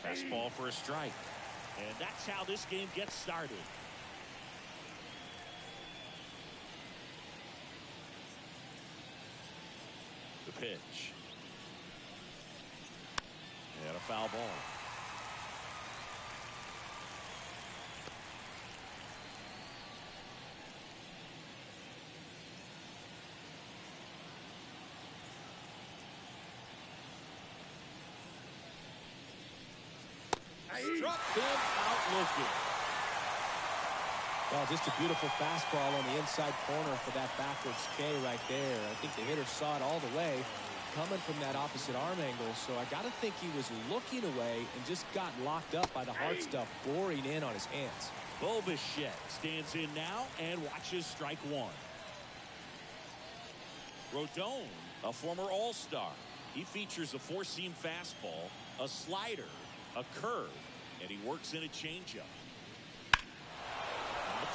Fastball for a strike. And that's how this game gets started. The pitch. And a foul ball. Struck him out looking. Well, just a beautiful fastball on the inside corner for that backwards K right there. I think the hitter saw it all the way coming from that opposite arm angle, so I got to think he was looking away and just got locked up by the hard stuff boring in on his hands. Bo Bichette stands in now and watches strike one. Rodon, a former All-Star. He features a four-seam fastball, a slider, a curve, and he works in a changeup.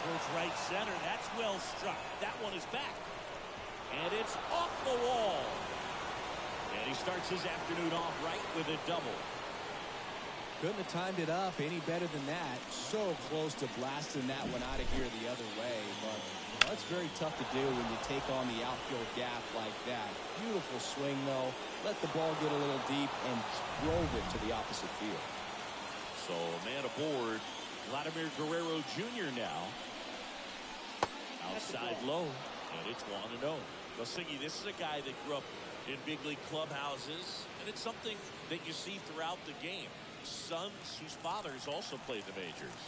Towards right center. That's well struck. That one is back. And it's off the wall. And he starts his afternoon off right with a double. Couldn't have timed it up any better than that. So close to blasting that one out of here the other way. But that's very tough to do when you take on the outfield gap like that. Beautiful swing, though. Let the ball get a little deep and drove it to the opposite field. So a man aboard. Vladimir Guerrero Jr. now. Outside low. And it's 1-0. Well, Siggy, this is a guy that grew up in big league clubhouses. And it's something that you see throughout the game. Sons whose fathers also played the majors.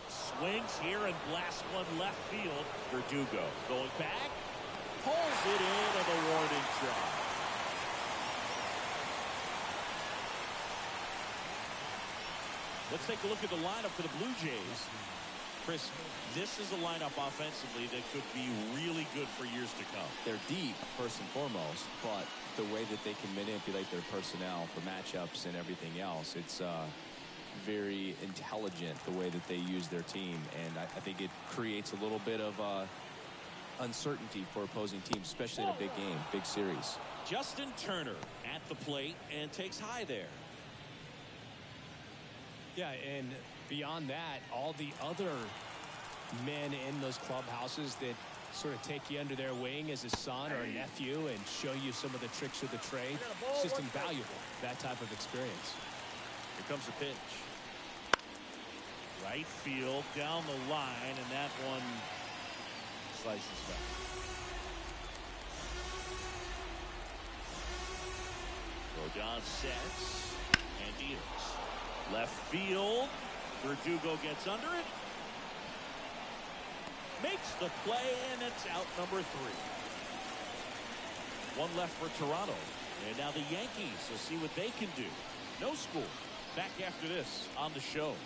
Swings here and blasts one left field. Verdugo going back. Pulls it in of a warning track. Let's take a look at the lineup for the Blue Jays. Chris, this is a lineup offensively that could be really good for years to come. They're deep, first and foremost, but the way that they can manipulate their personnel for matchups and everything else, it's very intelligent the way that they use their team. And I think it creates a little bit of uncertainty for opposing teams, especially in a big game, big series. Justin Turner at the plate and takes high there. Yeah, and beyond that, all the other men in those clubhouses that sort of take you under their wing as a son or a nephew and show you some of the tricks of the trade. It's just invaluable, that type of experience. Here comes the pitch. Right field, down the line, and that one slices back. Rodon sets and deals. Left field. Verdugo gets under it. Makes the play, and it's out number 3. One left for Toronto. And now the Yankees will see what they can do. No score. Back after this on the show.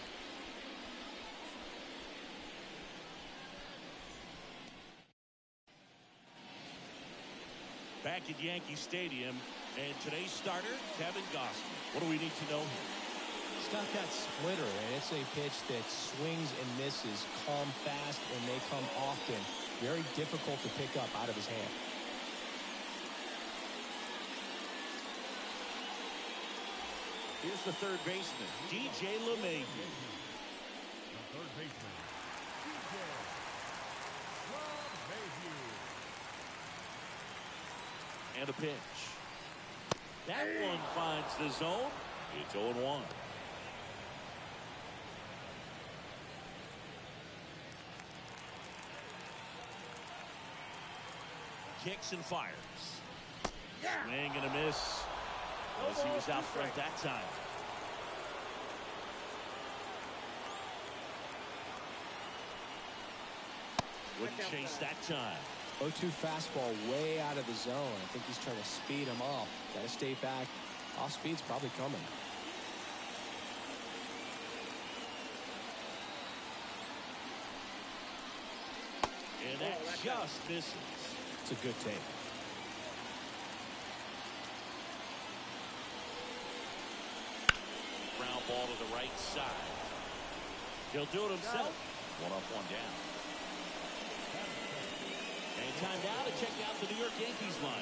Back at Yankee Stadium, and today's starter, Kevin Gausman. What do we need to know here? It's got that splitter, and it's a pitch that swings and misses, come fast, and they come often. Very difficult to pick up out of his hand. Here's the third baseman, DJ LeMahieu. The third baseman, DJ LeMahieu. And a pitch. That one finds the zone. It's 0-1. Kicks and fires. Swing and a miss. As he was out front that time. Wouldn't chase that time. 0-2 fastball way out of the zone. I think he's trying to speed him up. Got to stay back. Off speed's probably coming. And that just misses. It's a good take. Ground ball to the right side. He'll do it himself. 1 up, 1 down. And time now to check out the New York Yankees line.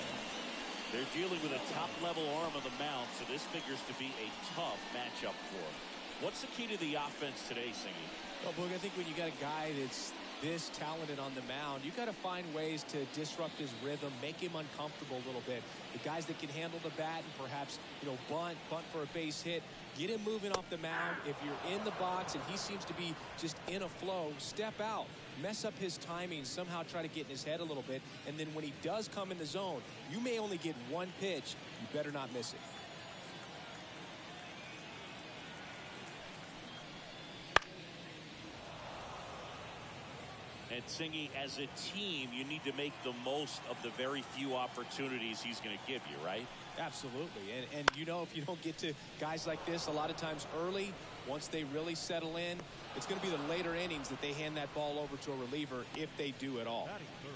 They're dealing with a top-level arm on the mound, so this figures to be a tough matchup for him. What's the key to the offense today, Singy? Well, Boog, I think when you got a guy that's this talented on the mound, you got to find ways to disrupt his rhythm, make him uncomfortable a little bit. The guys that can handle the bat and perhaps, bunt for a base hit, get him moving off the mound. If you're in the box and he seems to be just in a flow, step out, mess up his timing, somehow try to get in his head a little bit. And then when he does come in the zone, you may only get one pitch. You better not miss it. And Singy, as a team, you need to make the most of the very few opportunities he's going to give you, right? Absolutely. And if you don't get to guys like this a lot of times early, once they really settle in, it's going to be the later innings that they hand that ball over to a reliever if they do at all. Batting third,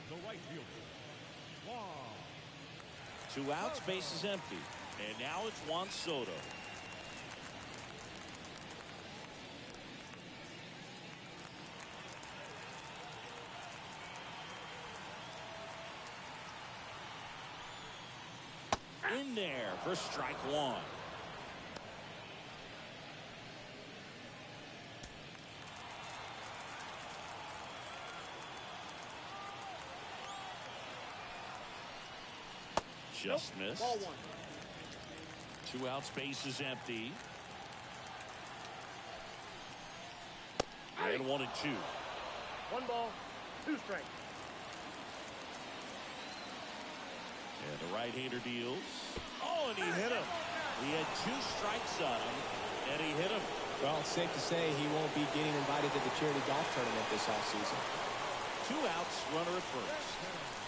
the right fielder, Juan. 2 outs, base is empty. And now it's Juan Soto. In there for strike 1. Just missed. Ball 1. 2 outs, base is empty. And 1 and 2. 1 ball, 2 strikes. And the right-hander deals. Oh, and he hit him. He had 2 strikes on him, and he hit him. Well, it's safe to say he won't be getting invited to the charity golf tournament this offseason. 2 outs, runner at first.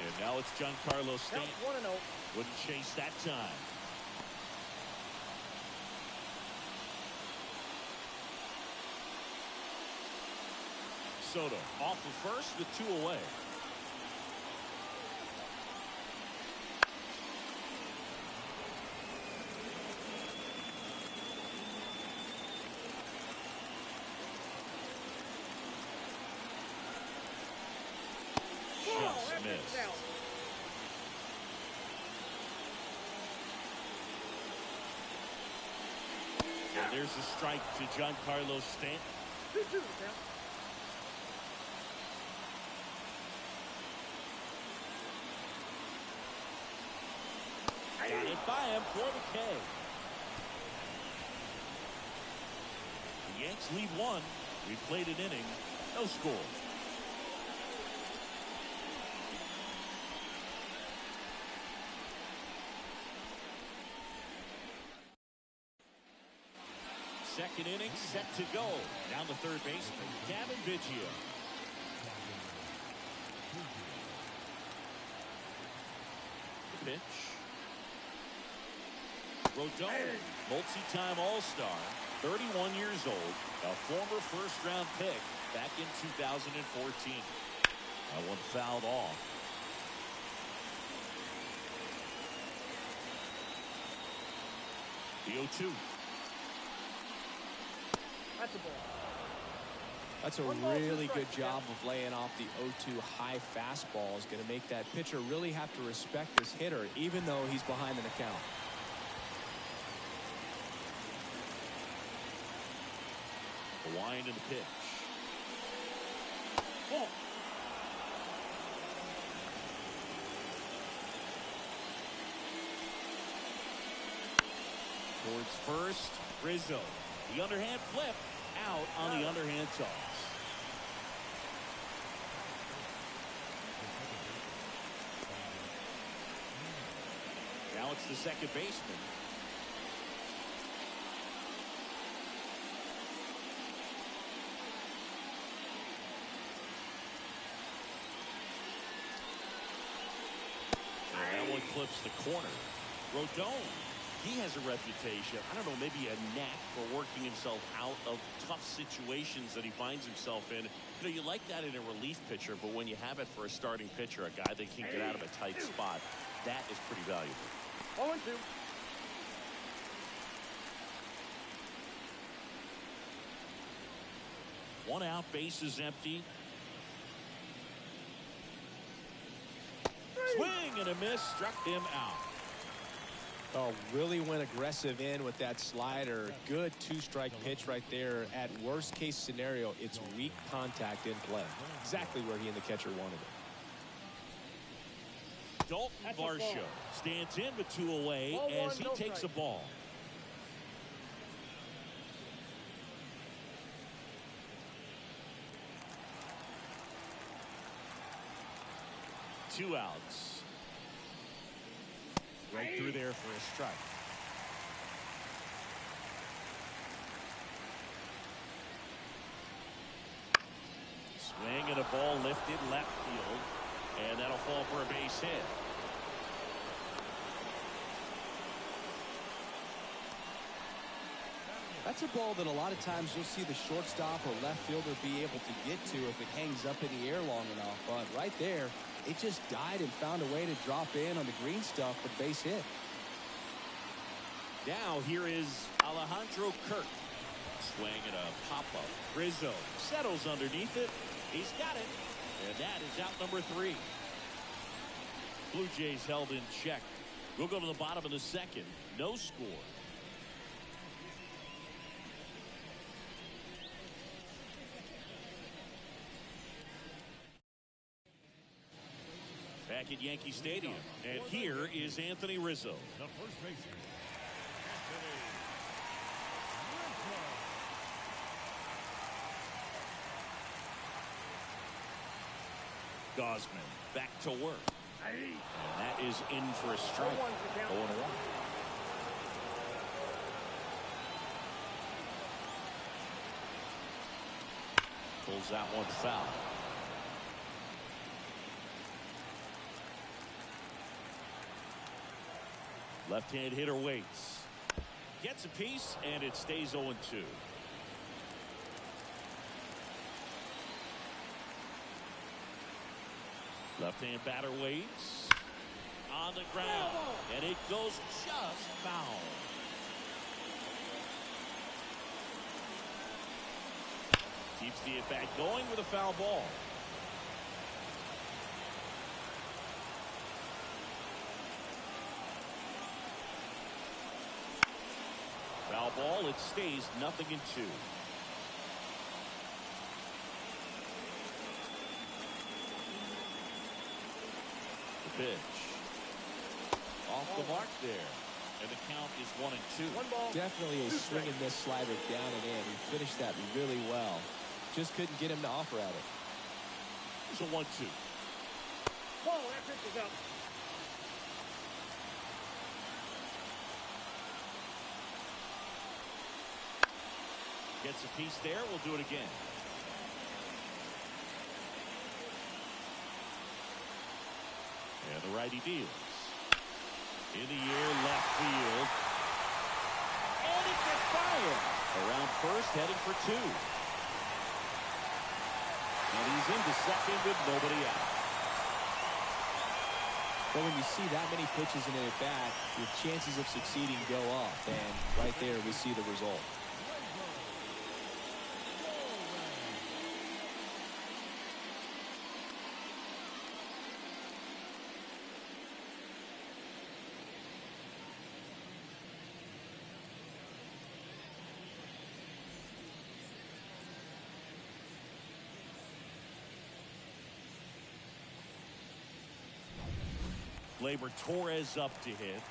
And now it's Giancarlo Stanton. Count 1-0. Wouldn't chase that time. Soto off the first with 2 away. Just missed. And there's a strike to Giancarlo Stanton. 2-2 count. Got it by him for the K. The Yanks lead 1. We played an inning. No score. Second inning set to go. Down the third baseman, Gavin Biggio. The pitch. Rodon, multi-time All-Star, 31 years old, a former first-round pick back in 2014. That one fouled off. The 0-2. That's a ball. That's a really good job of laying off the 0-2 high fastball. Is going to make that pitcher really have to respect this hitter, even though he's behind in the count. The wind and the pitch. Oh. Towards first, Rizzo. The underhand flip out on the underhand toss. Now it's the second baseman. And that one clips the corner. Rodon. He has a reputation, I don't know, maybe a knack for working himself out of tough situations that he finds himself in. You like that in a relief pitcher, but when you have it for a starting pitcher, a guy that can get out of a tight spot, that is pretty valuable. 0-2. One out, base is empty. Swing and a miss, struck him out. Oh, really went aggressive in with that slider. Good two-strike pitch right there. At worst case scenario, it's weak contact in play. Exactly where he and the catcher wanted it. Dalton Varsho stands in with 2 away as he takes a ball. Two outs. Right through there for a strike. Swing and a ball lifted left field. And that'll fall for a base hit. That's a ball that a lot of times you'll see the shortstop or left fielder be able to get to if it hangs up in the air long enough. But right there, it just died and found a way to drop in on the green stuff for base hit. Now here is Alejandro Kirk. Swing and a pop-up. Rizzo settles underneath it. He's got it. And that is out number 3. Blue Jays held in check. We'll go to the bottom of the second. No score. Back at Yankee Stadium. And here is Anthony Rizzo. The first baseman, Gosman back to work. And that is in for a strike. 0-1. Pulls that one foul. Left-hand hitter waits. Gets a piece, and it stays 0-2. Left-hand batter waits. On the ground. And it goes just foul. Keeps the at-bat going with a foul ball. Foul ball. It stays 0-2. Pitch. Off the mark there. And the count is 1-2. One ball. Definitely a swing and miss slider down and in. He finished that really well. Just couldn't get him to offer at it. It's a 1-2. Ball, that pitch is up. Gets a piece there. We'll do it again. And the righty deals. In the air, left field. And it gets fired. Around first, heading for 2. And he's into second with nobody out. But when you see that many pitches in an at-bat, your chances of succeeding go up. And right there, we see the result. Gleyber Torres up to hit.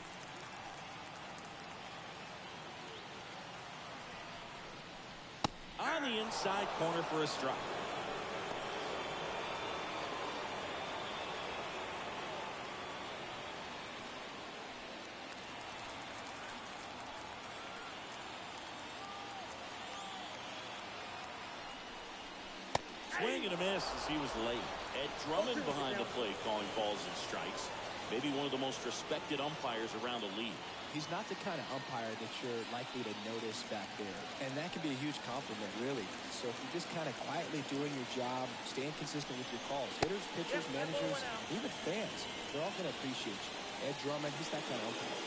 On the inside corner for a strike. Swing and a miss as he was late. Ed Drummond behind the plate calling balls and strikes. Maybe one of the most respected umpires around the league. He's not the kind of umpire that you're likely to notice back there. And that can be a huge compliment, really. So if you're just kind of quietly doing your job, staying consistent with your calls, hitters, pitchers, managers, even fans, they're all going to appreciate you. Ed Drummond, he's that kind of umpire.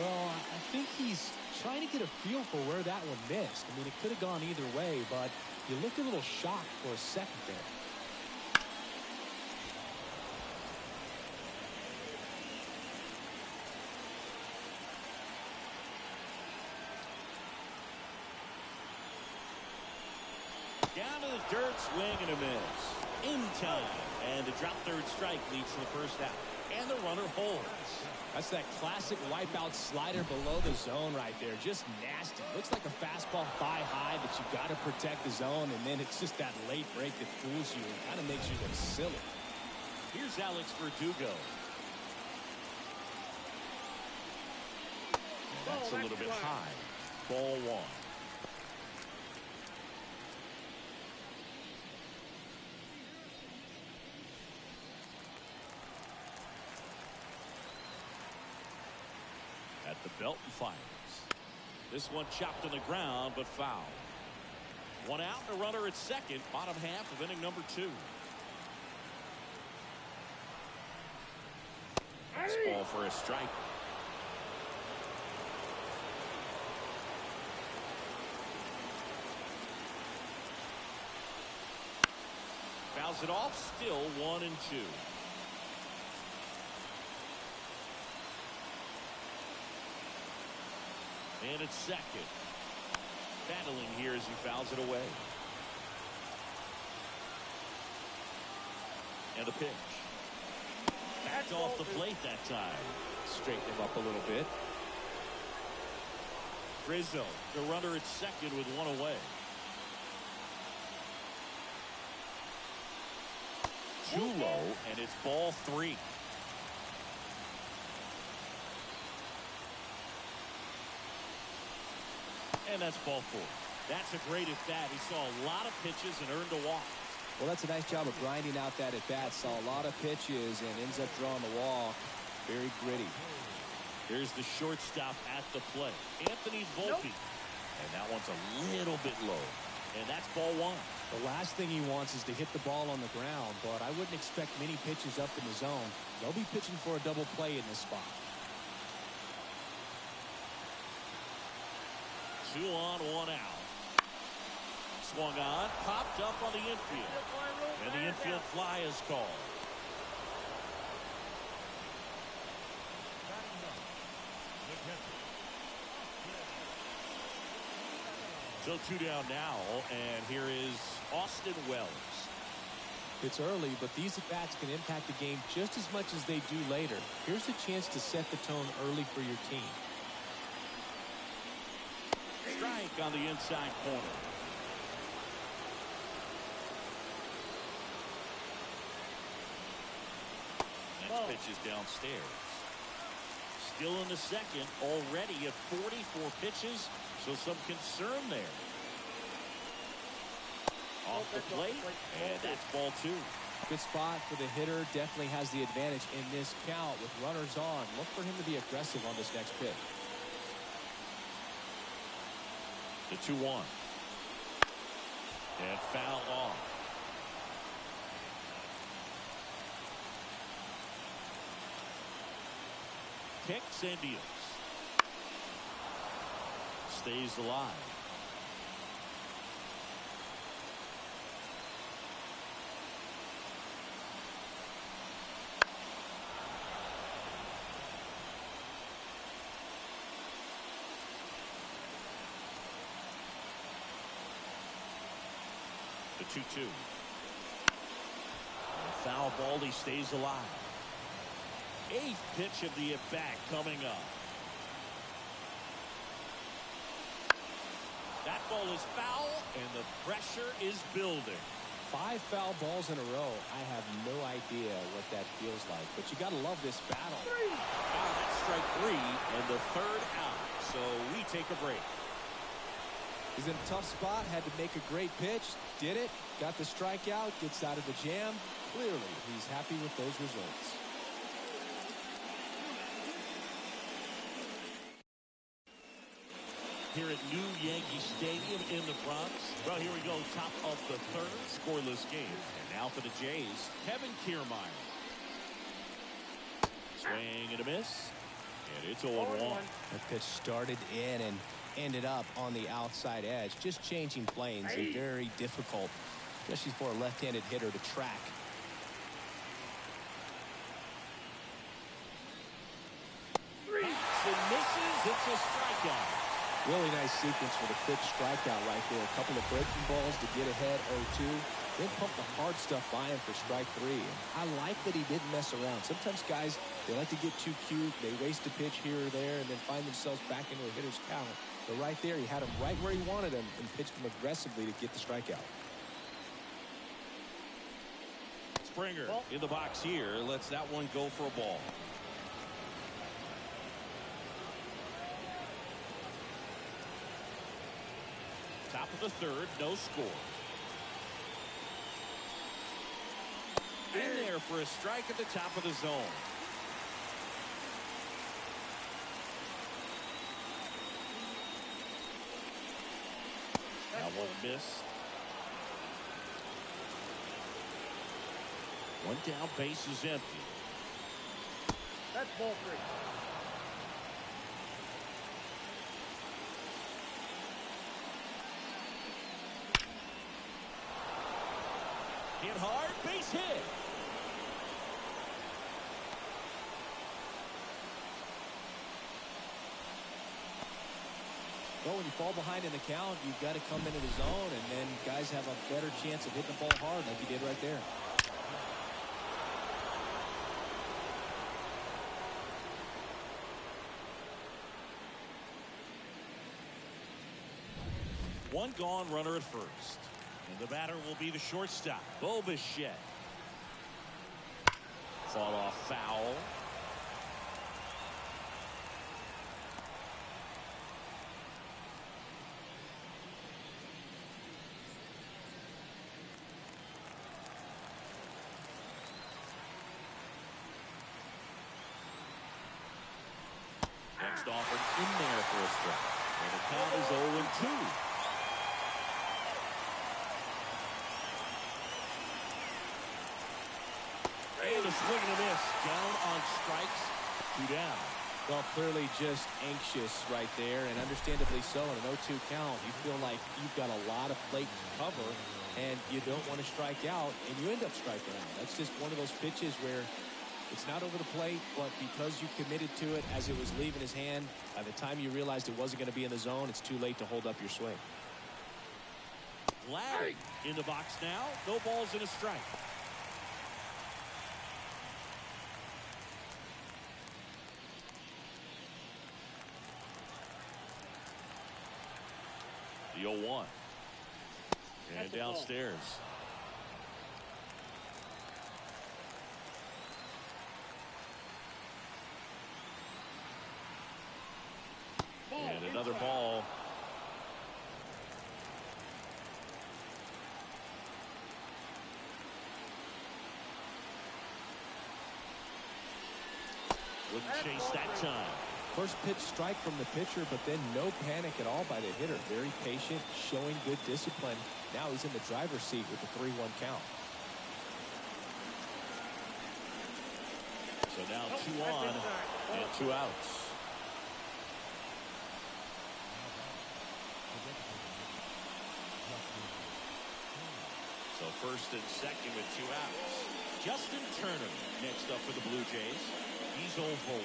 Well, I think he's trying to get a feel for where that one missed. I mean, it could have gone either way, but you look a little shocked for a second there. dirt, swing and a miss. In time. And the drop third strike leads to the first out. And the runner holds. That's that classic wipeout slider below the zone right there. Just nasty. Looks like a fastball thigh high, but you got to protect the zone, and then it's just that late break that fools you and kind of makes you look silly. Here's Alex Verdugo. And that's a little bit high. Ball one. At the belt and fires. This one chopped on the ground, but foul. One out and a runner at second. Bottom half of inning number 2. This ball for a strike. Fouls it off. Still 1-2. And it's second. Battling here as he fouls it away. And a pitch. Backed off the plate that time. Straighten him up a little bit. Rizzo, the runner at second with one away. 2 low, and it's ball 3. And that's ball 4. That's a great at bat. He saw a lot of pitches and earned a walk. Well, that's a nice job of grinding out that at bat. Saw a lot of pitches and ends up drawing the walk. Very gritty. Here's the shortstop at the plate, Anthony Volpe. And that one's a little bit low. And that's ball 1. The last thing he wants is to hit the ball on the ground, but I wouldn't expect many pitches up in the zone. They'll be pitching for a double play in this spot. 2 on, 1 out. Swung on, popped up on the infield. And the infield fly is called. So 2 down now, and here is Austin Wells. It's early, but these at-bats can impact the game just as much as they do later. Here's a chance to set the tone early for your team. Strike on the inside corner. Next pitch is downstairs. Still in the second, already at 44 pitches, so some concern there. Off the plate, and that's ball 2. Good spot for the hitter. Definitely has the advantage in this count with runners on. Look for him to be aggressive on this next pitch. The 2-1. And foul off. Kicks and deals. Stays alive. The 2-2. Foul ball, he stays alive. 8th pitch of the at-bat coming up. That ball is foul, and the pressure is building. 5 foul balls in a row. I have no idea what that feels like, but you got to love this battle. Wow, that's strike 3, and the 3rd out. So we take a break. He's in a tough spot, had to make a great pitch, did it, got the strikeout, gets out of the jam. Clearly, he's happy with those results. Here at New Yankee Stadium in the Bronx. Well, here we go, top of the 3rd, scoreless game. And now for the Jays, Kevin Kiermaier. Swing and a miss, and it's 0-1. That pitch started in and ended up on the outside edge. Just changing planes is very difficult, especially for a left-handed hitter to track. And misses, it's a strikeout. Really nice sequence for the quick strikeout right there. A couple of breaking balls to get ahead 0-2. Then pump the hard stuff by him for strike 3. And I like that he didn't mess around. Sometimes guys, they like to get too cute. They waste a pitch here or there and then find themselves back into a hitter's count. But right there, he had him right where he wanted him and pitched him aggressively to get the strikeout. Springer in the box here. Lets that one go for a ball. Top of the third, no score. In there for a strike at the top of the zone. That one missed. One down, base is empty. That's ball 3. Hit hard, base hit. Well, when you fall behind in the count, you've got to come into the zone, and then guys have a better chance of hitting the ball hard like he did right there. One gone, runner at first. And the batter will be the shortstop, Bo Bichette. Fought off foul. Next offered in there for a strike. And the count is 0-2. And a swing and a miss. Down on strikes. 2 down. Well, clearly just anxious right there, and understandably so. In an 0-2 count, you feel like you've got a lot of plate to cover, and you don't want to strike out, and you end up striking out. That's just one of those pitches where it's not over the plate, but because you committed to it as it was leaving his hand, by the time you realized it wasn't going to be in the zone, it's too late to hold up your swing. Glad in the box now. No balls and a strike. The 0-1. And downstairs. And another ball. Wouldn't chase that time. First pitch strike from the pitcher, but then no panic at all by the hitter. Very patient, showing good discipline. Now he's in the driver's seat with the 3-1 count. So now 2 on and 2 outs. So first and second with 2 outs. Justin Turner next up for the Blue Jays. He's 0 for 1.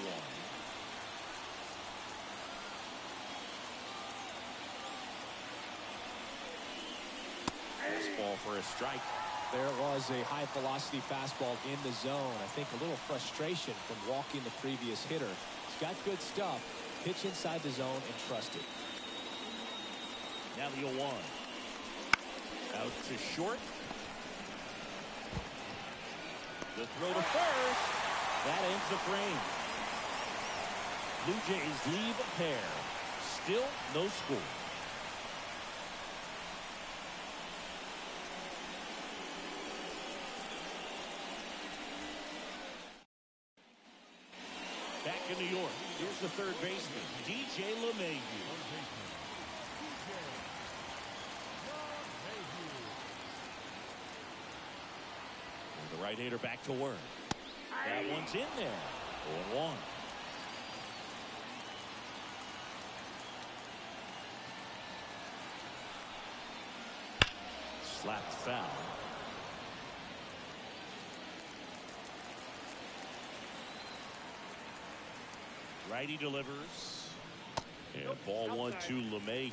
Fastball for a strike. There was a high velocity fastball in the zone. I think a little frustration from walking the previous hitter. He's got good stuff. Pitch inside the zone and trust it. Now the 0-1. Out to short. The throw to first. That ends the frame. Blue Jays leave a pair. Still no score. Back in New York, here's the third baseman, DJ LeMahieu. The right-hander back to work. That one's in there. 0-1. Slapped foul. Righty delivers. And ball 1-2 LeMahieu.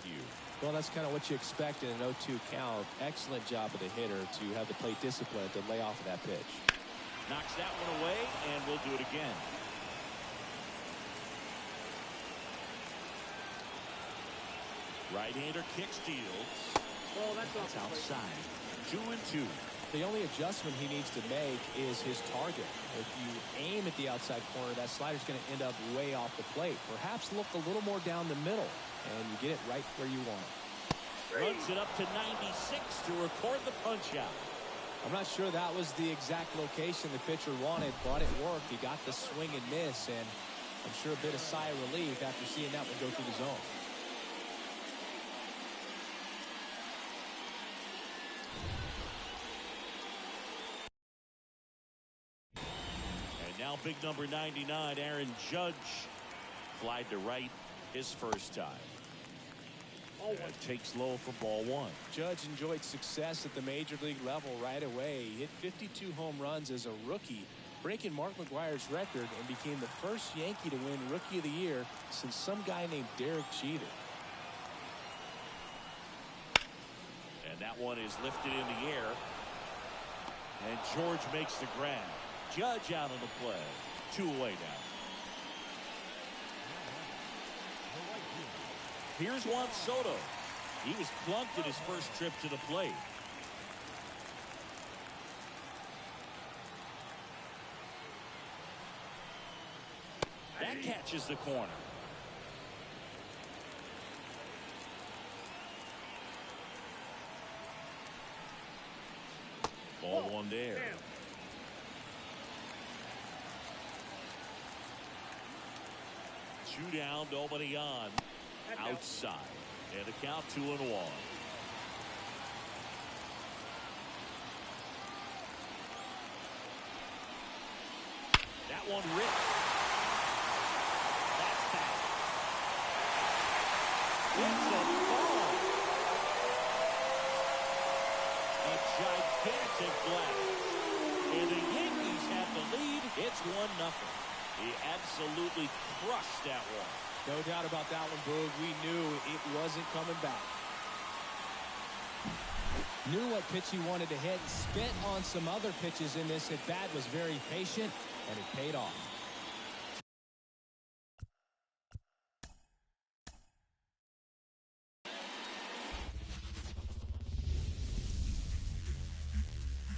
Well, that's kind of what you expect in an 0-2 count. Excellent job of the hitter to have the plate discipline to lay off of that pitch. Knocks that one away, and we'll do it again. Right-hander kick steals. Well, that's outside. 2-2. The only adjustment he needs to make is his target. If you aim at the outside corner, that slider's going to end up way off the plate. Perhaps look a little more down the middle, and you get it right where you want it. Runs it up to 96 to record the punch out. I'm not sure that was the exact location the pitcher wanted, but it worked. He got the swing and miss, and I'm sure a bit of sigh of relief after seeing that one go through the zone. Now big number 99, Aaron Judge, flied to right his first time. And takes low for ball 1. Judge enjoyed success at the major league level right away. He hit 52 home runs as a rookie, breaking Mark McGwire's record, and became the first Yankee to win Rookie of the Year since some guy named Derek Jeter. And that one is lifted in the air. And George makes the grab. Judge out on the play. 2 away now. Here's Juan Soto. He was plunked at his first trip to the plate. That catches the corner. Ball 1 there. Two down, nobody on. Outside. And a count 2-1. That one ripped. That's that. It's a ball. A gigantic blast. And the Yankees have the lead. It's 1-0. He absolutely crushed that one. No doubt about that one, Boog. We knew it wasn't coming back. Knew what pitch he wanted to hit and spent on some other pitches in this at bat. Was very patient, and it paid off.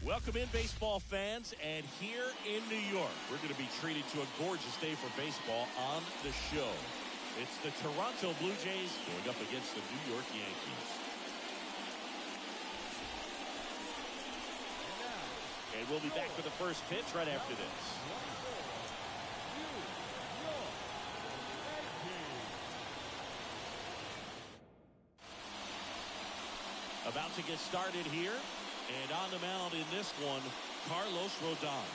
Welcome in, baseball fans, and here in New York, we're going to be treated to a gorgeous day for baseball on the show. It's the Toronto Blue Jays going up against the New York Yankees. And we'll be back with the first pitch right after this. About to get started here. And on the mound in this one, Carlos Rodon.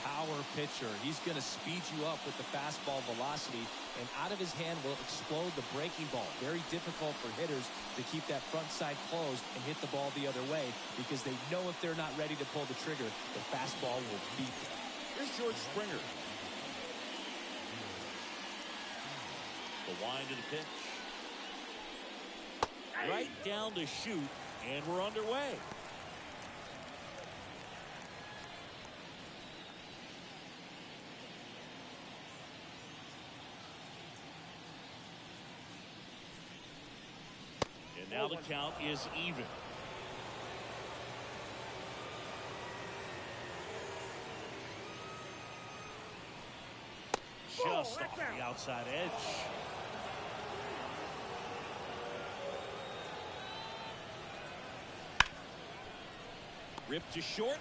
Power pitcher. He's going to speed you up with the fastball velocity, and out of his hand will explode the breaking ball. Very difficult for hitters to keep that front side closed and hit the ball the other way, because they know if they're not ready to pull the trigger, the fastball will beat them. Here's George Springer. The wind of the pitch. Right down to shoot, and we're underway. Now the count is even. Just off the outside edge. Ripped to short.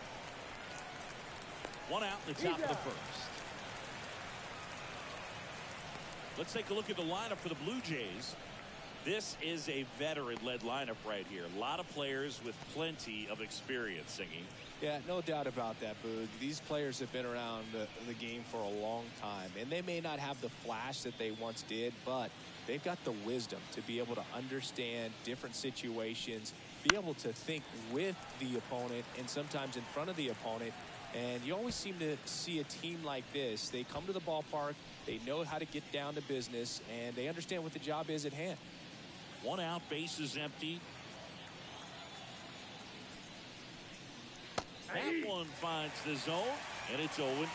One out in the top of the first. Let's take a look at the lineup for the Blue Jays. This is a veteran-led lineup right here. A lot of players with plenty of experience, Singing. Yeah, no doubt about that, Boog. These players have been around the game for a long time, and they may not have the flash that they once did, but they've got the wisdom to be able to understand different situations, be able to think with the opponent and sometimes in front of the opponent, And you always seem to see a team like this. They come to the ballpark, they know how to get down to business, and they understand what the job is at hand. 1 out, base is empty. That one finds the zone, and it's 0-2.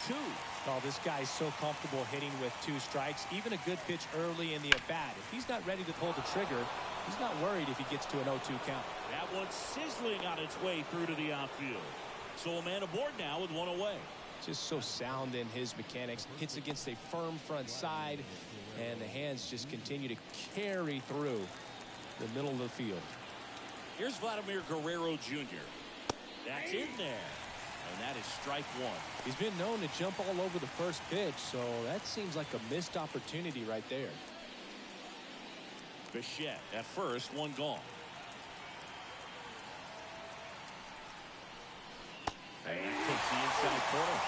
Oh, this guy's so comfortable hitting with 2 strikes. Even a good pitch early in the at-bat. If he's not ready to pull the trigger, he's not worried if he gets to an 0-2 count. That one's sizzling on its way through to the outfield. So a man aboard now with 1 away. Just so sound in his mechanics. Hits against a firm front side, and the hands just continue to carry through the middle of the field. Here's Vladimir Guerrero Jr. That's in there. And that is strike 1. He's been known to jump all over the first pitch, so that seems like a missed opportunity right there. Bichette at first, 1 gone. And he takes the inside corner.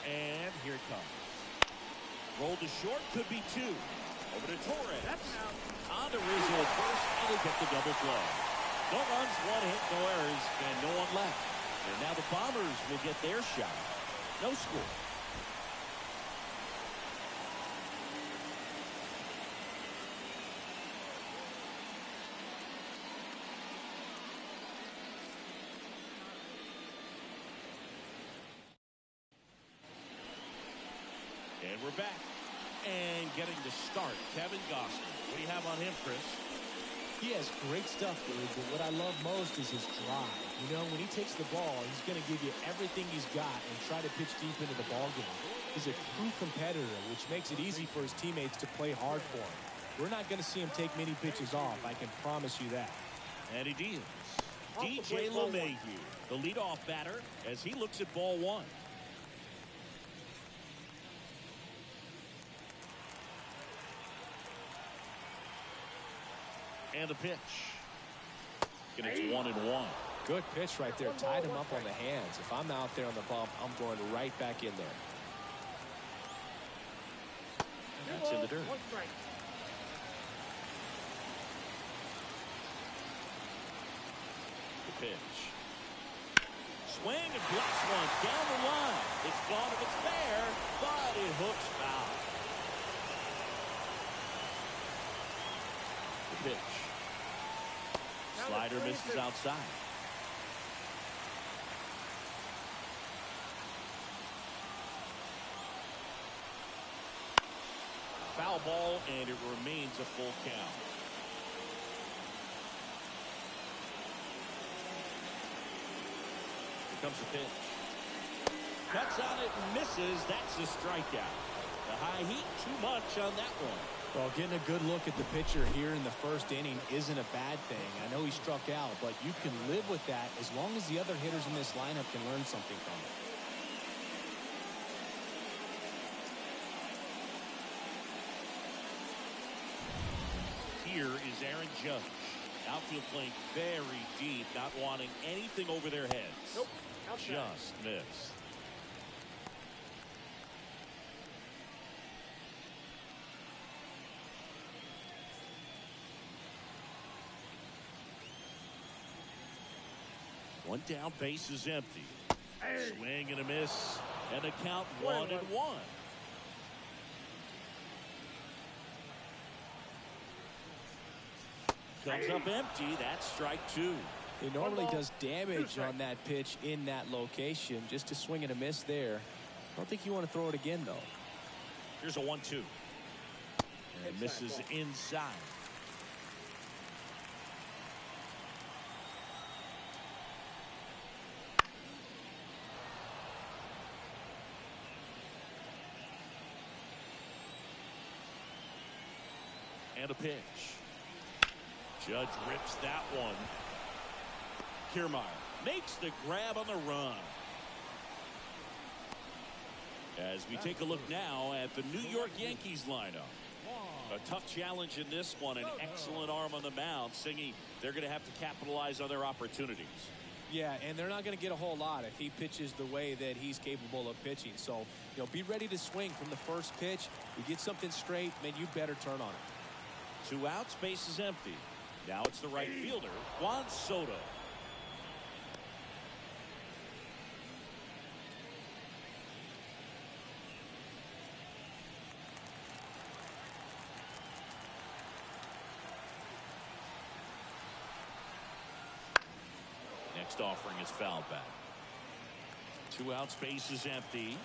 And here it comes. Roll to short, could be 2. Over to Torres. That's out. On to Rizzo first, and they get the double play. No runs, 1 hit, no errors, and no one left. And now the Bombers will get their shot. No score. And we're back. And getting to start, Kevin Gausman. What do you have on him, Chris? He has great stuff, dude, but what I love most is his drive. You know, when he takes the ball, he's going to give you everything he's got and try to pitch deep into the ball game. He's a true competitor, which makes it easy for his teammates to play hard for him. We're not going to see him take many pitches off, I can promise you that. And he deals. DJ LeMahieu, the leadoff batter, as he looks at ball 1. And the pitch. And it's 1-1. Good pitch right there. Tied him up on the hands. If I'm out there on the bump, I'm going right back in there. And that's in the dirt. 1 strike. The pitch. Swing and blocks one down the line. It's gone if it's fair, but it hooks foul. The pitch. Slider misses outside. Foul ball, and it remains a full count. Here comes the pitch. Cuts on it and misses. That's a strikeout. The high heat, too much on that one. Well, getting a good look at the pitcher here in the first inning isn't a bad thing. I know he struck out, but you can live with that as long as the other hitters in this lineup can learn something from it. Here is Aaron Judge. Outfield playing very deep, not wanting anything over their heads. Nope. Outside. Just missed. One down, base is empty. Swing and a miss, and a count 1-1. Comes up empty. That's strike 2. He normally does damage on that pitch in that location. Just a swing and a miss there. I don't think you want to throw it again, though. Here's a 1-2. And misses inside. And a pitch. Judge rips that one. Kiermaier makes the grab on the run. As we take a look now at the New York Yankees lineup. A tough challenge in this one. An excellent arm on the mound. Singing they're going to have to capitalize on their opportunities. Yeah, and they're not going to get a whole lot if he pitches the way that he's capable of pitching. So, be ready to swing from the first pitch. You get something straight, man, you better turn on it. 2 outs, base is empty. Now it's the right fielder, Juan Soto. Next offering is fouled back. 2 outs, base is empty.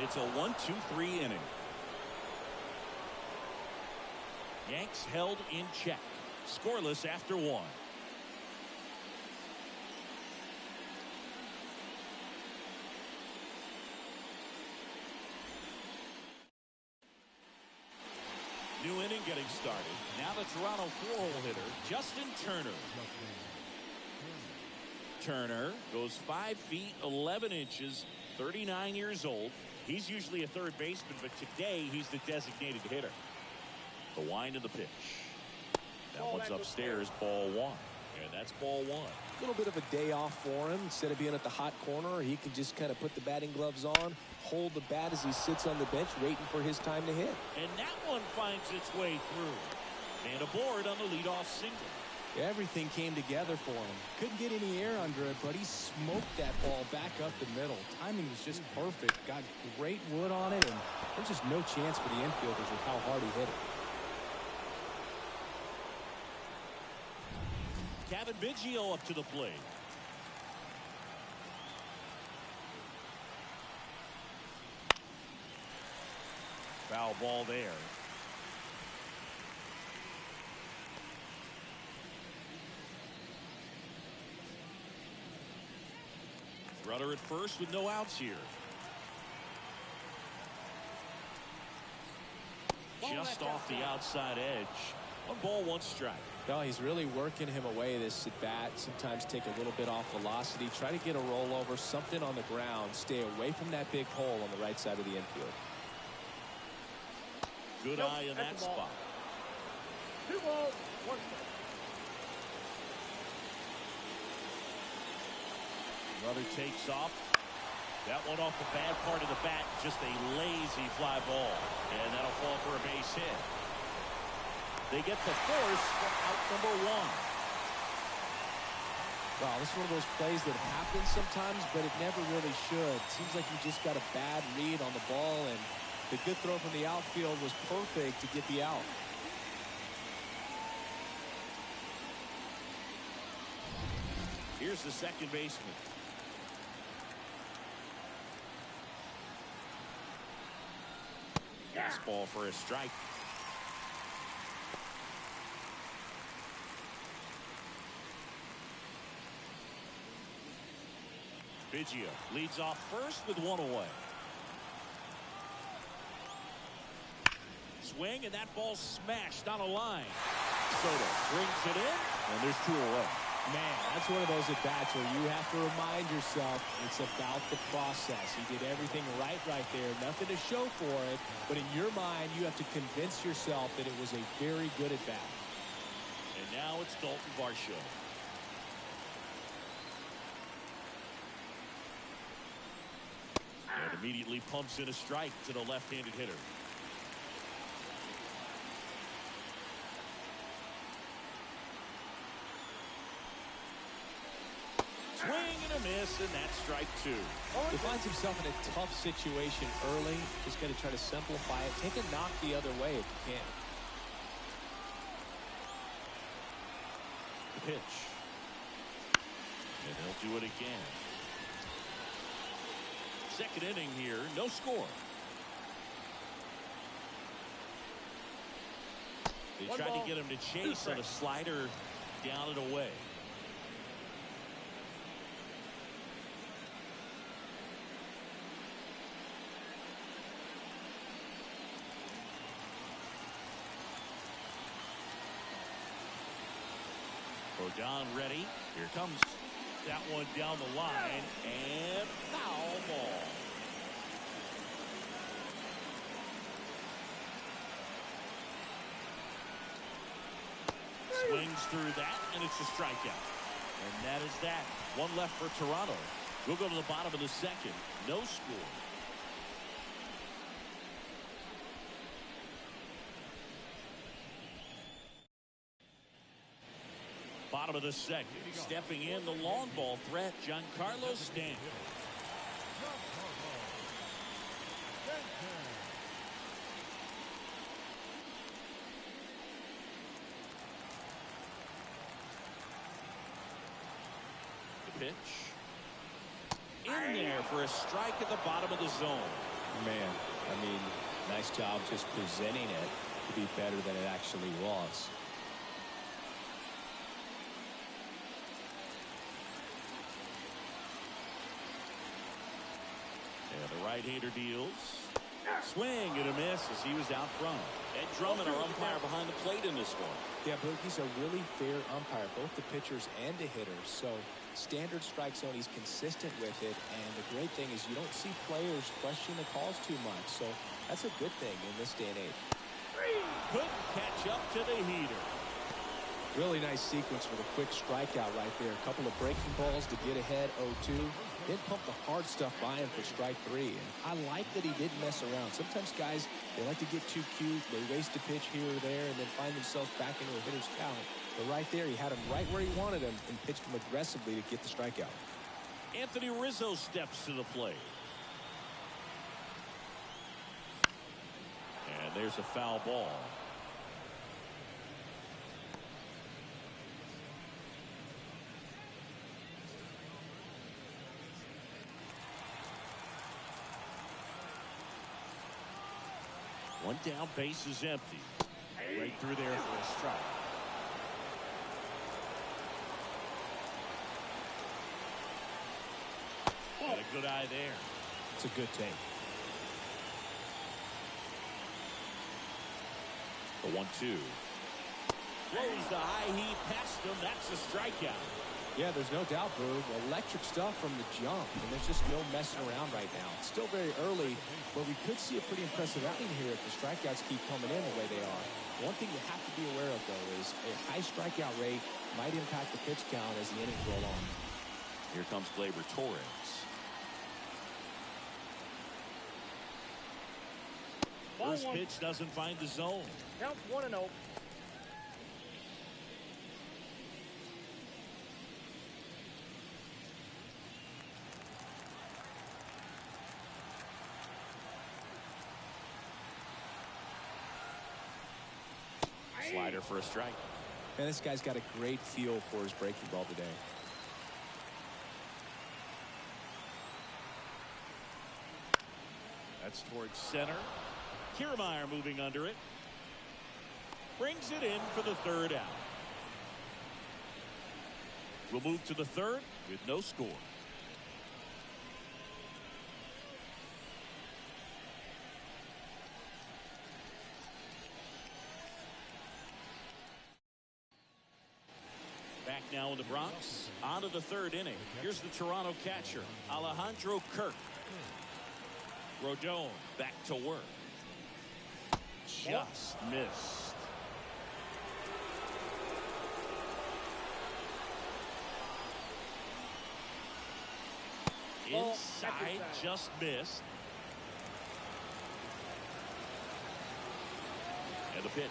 It's a 1-2-3 inning. Yanks held in check. Scoreless after 1. New inning getting started. Now the Toronto 4-hole hitter, Justin Turner. Turner goes 5 feet 11 inches, 39 years old. He's usually a third baseman, but today he's the designated hitter. The wind of the pitch. That one's upstairs, ball 1. And that's ball 1. A little bit of a day off for him. Instead of being at the hot corner, he can just kind of put the batting gloves on, hold the bat as he sits on the bench, waiting for his time to hit. And that one finds its way through. And aboard on the leadoff single. Everything came together for him. Couldn't get any air under it, but he smoked that ball back up the middle. Timing was just perfect. Got great wood on it, and there's just no chance for the infielders with how hard he hit it. Kevin Biggio up to the plate. Foul ball there. Runner at first with no outs here. Just off the outside edge. 1 ball, 1 strike. No, he's really working him away this at bat. Sometimes take a little bit off velocity. Try to get a rollover, something on the ground. Stay away from that big hole on the right side of the infield. Good eye in that spot. 2 balls, 1 strike. Runner takes off. That one off the bad part of the bat. Just a lazy fly ball. And that'll fall for a base hit. They get the force for out number 1. Wow, this is one of those plays that happens sometimes, but it never really should. Seems like he just got a bad read on the ball, and the good throw from the outfield was perfect to get the out. Here's the second baseman. Fastball for a strike. Biggio leads off first with 1 away. Swing, and that ball smashed on a line. Soto brings it in, and there's 2 away. Man, that's one of those at-bats where you have to remind yourself it's about the process. He did everything right there. Nothing to show for it, but in your mind, you have to convince yourself that it was a very good at-bat. And now it's Dalton Varsho. And immediately pumps in a strike to the left-handed hitter. Swing and a miss, and that's strike 2. He finds himself in a tough situation early. Just got to try to simplify it. Take a knock the other way if you can. The pitch. And they'll do it again. Second inning here, no score. They tried to get him to chase on a slider down and away. Rodon ready. Here comes that one down the line, and foul ball. Swings through that, and it's a strikeout. And that is that. One left for Toronto. We'll go to the bottom of the second. No score. Bottom of the second. Stepping in the long ball threat, Giancarlo Stanton. The pitch. In there for a strike at the bottom of the zone. Man, I mean, nice job just presenting it to be better than it actually was. The right-hander deals. Swing and a miss as he was out front. Ed Drummond, our umpire behind the plate in this one. Yeah, Boog, he's a really fair umpire, both the pitchers and the hitters. So standard strike zone, he's consistent with it. And the great thing is you don't see players question the calls too much. So that's a good thing in this day and age. Couldn't catch up to the heater. Really nice sequence with a quick strikeout right there. A couple of breaking balls to get ahead 0-2. Then pump the hard stuff by him for strike 3. And I like that he didn't mess around. Sometimes guys, they like to get too cute. They waste a pitch here or there and then find themselves back into a hitter's count. But right there, he had him right where he wanted him and pitched him aggressively to get the strikeout. Anthony Rizzo steps to the plate. And there's a foul ball. One down, base is empty. Right through there for a strike. Got a good eye there. It's a good take. The 1-2. Blows the high heat past him. That's a strikeout. Yeah, there's no doubt, Boog. Electric stuff from the jump, and there's just no messing around right now. It's still very early, but we could see a pretty impressive outing here if the strikeouts keep coming in the way they are. One thing you have to be aware of, though, is a high strikeout rate might impact the pitch count as the innings roll on. Here comes Gleyber Torres. First pitch doesn't find the zone. Count 1-0. Slider for a strike. And this guy's got a great feel for his breaking ball today. That's towards center. Kiermaier moving under it. Brings it in for the third out. We'll move to the third with no score. Back now in the Bronx. On to the third inning. Here's the Toronto catcher, Alejandro Kirk. Rodon back to work. Just missed. Inside, just missed. And the pitch.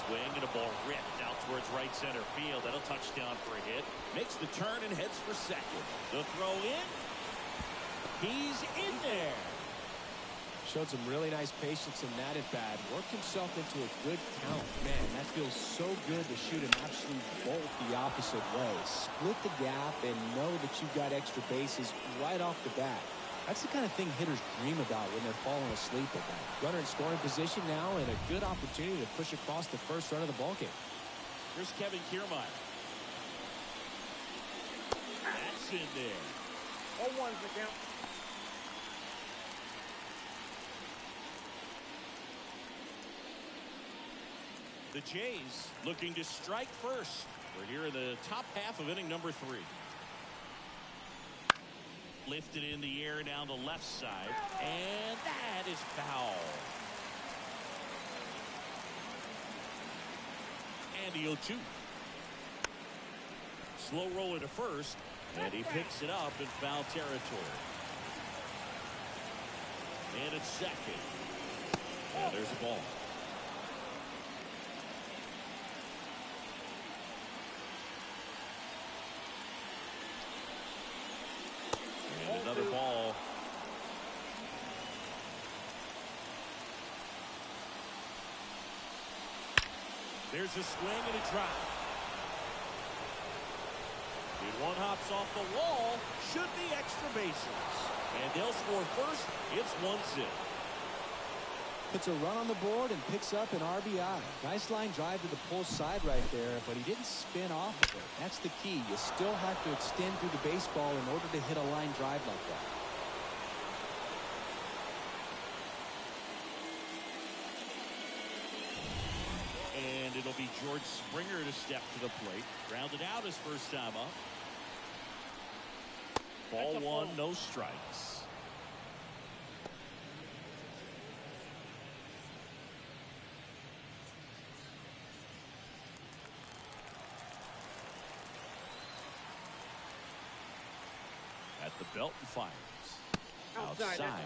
Swing and a ball ripped out towards right center field. That'll touchdown for a hit. Makes the turn and heads for second. The throw in. He's in there. Showed some really nice patience in that at bat. Worked himself into a good count. Man, that feels so good to shoot an absolute bolt the opposite way. Split the gap and know that you've got extra bases right off the bat. That's the kind of thing hitters dream about when they're falling asleep at that. Runner in scoring position now and a good opportunity to push across the first run of the ballgame. Here's Kevin Kiermaier. That's in there. 0-1's the count. The Jays looking to strike first. We're here in the top half of inning number 3. Lifted in the air down the left side, and that is foul. the 0-2. Slow roller to first, and he picks it up in foul territory. And it's second. And there's a ball. And another ball. There's a swing and a drive. And one hops off the wall. Should be extra bases. And they'll score first. It's 1-0. Puts a run on the board and picks up an RBI. Nice line drive to the pull side right there, but he didn't spin off of it. That's the key. You still have to extend through the baseball in order to hit a line drive like that. And it'll be George Springer to step to the plate. Grounded out his first time up. Ball one, no strikes. At the belt and fires. Outside.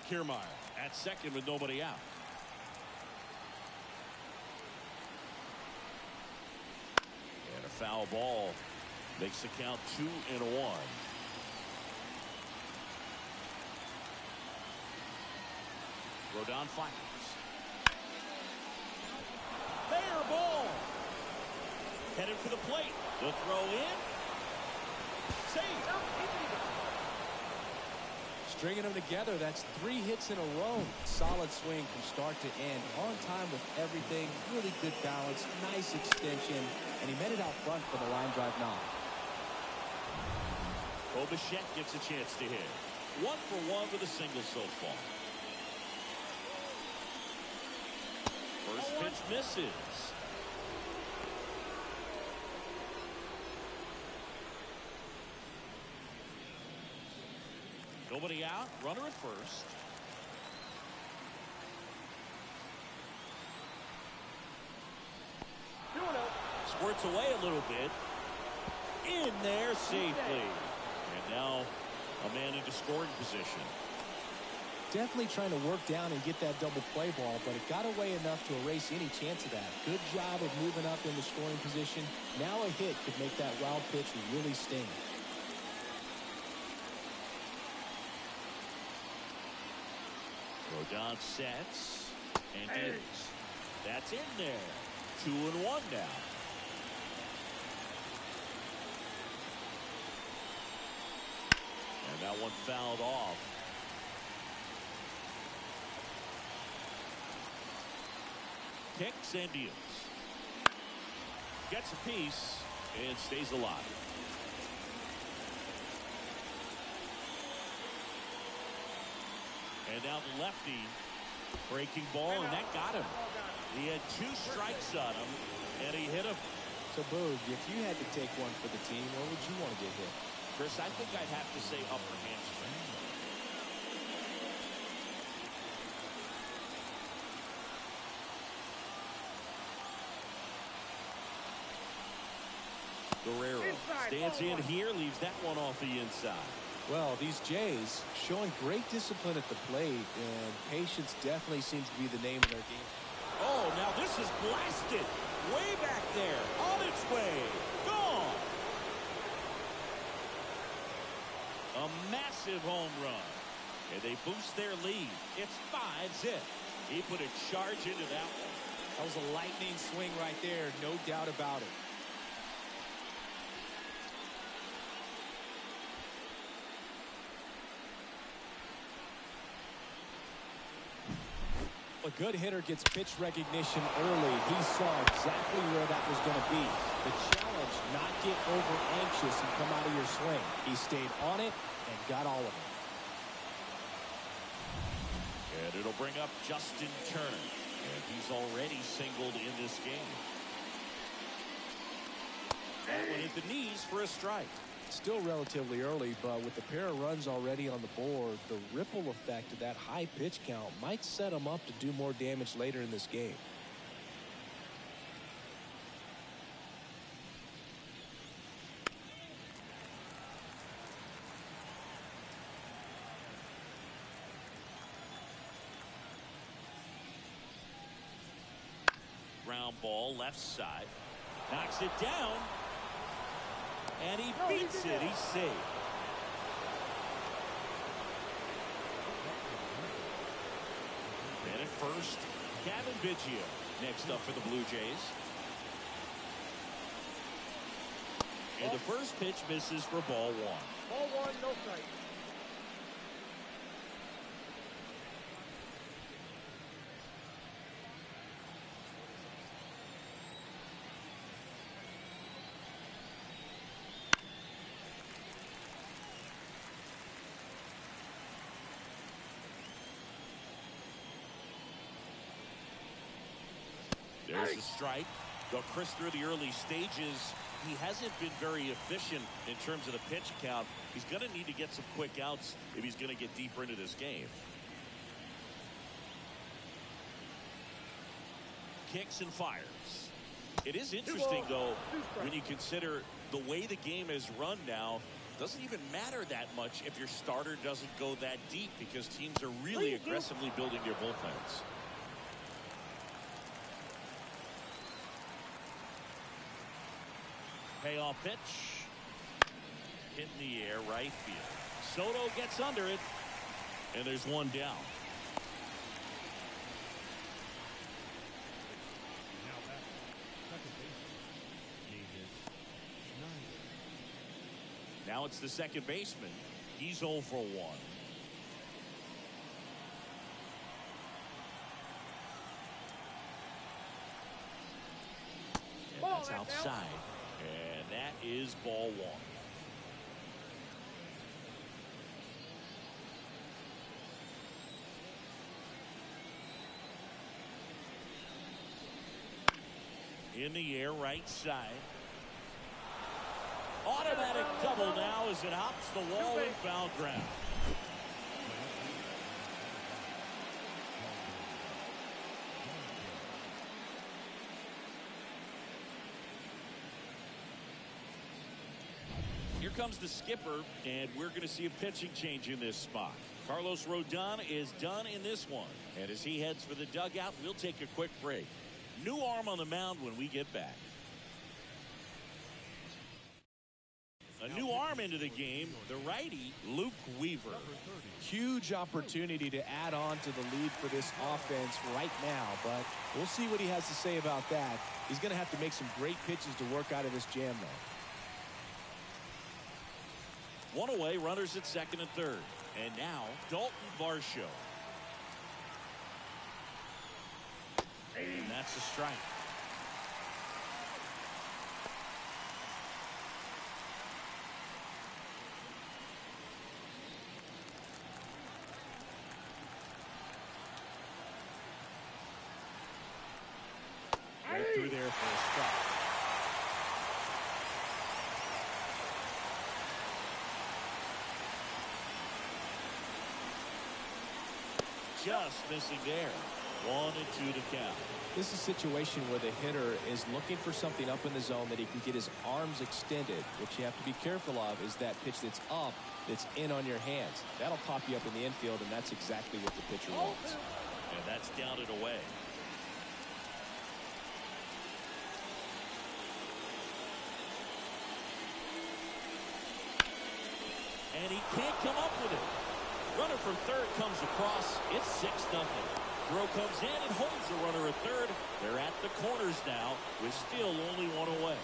Kiermaier at second with nobody out. And a foul ball makes the count 2-1. Rodon fires. Fair ball. Headed for the plate. The throw in. Save. Stringing them together, that's 3 hits in a row. Solid swing from start to end. On time with everything. Really good balance. Nice extension. And he met it out front for the line drive knock. Bichette gets a chance to hit. 1 for 1 with a single so far. First pitch misses. Nobody out. Runner at first. Squirts away a little bit. In there safely. And now a man into scoring position. Definitely trying to work down and get that double play ball, but it got away enough to erase any chance of that. Good job of moving up in the scoring position. Now a hit could make that wild pitch really sting. Rodon sets and hits. That's in there. 2-1 now. And that one fouled off. Kicks and deals. Gets a piece and stays alive. And now the lefty breaking ball, and that got him. He had 2 strikes on him, and he hit him. So, Boog, if you had to take one for the team, where would you want to get hit? Chris, I think I'd have to say upper hamstring. Guerrero stands in here, leaves that one off the inside. Well, these Jays showing great discipline at the plate, and patience definitely seems to be the name of their game. Oh, now this is blasted. Way back there. On its way. Gone. A massive home run. And they boost their lead. It's 5-zip. He put a charge into that one. That was a lightning swing right there. No doubt about it. A good hitter gets pitch recognition early. He saw exactly where that was going to be. The challenge, not get over anxious and come out of your swing. He stayed on it and got all of it. And it'll bring up Justin Turner. And he's already singled in this game. That one hit the knees for a strike. Still relatively early, but with the pair of runs already on the board, the ripple effect of that high pitch count might set him up to do more damage later in this game. ground ball left side. Knocks it down. And he beats it. He's safe. And at first, Gavin Biggio next up for the Blue Jays. And the first pitch misses for ball one. Ball one, no strike. There's a strike. Though Chris, through the early stages, he hasn't been very efficient in terms of the pitch count. He's going to need to get some quick outs if he's going to get deeper into this game. Kicks and fires. It is interesting, though, when you consider the way the game is run now. Doesn't even matter that much if your starter doesn't go that deep, because teams are really aggressively building their bullpens. Payoff pitch. Hit in the air, right field. Soto gets under it, and there's one down. Now back, second base, David Schneider. Now it's the second baseman. He's 0 for 1. And that's outside. And that is ball one. In the air, right side. Automatic double now as it hops the wall and foul ground. Here comes the skipper, and we're going to see a pitching change in this spot. Carlos Rodon is done in this one. And as he heads for the dugout, we'll take a quick break. New arm on the mound when we get back. A new arm into the game, the righty, Luke Weaver. Huge opportunity to add on to the lead for this offense right now, but we'll see what he has to say about that. He's going to have to make some great pitches to work out of this jam, though. One away, runners at second and third. And now, Dalton Varsho. And that's a strike. Right through there for a strike. Just missing there. 1-2 to count. This is a situation where the hitter is looking for something up in the zone that he can get his arms extended. What you have to be careful of is that pitch that's up, that's in on your hands. That'll pop you up in the infield, and that's exactly what the pitcher wants. And that's down and away. And he can't come up with it. Runner from third comes across. It's 6-0. Throw comes in and holds the runner at third. They're at the corners now with still only one away.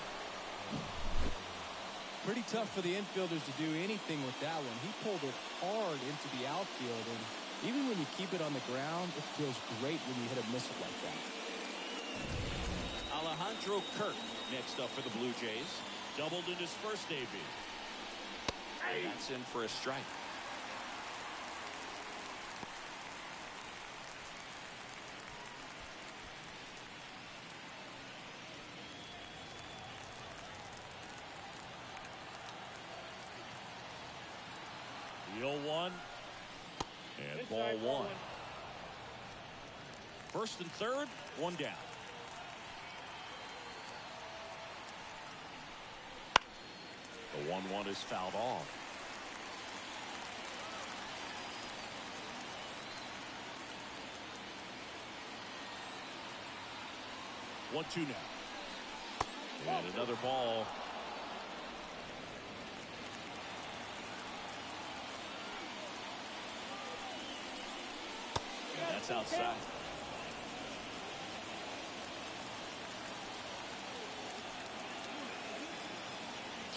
Pretty tough for the infielders to do anything with that one. He pulled it hard into the outfield, and even when you keep it on the ground, it feels great when you hit a missile like that. Alejandro Kirk next up for the Blue Jays. Doubled in his first debut. And that's in for a strike. The 0-1 and ball one. First and third, one down. The 1-1 is fouled off. 1-2 now. And another ball. And that's outside.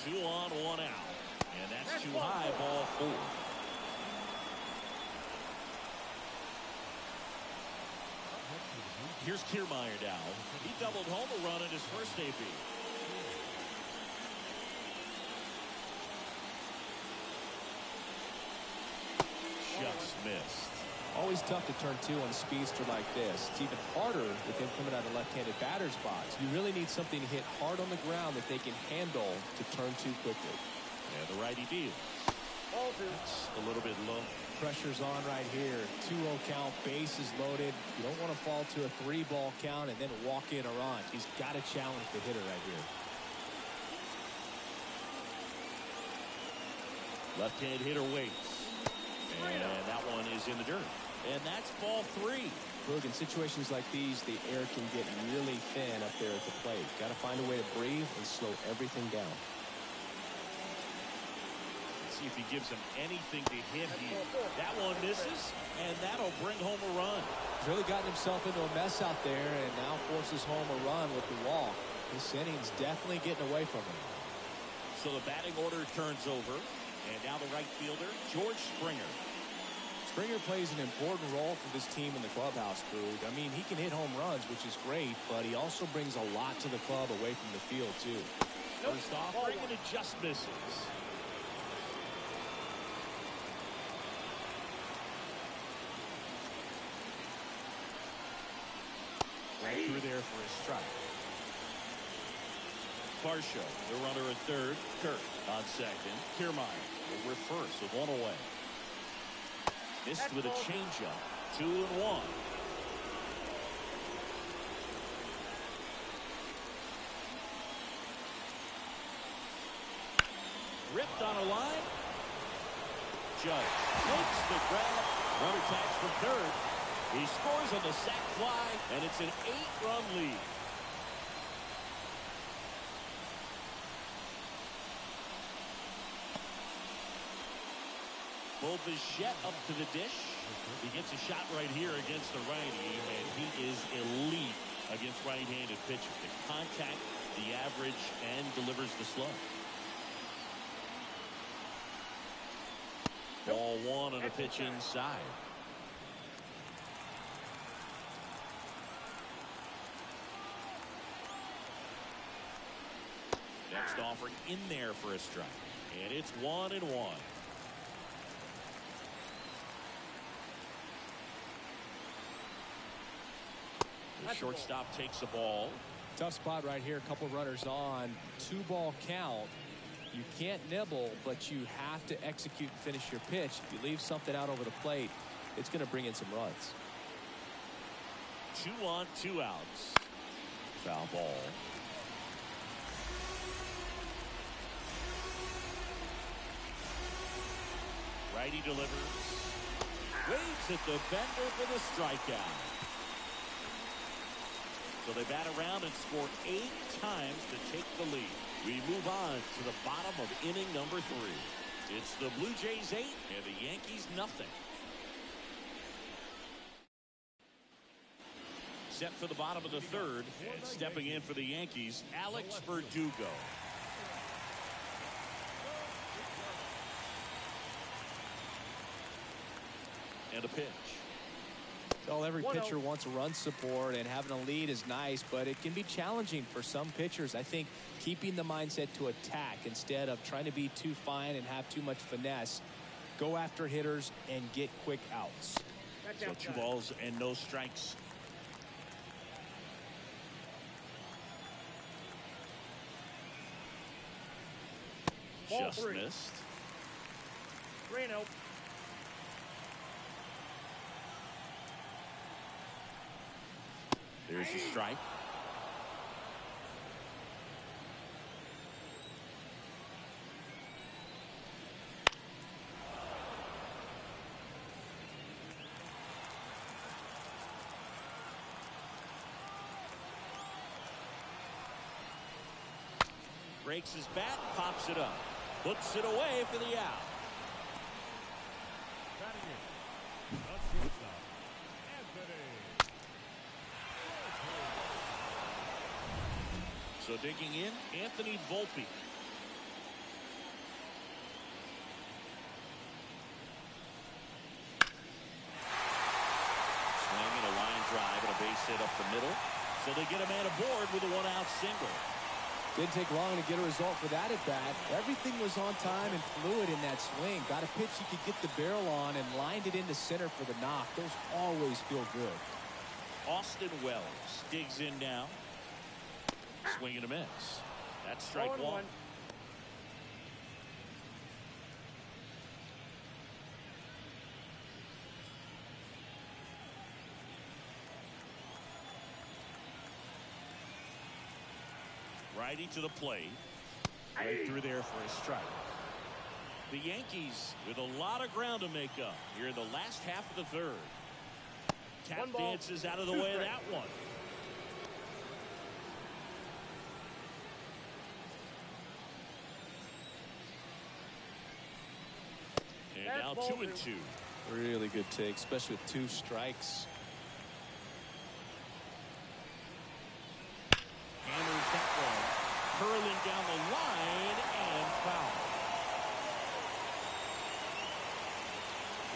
Two on, one out. And that's too high, ball 4. Here's Kiermaier now. He doubled home a run in his first AB. Just missed. Always tough to turn 2 on a speedster like this. It's even harder with him coming out of the left-handed batter's box. You really need something to hit hard on the ground that they can handle to turn 2 quickly. And the righty deals. That's a little bit low. Pressure's on right here. 2-0 count, bases loaded. You don't want to fall to a 3-ball count and then walk in a run. He's got to challenge the hitter right here. Left-hand hitter waits. And that one is in the dirt. And that's ball 3. Look, in situations like these, the air can get really thin up there at the plate. Got to find a way to breathe and slow everything down. Let's see if he gives him anything to hit here. That one misses, and that'll bring home a run. He's really gotten himself into a mess out there and now forces home a run with the walk. This inning's definitely getting away from him. So the batting order turns over, and now the right fielder, George Springer. Springer plays an important role for this team in the clubhouse, Boog. I mean, he can hit home runs, which is great, but he also brings a lot to the club away from the field, too. First offering, and it just misses. Right through there for a strike. Varsho, the runner at third. Kirk on second. Kiermaier over at first with one away. Missed with a changeup. 2-1. Ripped on a line. Judge makes the grab. Runner tags from third. He scores on the sac fly, and it's an 8-run lead. Bichette up to the dish. He gets a shot right here against the righty, and he is elite against right-handed pitchers. The contact, the average, and delivers the slug. Ball 1 on a pitch inside. Next offering in there for a strike. And it's 1-1. The shortstop takes the ball. Tough spot right here. A couple runners on. 2-ball count. You can't nibble, but you have to execute and finish your pitch. If you leave something out over the plate, it's going to bring in some runs. 2 on, 2 outs. Foul ball. Righty delivers. Waves at the bender for the strikeout. So they bat around and score 8 times to take the lead. We move on to the bottom of inning number 3. It's the Blue Jays 8 and the Yankees nothing. Set for the bottom of the 3rd, and stepping in for the Yankees, Alex Verdugo. And a pitch. Well, every pitcher wants run support, and having a lead is nice, but it can be challenging for some pitchers. I think keeping the mindset to attack instead of trying to be too fine and have too much finesse, go after hitters and get quick outs. So 2 balls and no strikes. Just missed. 3-0. There's a strike. Breaks his bat, pops it up. Puts it away for the out. Batting in, the shortstop, Anthony. So digging in, Anthony Volpe. Swinging a line drive and a base hit up the middle. So they get a man aboard with a one-out single. Didn't take long to get a result for that at bat. Everything was on time and fluid in that swing. Got a pitch he could get the barrel on and lined it into center for the knock. Those always feel good. Austin Wells digs in now. Swing and a miss. That's strike one. Righty to the plate. Right through there for a strike. The Yankees with a lot of ground to make up here in the last half of the third. Tap dances out of the way of that one. And now 2-2. Really good take, especially with 2 strikes. Hammers that one. Curling down the line and foul.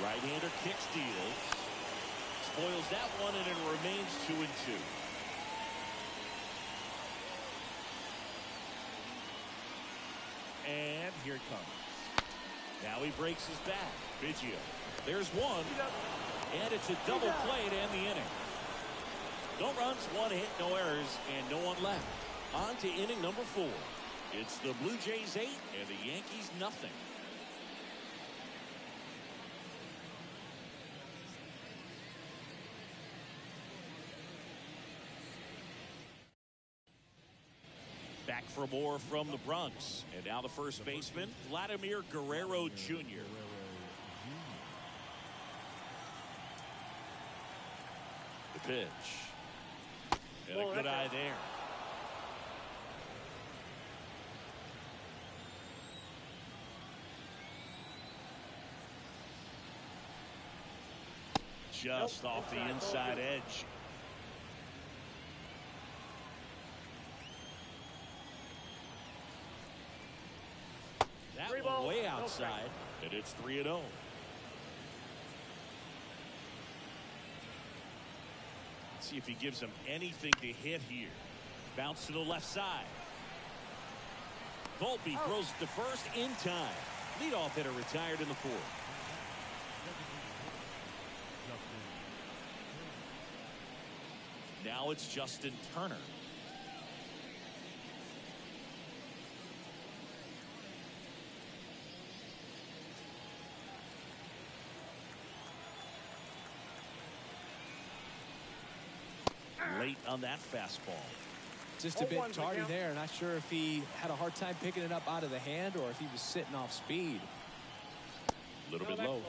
Right-hander kick steals. Spoils that one, and it remains 2-2. And here it comes. Now he breaks his bat. Biggio. There's one. And it's a double play to end the inning. No runs, 1 hit, no errors, and no one left. On to inning number 4. It's the Blue Jays 8 and the Yankees nothing. Back for more from the Bronx. And now the first baseman, Vladimir Guerrero Jr. The pitch. And a good eye there. Just off the inside edge. That one way outside, and it's 3-0. See if he gives him anything to hit here. Bounce to the left side. Volpe throws it to first in time. Leadoff hitter retired in the 4th. Now it's Justin Turner. Late on that fastball. Just a bit tardy there. Not sure if he had a hard time picking it up out of the hand or if he was sitting off speed. A little bit low.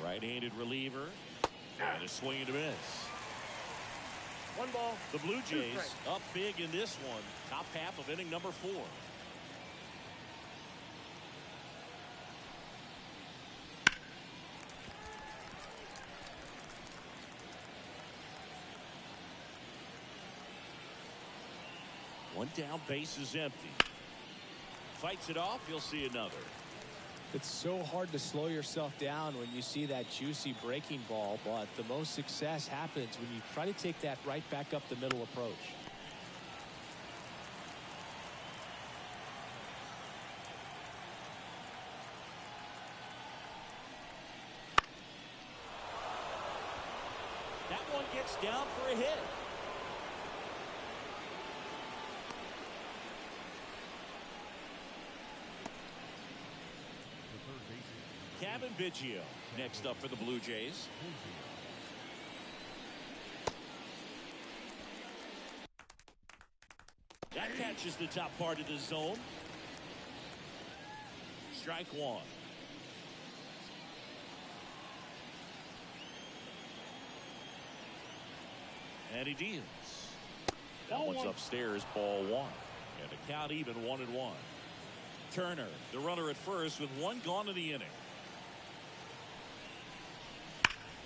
Right-handed reliever. And a swing and a miss. 1 ball. The Blue Jays up big in this one. Top half of inning number 4. One down, base is empty. Fights it off, you'll see another. It's so hard to slow yourself down when you see that juicy breaking ball, but the most success happens when you try to take that right back up the middle approach. That one gets down for a hit. Kevin Biggio next up for the Blue Jays. That catches the top part of the zone. Strike 1. And he deals. That one's upstairs, ball one. And the count even 1-1. Turner, the runner at first with one gone in the inning.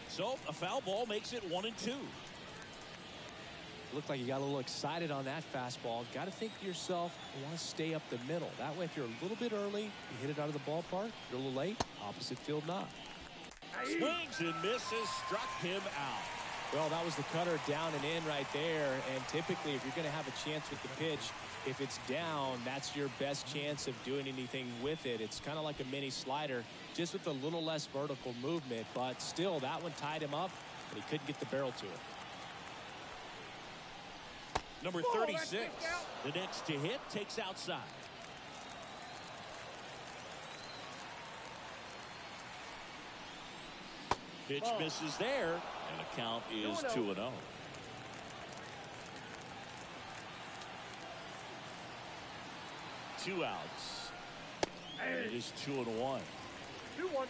So a foul ball makes it 1-2. Looked like you got a little excited on that fastball. Got to think to yourself, you want to stay up the middle. That way, if you're a little bit early, you hit it out of the ballpark. If you're a little late, opposite field knock. Swings and misses, struck him out. Well, that was the cutter down and in right there. And typically, if you're going to have a chance with the pitch, if it's down, that's your best chance of doing anything with it. It's kind of like a mini slider, just with a little less vertical movement. But still, that one tied him up, and he couldn't get the barrel to it. Number 36, the next to hit, takes outside. Pitch misses there, and the count is 2-0. Two outs. And it is 2-1. 2-1.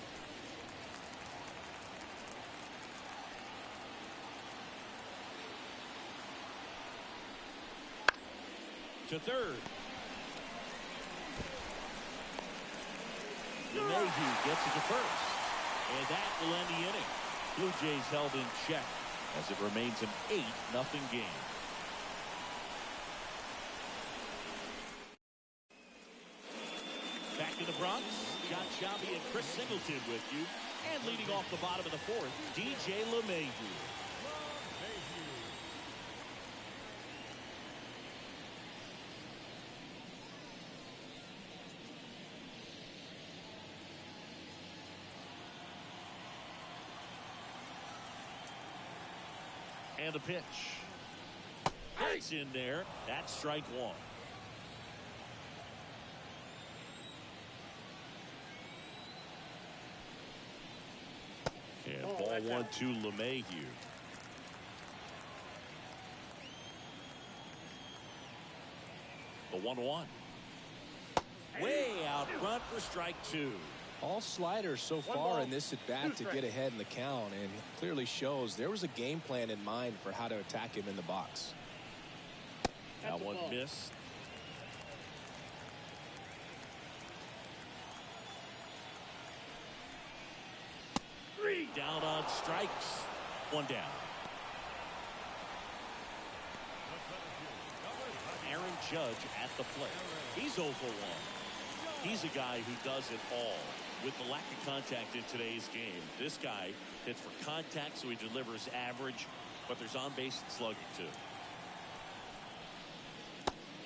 To third. LeMahieu gets it to first. And that will end the inning. Blue Jays held in check as it remains an 8-0 game. Back in the Bronx, John Sciambi and Chris Singleton with you. And leading off the bottom of the fourth, DJ LeMahieu. And a pitch. It's in there. That's strike one. And ball 1 to LeMahieu. The 1-1. Way out front for strike two. All sliders so far in this at-bat to get ahead in the count, and clearly shows there was a game plan in mind for how to attack him in the box. That one missed. Down on strikes. One down. Aaron Judge at the plate. He's 0 for 1. He's a guy who does it all. With the lack of contact in today's game, this guy hits for contact, so he delivers average, but there's on-base and slugging too.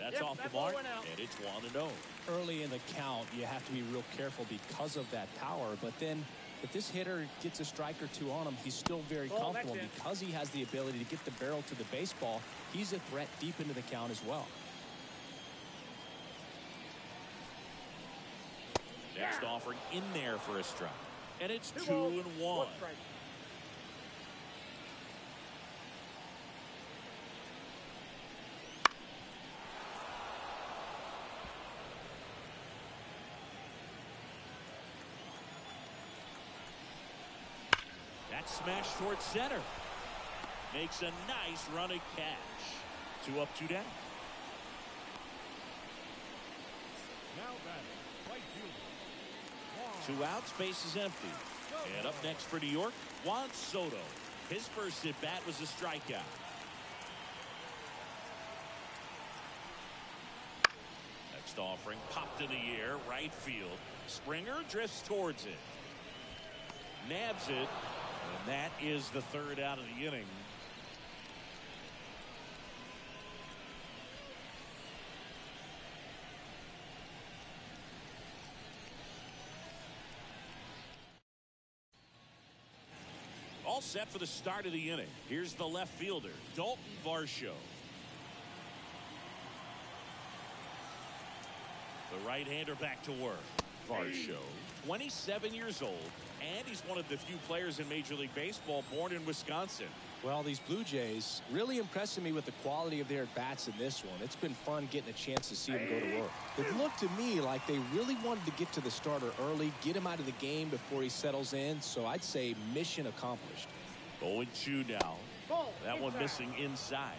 That's off the mark, and it's 1-0. Early in the count, you have to be real careful because of that power, but then if this hitter gets a strike or two on him, he's still very comfortable. Because he has the ability to get the barrel to the baseball, he's a threat deep into the count as well. Next offering in there for a strike. And it's 2-1. That's smashed towards center. Makes a nice run at catch. 2 up, 2 down. Now batting, right fielder. 2 outs, base is empty. And up next for New York, Juan Soto. His first at bat was a strikeout. Next offering popped in the air, right field. Springer drifts towards it. Nabs it. And that is the third out of the inning. All set for the start of the inning. Here's the left fielder, Dalton Varsho. The right-hander back to work. Varsho, 27 years old, and he's one of the few players in Major League Baseball born in Wisconsin. Well, these Blue Jays really impressing me with the quality of their bats in this one. It's been fun getting a chance to see them go to work. It looked to me like they really wanted to get to the starter early, get him out of the game before he settles in. So I'd say mission accomplished. 0-2 now. Ball. That one Inside. missing inside.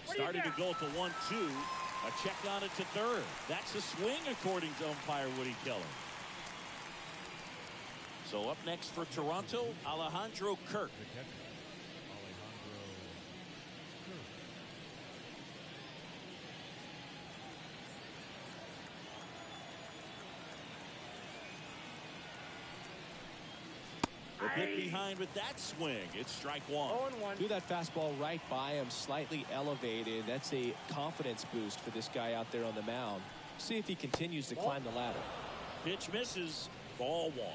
Starting to go at the 1-2. A check on it to third. That's a swing according to umpire Woody Keller. So up next for Toronto, Alejandro Kirk. The catcher, Alejandro The bit behind with that swing. It's strike one. 0-1. Threw that fastball right by him, slightly elevated. That's a confidence boost for this guy out there on the mound. See if he continues to climb the ladder. Pitch misses. Ball one.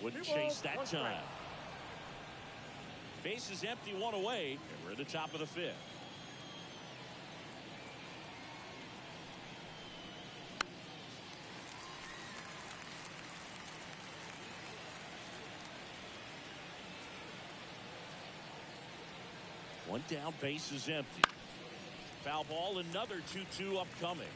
Wouldn't chase that time. Base is empty, one away, and we're at the top of the fifth. One down, base is empty. Foul ball, another 2-2 upcoming.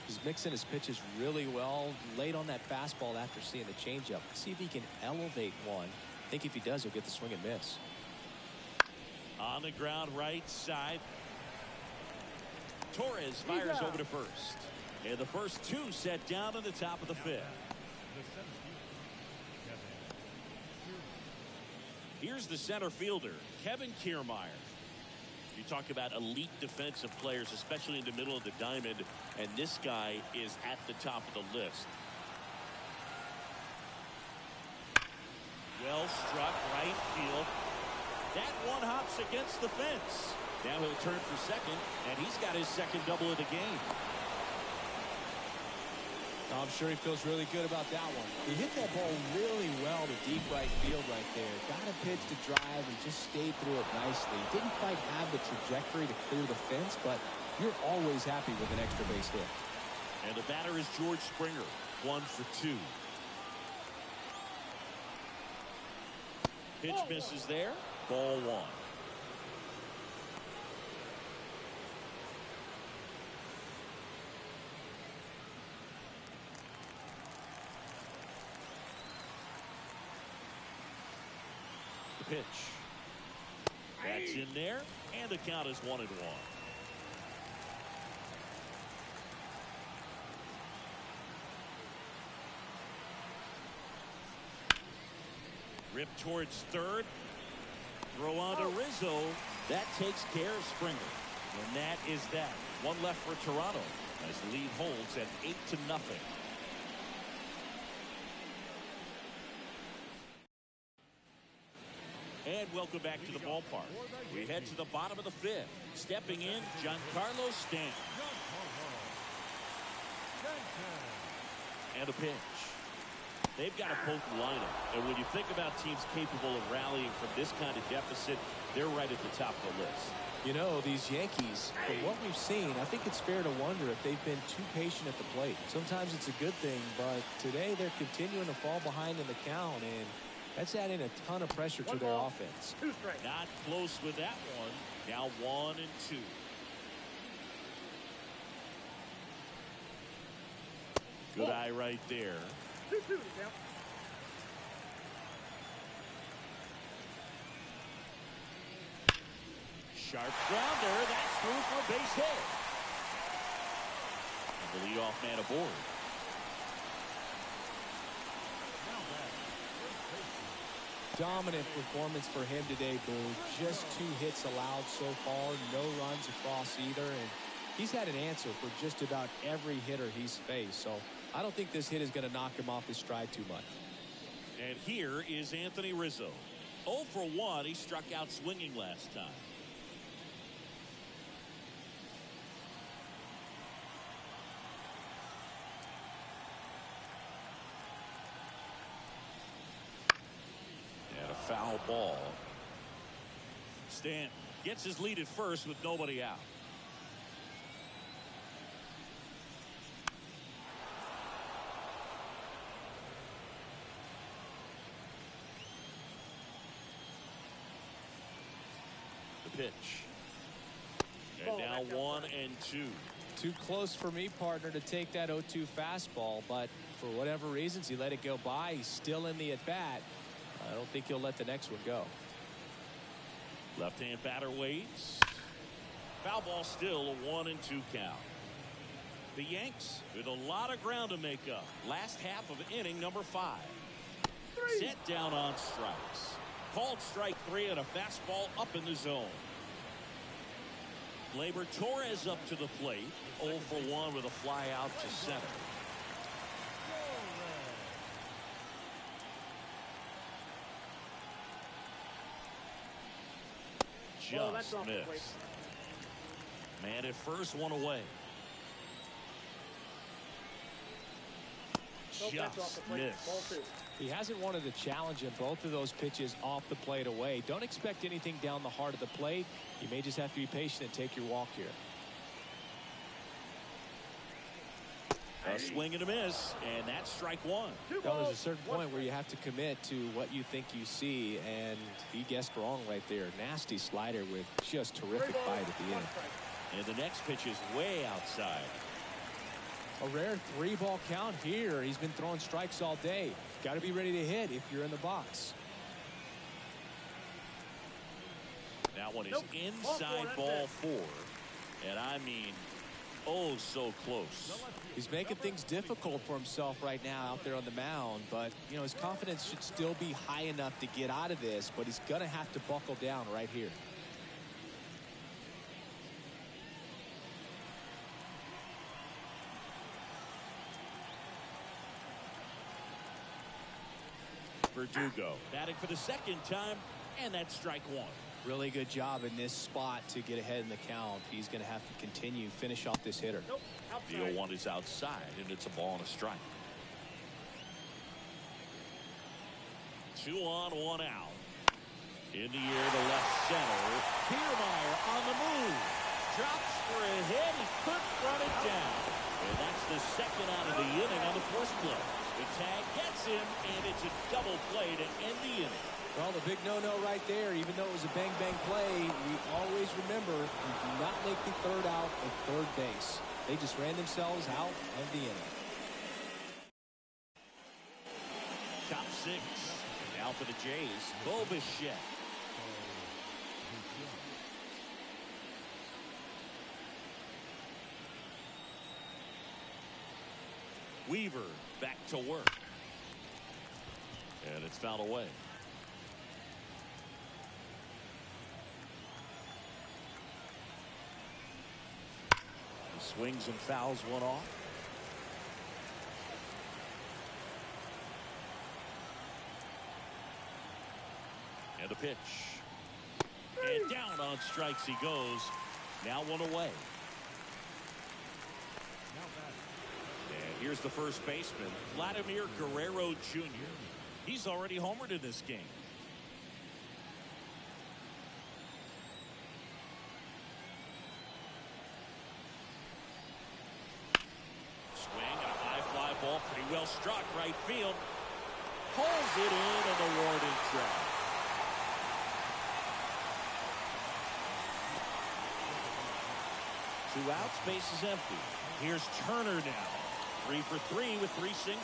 He's mixing his pitches really well. Late on that fastball after seeing the changeup. See if he can elevate one. I think if he does, he'll get the swing and miss. On the ground, right side. Torres fires over to first. And the first two set down in the top of the fifth. Here's the center fielder, Kevin Kiermaier. You talk about elite defensive players, especially in the middle of the diamond, and this guy is at the top of the list. Well struck, right field. That one hops against the fence. Now he'll turn for second, and he's got his second double of the game. I'm sure he feels really good about that one. He hit that ball really well to deep right field right there. Got a pitch to drive and just stayed through it nicely. Didn't quite have the trajectory to clear the fence, but you're always happy with an extra base hit. And the batter is George Springer, 1 for 2. Pitch misses there. Ball one. The pitch. That's in there, and the count is 1-1. Rip towards third. Throw on to Rizzo. That takes care of Springer. And that is that. One left for Toronto as the lead holds at 8-0. And welcome back to the ballpark. We head to the bottom of the fifth. Stepping in, Giancarlo Stanton. And a pitch. They've got a potent lineup. And when you think about teams capable of rallying from this kind of deficit, they're right at the top of the list. You know, these Yankees, from what we've seen, I think it's fair to wonder if they've been too patient at the plate. Sometimes it's a good thing, but today they're continuing to fall behind in the count, and that's adding a ton of pressure to their offense. Not close with that one. Now 1-2. Good eye right there. 2-2. Sharp grounder. That's through for a base hit. And the leadoff man aboard. Dominant performance for him today, Boo. Just 2 hits allowed so far, no runs across either, and he's had an answer for just about every hitter he's faced. So I don't think this hit is going to knock him off his stride too much. And here is Anthony Rizzo. 0 for 1. He struck out swinging last time. And a foul ball. Stanton gets his lead at first with nobody out. pitch. And now 1-2. Too close for me, partner, to take that 0-2 fastball, but for whatever reasons, he let it go by. He's still in the at-bat. I don't think he'll let the next one go. Left-hand batter waits. Foul ball, still a 1-2 count. The Yanks with a lot of ground to make up. Last half of inning number 5. Set down on strikes. Called strike 3 and a fastball up in the zone. Gleyber Torres up to the plate. 0 for 1 with a fly out to center. Just missed. Man at first, one away. Just missed. He hasn't wanted the challenge in both of those pitches off the plate away. Don't expect anything down the heart of the plate. You may just have to be patient and take your walk here. A swing and a miss, and that's strike 1. Now, there's a certain point where you have to commit to what you think you see, and he guessed wrong right there. Nasty slider with just terrific bite at the end. And the next pitch is way outside. A rare 3-ball count here. He's been throwing strikes all day. Got to be ready to hit if you're in the box. That one is inside ball 4. And I mean, oh, so close. He's making things difficult for himself right now out there on the mound, but you know, his confidence should still be high enough to get out of this, but he's gonna have to buckle down right here. Verdugo batting for the second time, and that's strike 1. Really good job in this spot to get ahead in the count. He's going to have to continue finish off this hitter. The 0-1 is outside, and it's a ball and a strike. 2 on, 1 out. In the air to left center. Kiermaier on the move. Drops for a hit. He couldn't run it down. And that's the second out of the inning on the first play. The tag gets him, and it's a double play to end the inning. Well, the big no-no right there, even though it was a bang-bang play, we always remember you do not make the third out at third base. They just ran themselves out of the inning. Top 6. Now for the Jays, Bo Bichette. Weaver back to work. And it's fouled away. He swings and fouls one off. And the pitch. And down on strikes he goes. Now one away. And here's the first baseman, Vladimir Guerrero Jr. He's already homered in this game. Swing and a high fly ball, pretty well struck right field. Pulls it in and the warning track. Two outs, base is empty. Here's Turner now. 3 for 3 with 3 singles.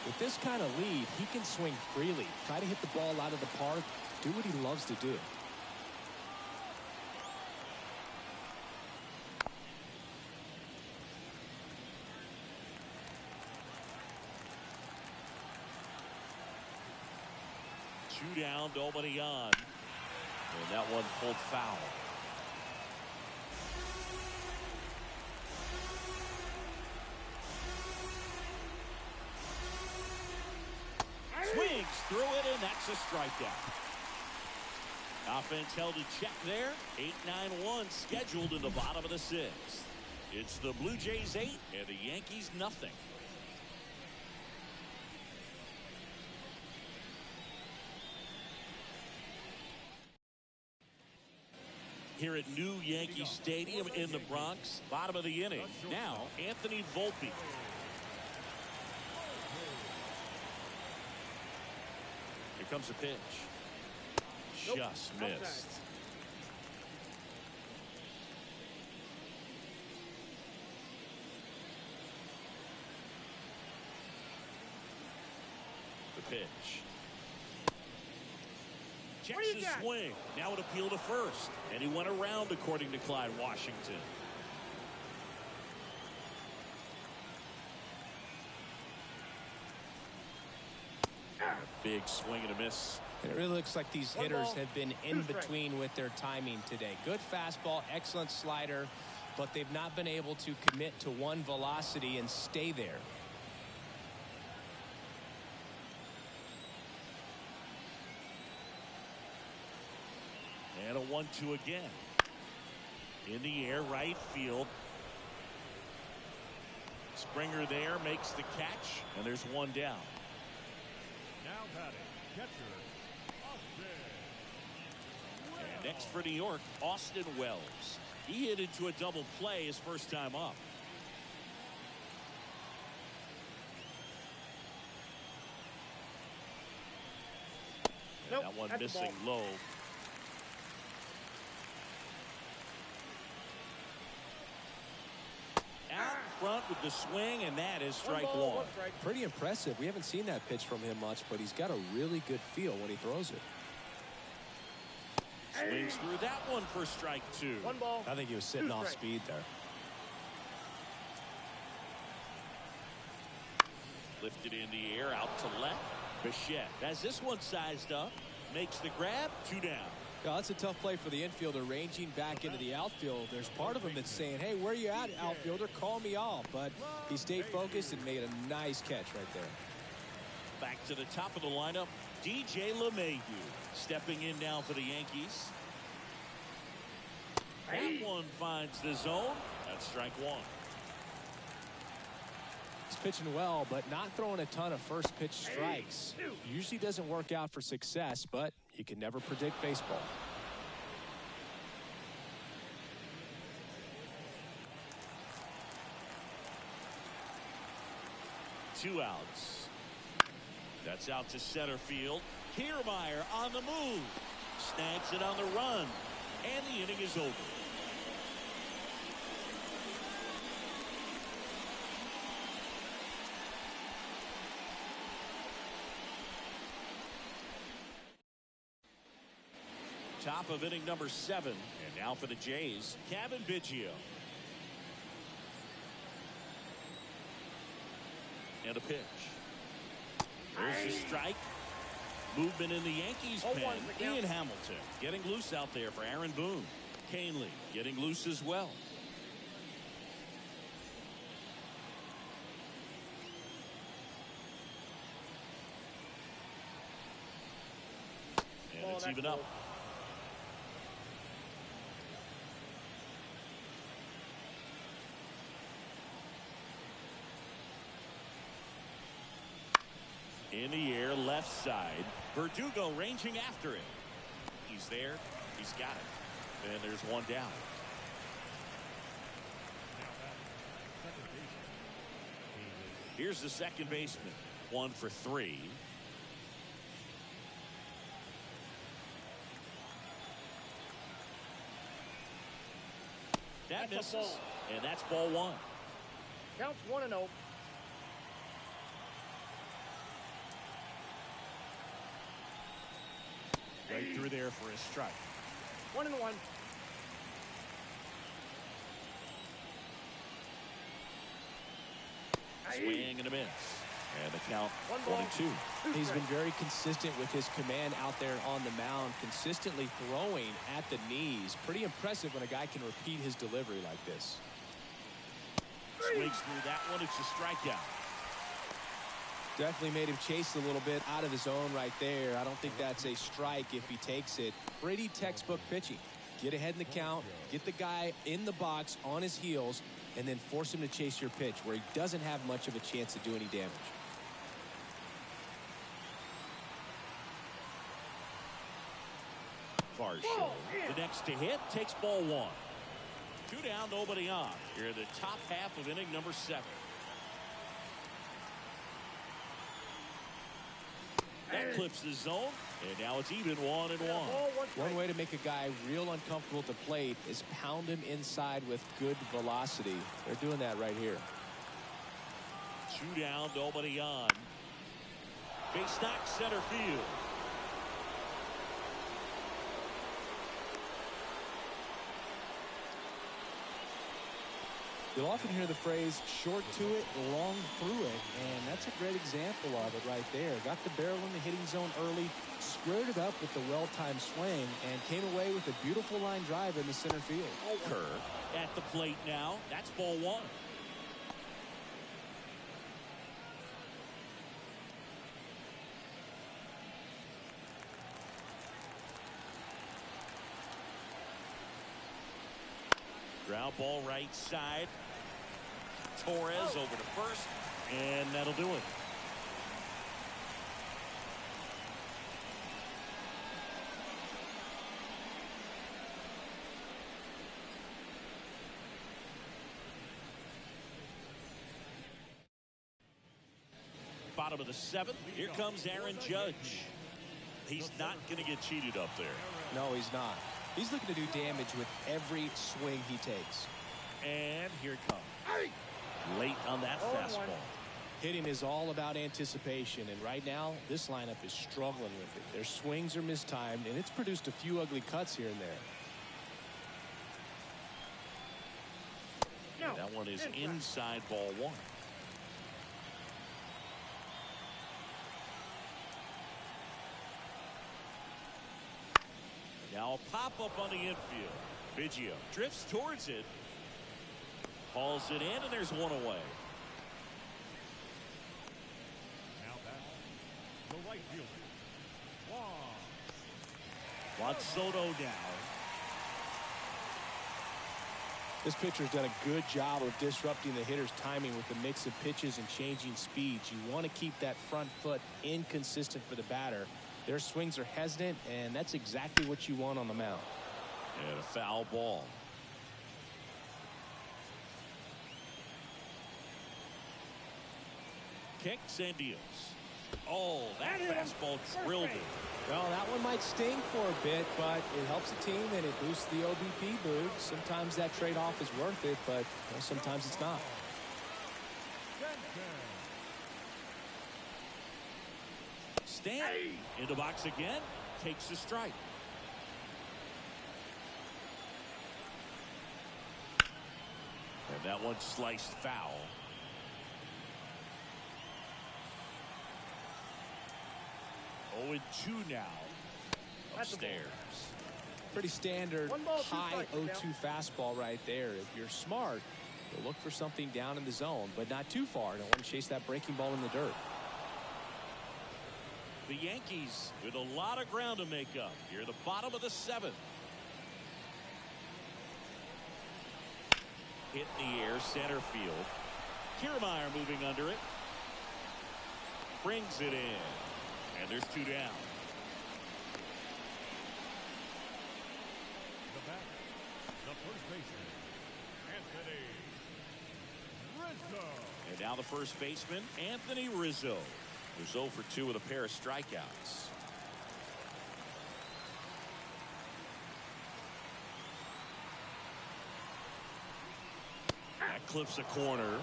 With this kind of lead, he can swing freely. Try to hit the ball out of the park. Do what he loves to do. Two down, nobody on. And that one pulled foul. Swings through it, and that's a strikeout. Offense held in check there. 8-9-1 scheduled in the bottom of the 6th. It's the Blue Jays 8 and the Yankees nothing. Here at New Yankee Stadium in the Bronx, bottom of the inning. Now, Anthony Volpe. Here comes a pitch. Just missed. pitch. Checks his swing. Now an appeal to first. And he went around, according to Clyde Washington. Big swing and a miss. And it really looks like these hitters have been in between with their timing today. Good fastball, excellent slider, but they've not been able to commit to one velocity and stay there. And a 1-2 again. In the air, right field. Springer there makes the catch, and there's one down. Now batting, catcher, Austin. And next for New York, Austin Wells. He hit into a double play his first time up. And that one missing low. Out front with the swing, and that is strike one. Pretty impressive. We haven't seen that pitch from him much, but he's got a really good feel when he throws it. Swings through that one for strike two. One ball. I think he was sitting off speed there. Lifted in the air, out to left. Bichette has this one sized up. Makes the grab, two down. Yeah, that's a tough play for the infielder, ranging back into the outfield. There's part of him that's saying, hey, where you at, outfielder? Call me off. But he stayed focused and made a nice catch right there. Back to the top of the lineup, DJ LeMahieu stepping in now for the Yankees. That one finds the zone. That's strike one. He's pitching well, but not throwing a ton of first pitch strikes. Usually doesn't work out for success, but you can never predict baseball. Two outs. That's out to center field. Kiermaier on the move. Snags it on the run. And the inning is over. Top of inning number 7. And now for the Jays, Kevin Biggio. And a pitch. There's the strike. Movement in the Yankees pen. Ian Hamilton getting loose out there for Aaron Boone. Canely getting loose as well. And it's even up. In the air, left side. Verdugo ranging after it. He's there. He's got it. And there's one down. Here's the second baseman. 1 for 3. That misses. And that's ball 1. Counts 1-0. Right through there for a strike. 1-1. Swing and a miss. And the count 1-2. He's been very consistent with his command out there on the mound, consistently throwing at the knees. Pretty impressive when a guy can repeat his delivery like this. Swings through that one. It's a strikeout. Definitely made him chase a little bit out of his zone right there. I don't think that's a strike if he takes it. Pretty textbook pitching. Get ahead in the count, get the guy in the box on his heels, and then force him to chase your pitch where he doesn't have much of a chance to do any damage. Varsho, the next to hit, takes ball 1. 2 down, nobody on. Here in the top half of inning number 7. That clips the zone, and now it's even 1-1. One way to make a guy real uncomfortable at the plate is pound him inside with good velocity. They're doing that right here. 2 down, nobody on. Base knock center field. You'll often hear the phrase short to it, long through it, and that's a great example of it right there. Got the barrel in the hitting zone early, squared it up with the well-timed swing, and came away with a beautiful line drive in the center field. Kerr at the plate now. That's ball one. Ground ball right side. Torres over to first, and that'll do it. Bottom of the seventh. Here comes Aaron Judge. He's not going to get cheated up there. No, he's not. He's looking to do damage with every swing he takes. And here it comes. Late on that fastball. Hitting is all about anticipation, and right now, this lineup is struggling with it. Their swings are mistimed, and it's produced a few ugly cuts here and there. And that one is inside ball one. Now a pop-up on the infield. Biggio drifts towards it. Hauls it in, and there's one away. Now back, the right fielder, Juan Soto down. This pitcher's done a good job of disrupting the hitter's timing with the mix of pitches and changing speeds. You want to keep that front foot inconsistent for the batter. Their swings are hesitant, and that's exactly what you want on the mound. And a foul ball. Kicks and deals. Oh, that fastball drilled it. Well, that one might sting for a bit, but it helps the team and it boosts the OBP boot. Sometimes that trade-off is worth it, but sometimes it's not. Stanton in the box again. Takes a strike. And that one sliced foul. Oh, and 2 now. Upstairs. Pretty standard high 0-2 fastball right there. If you're smart, you'll look for something down in the zone, but not too far. Don't want to chase that breaking ball in the dirt. The Yankees with a lot of ground to make up. Here at the bottom of the seventh. Hit in the air, center field. Kiermaier moving under it. Brings it in. And there's 2 down. the batter, the first baseman, Anthony Rizzo. And now the first baseman, Anthony Rizzo, who's 0 for 2 with a pair of strikeouts. That clips a corner.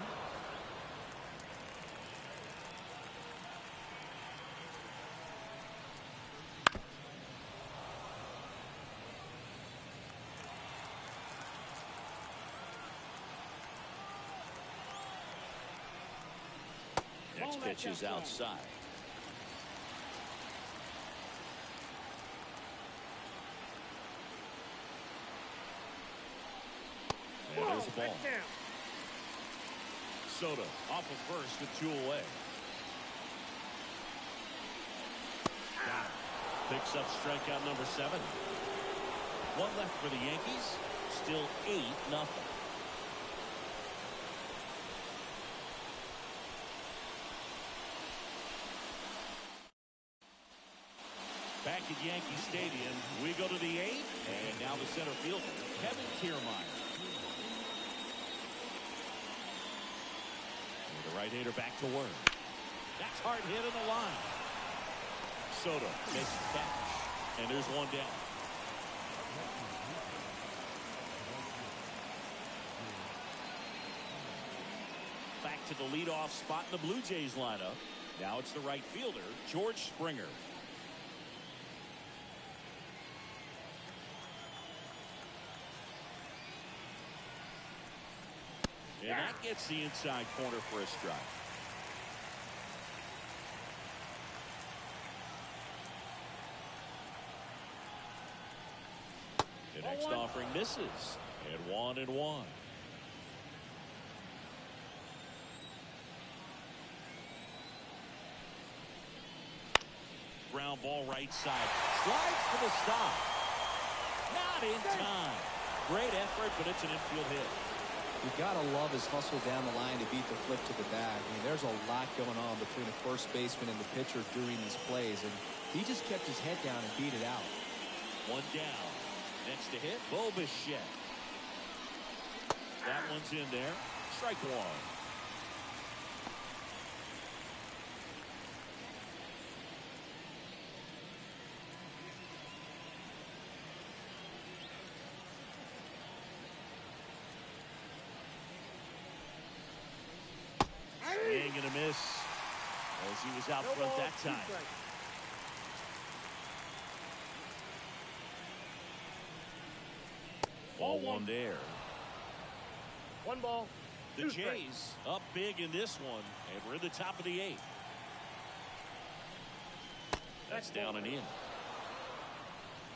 Next pitch is outside. And there's the ball. Soto off of first with 2 away. Got it. Picks up strikeout number 7. 1 left for the Yankees. Still 8-0. Back at Yankee Stadium, we go to the 8th, and now the center fielder, Kevin Kiermaier. The right-hander back to work. That's hard hit in the line. Soto makes the catch, and there's 1 down. Back to the leadoff spot in the Blue Jays lineup. Now it's the right fielder, George Springer. And that gets the inside corner for a strike. The next offering misses. And 1-1. Ground ball right side. Slides for the stop. Not in time. Great effort, but it's an infield hit. You gotta love his hustle down the line to beat the flip to the bag. I mean, there's a lot going on between the first baseman and the pitcher during these plays, and he just kept his head down and beat it out. One down. Next to hit, Bo Bichette. That one's in there. Strike one. Swing and a miss as he was out front that time. Ball one there. One ball. The Jays up big in this one, and we're in the top of the 8th. That's down and in.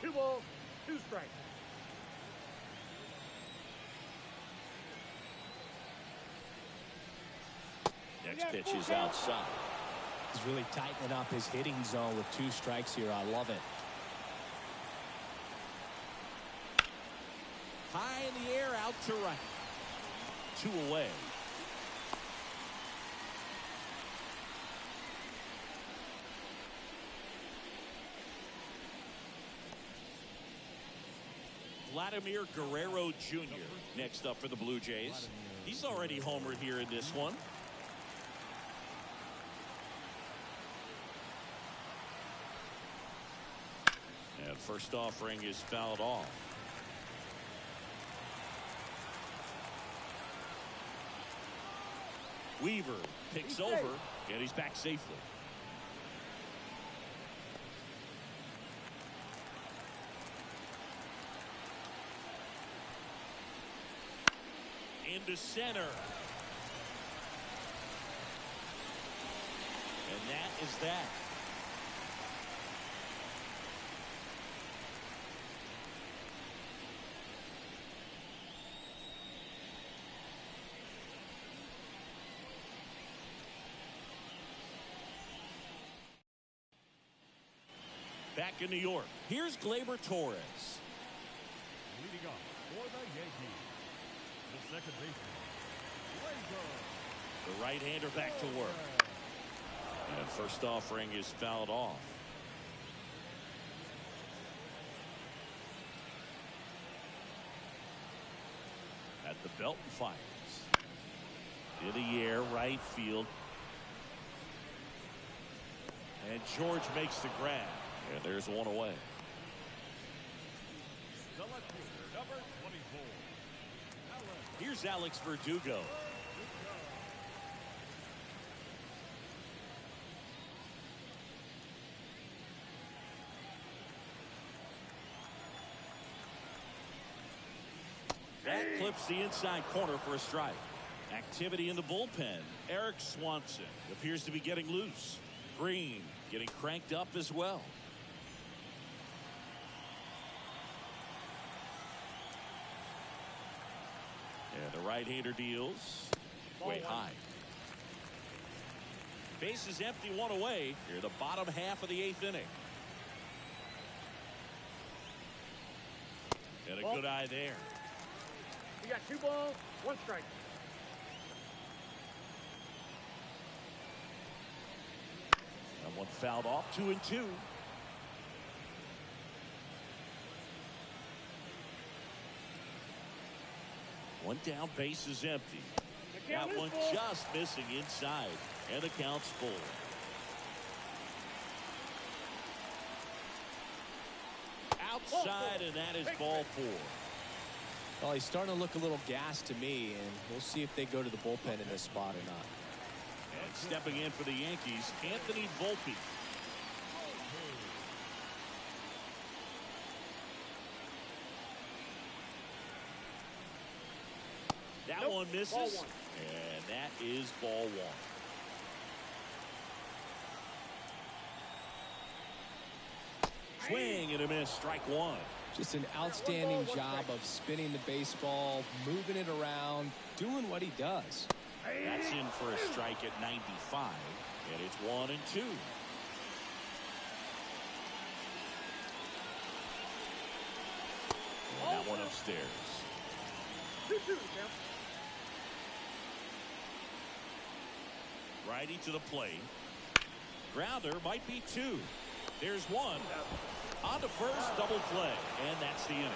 2 balls, 2 strikes. Next pitch is outside. He's really tightening up his hitting zone with 2 strikes here. I love it. High in the air, out to right. 2 away. Vladimir Guerrero Jr. next up for the Blue Jays. He's already homered here in this one. And first offering is fouled off. Weaver picks over, and he's back safely. Into center. And that is that. Back in New York, here's Gleyber Torres. Leading off for the Yankees, the second baseman, Gleyber. The right-hander back to work. And first offering is fouled off. At the belt and fires. In the air, right field. And George makes the grab. And there's one away. The left fielder, number 24. Here's Alex Verdugo. That clips the inside corner for a strike. Activity in the bullpen. Eric Swanson appears to be getting loose. Green getting cranked up as well. And the right-hander deals way high. Base is empty, one away. Here, the bottom half of the 8th inning. And a good eye there. You got 2 balls, 1 strike. And one fouled off, 2-2. One down, base is empty. That one just missing inside, and the count's full. Outside, and that is ball 4. Well, he's starting to look a little gassed to me, and we'll see if they go to the bullpen in this spot or not. And stepping in for the Yankees, Anthony Volpe. That one misses. And that is ball one. Swing and a miss, strike one. Just an outstanding job of spinning the baseball, moving it around, doing what he does. That's in for a strike at 95, and it's 1-2. And that one upstairs. 2-2, Righty to the plate. Grounder might be two. There's one. On to first, double play, and that's the inning.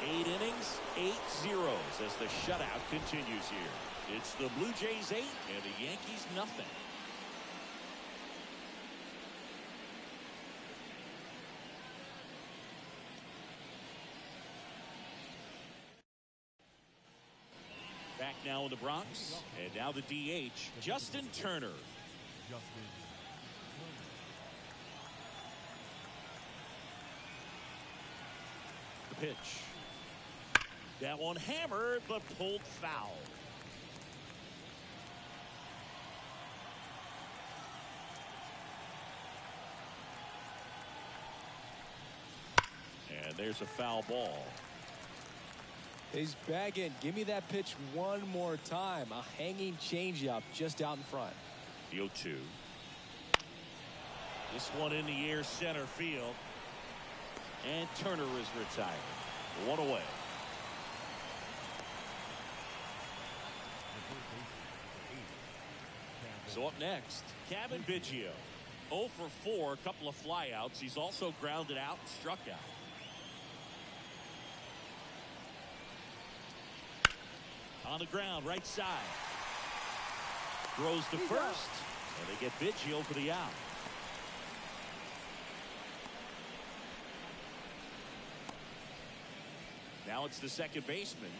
8 innings, 8 zeros as the shutout continues here. It's the Blue Jays 8 and the Yankees nothing. Back now in the Bronx, and now the DH, Justin Turner. The pitch. That one hammered, but pulled foul. And there's a foul ball. He's begging, give me that pitch one more time. A hanging changeup just out in front. The 0-2. This one in the air, center field. And Turner is retired. One away. So up next, Kevin Biggio. 0 for 4, a couple of flyouts. He's also grounded out and struck out. On the ground, right side. Throws to first, and they get Biggio for the out. Now it's the second baseman.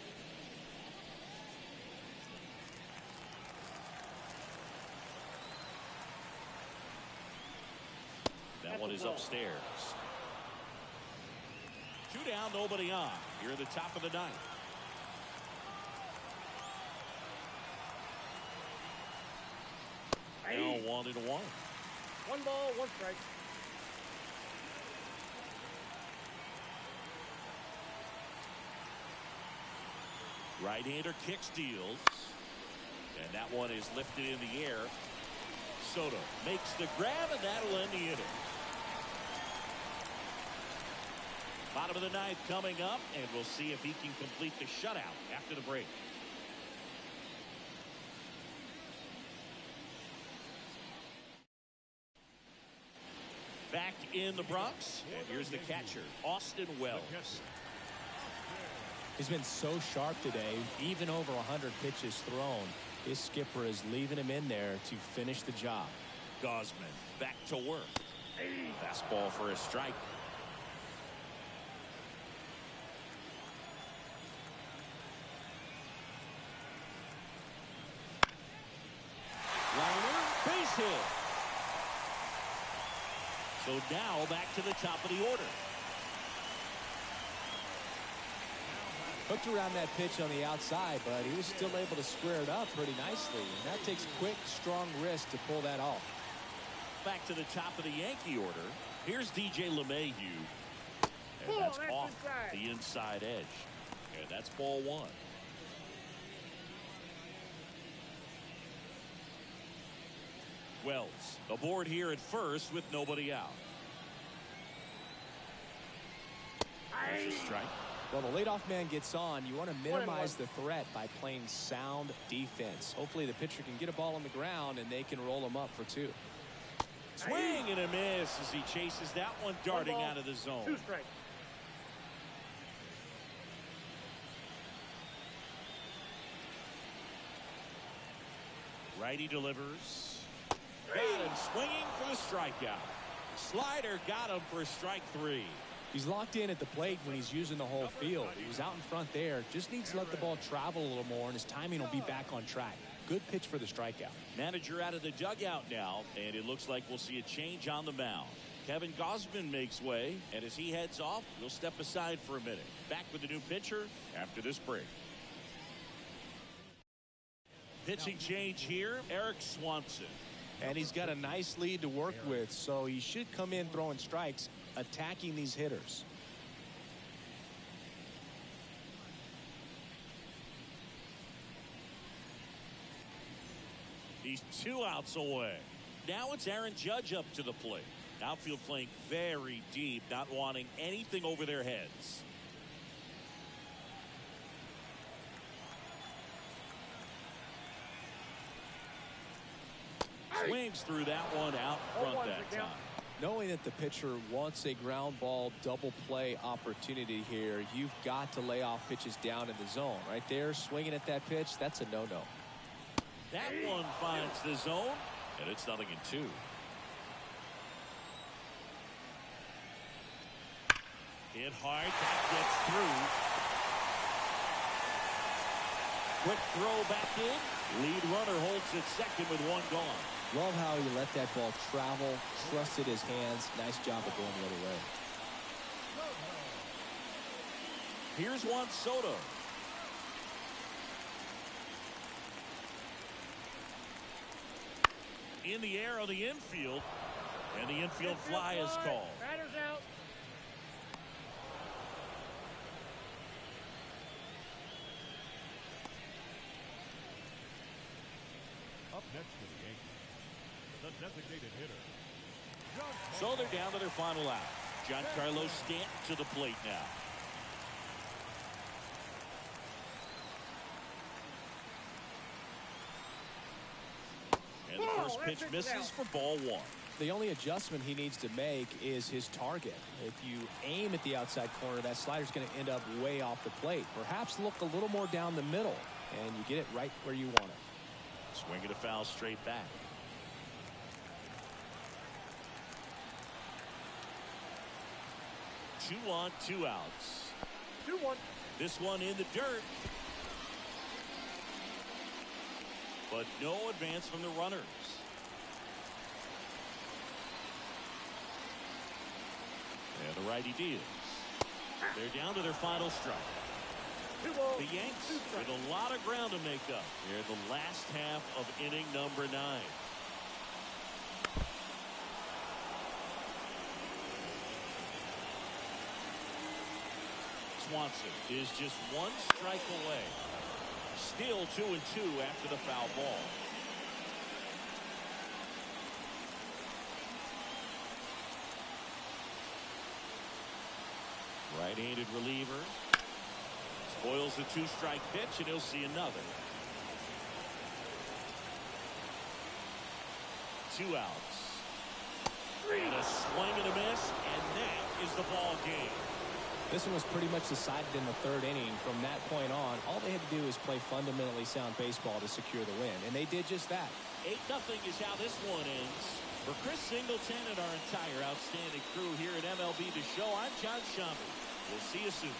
That one is upstairs. 2 down, nobody on. Here at the top of the ninth. Now 1-1. 1 ball, 1 strike. Right-hander kick steals. And that one is lifted in the air. Soto makes the grab, and that'll end the inning. Bottom of the ninth coming up, and we'll see if he can complete the shutout after the break. Back in the Bronx, and here's the catcher, Austin Wells. He's been so sharp today, even over 100 pitches thrown. His skipper is leaving him in there to finish the job. Gosman back to work. Fastball for a strike. Liner, base hit. So now back to the top of the order. Hooked around that pitch on the outside, but he was still able to square it up pretty nicely. And that takes quick, strong wrist to pull that off. Back to the top of the Yankee order. Here's DJ LeMahieu. And that's off the inside edge. And that's ball one. Wells aboard here at first with nobody out. There's a strike. Well, the leadoff man gets on. You want to minimize the threat by playing sound defense. Hopefully the pitcher can get a ball on the ground and they can roll him up for 2. Swing and a miss as he chases that one darting out of the zone. 2 strikes. Righty delivers. Got him swinging for the strikeout. Slider got him for strike 3. He's locked in at the plate when he's using the whole field. He was out in front there. Just needs to let the ball travel a little more, and his timing will be back on track. good pitch for the strikeout. Manager out of the dugout now, and it looks like we'll see a change on the mound. Kevin Gausman makes way, and as he heads off, we'll step aside for a minute. Back with the new pitcher after this break. Pitching change here, Eric Swanson. And he's got a nice lead to work with, so he should come in throwing strikes, attacking these hitters. He's 2 outs away. Now it's Aaron Judge up to the plate. Outfield playing very deep, not wanting anything over their heads. Swings through that one out front that time. Knowing that the pitcher wants a ground ball double play opportunity here, you've got to lay off pitches down in the zone. Right there, swinging at that pitch, that's a no-no. That one finds the zone, and it's 0-2. Hit hard, that gets through. Quick throw back in. Lead runner holds it second with 1 gone. Love how he let that ball travel, trusted his hands. Nice job of going the other way. Here's Juan Soto. In the air on the infield, and the infield fly is called. Batter's out. Up next for the Yankees, the designated hitter. So they're down to their final out. Giancarlo Stanton to the plate now. And the first pitch misses for ball 1. The only adjustment he needs to make is his target. If you aim at the outside corner, that slider's going to end up way off the plate. Perhaps look a little more down the middle, and you get it right where you want it. Swinging a foul straight back. Two on, 2 outs. 2-1. This one in the dirt. But no advance from the runners. And the righty deals. They're down to their final strike. 2 balls. The Yanks with a lot of ground to make up here in the last half of inning number 9. Swanson is just 1 strike away. Still 2-2 after the foul ball. Right-handed reliever. Spoils the 2-strike pitch, and he'll see another. 2 outs. And a swing and a miss, and that is the ball game. This one was pretty much decided in the 3rd inning. From that point on, all they had to do is play fundamentally sound baseball to secure the win, and they did just that. 8-0 is how this one ends. For Chris Singleton and our entire outstanding crew here at MLB The Show, I'm John Shambi. We'll see you soon.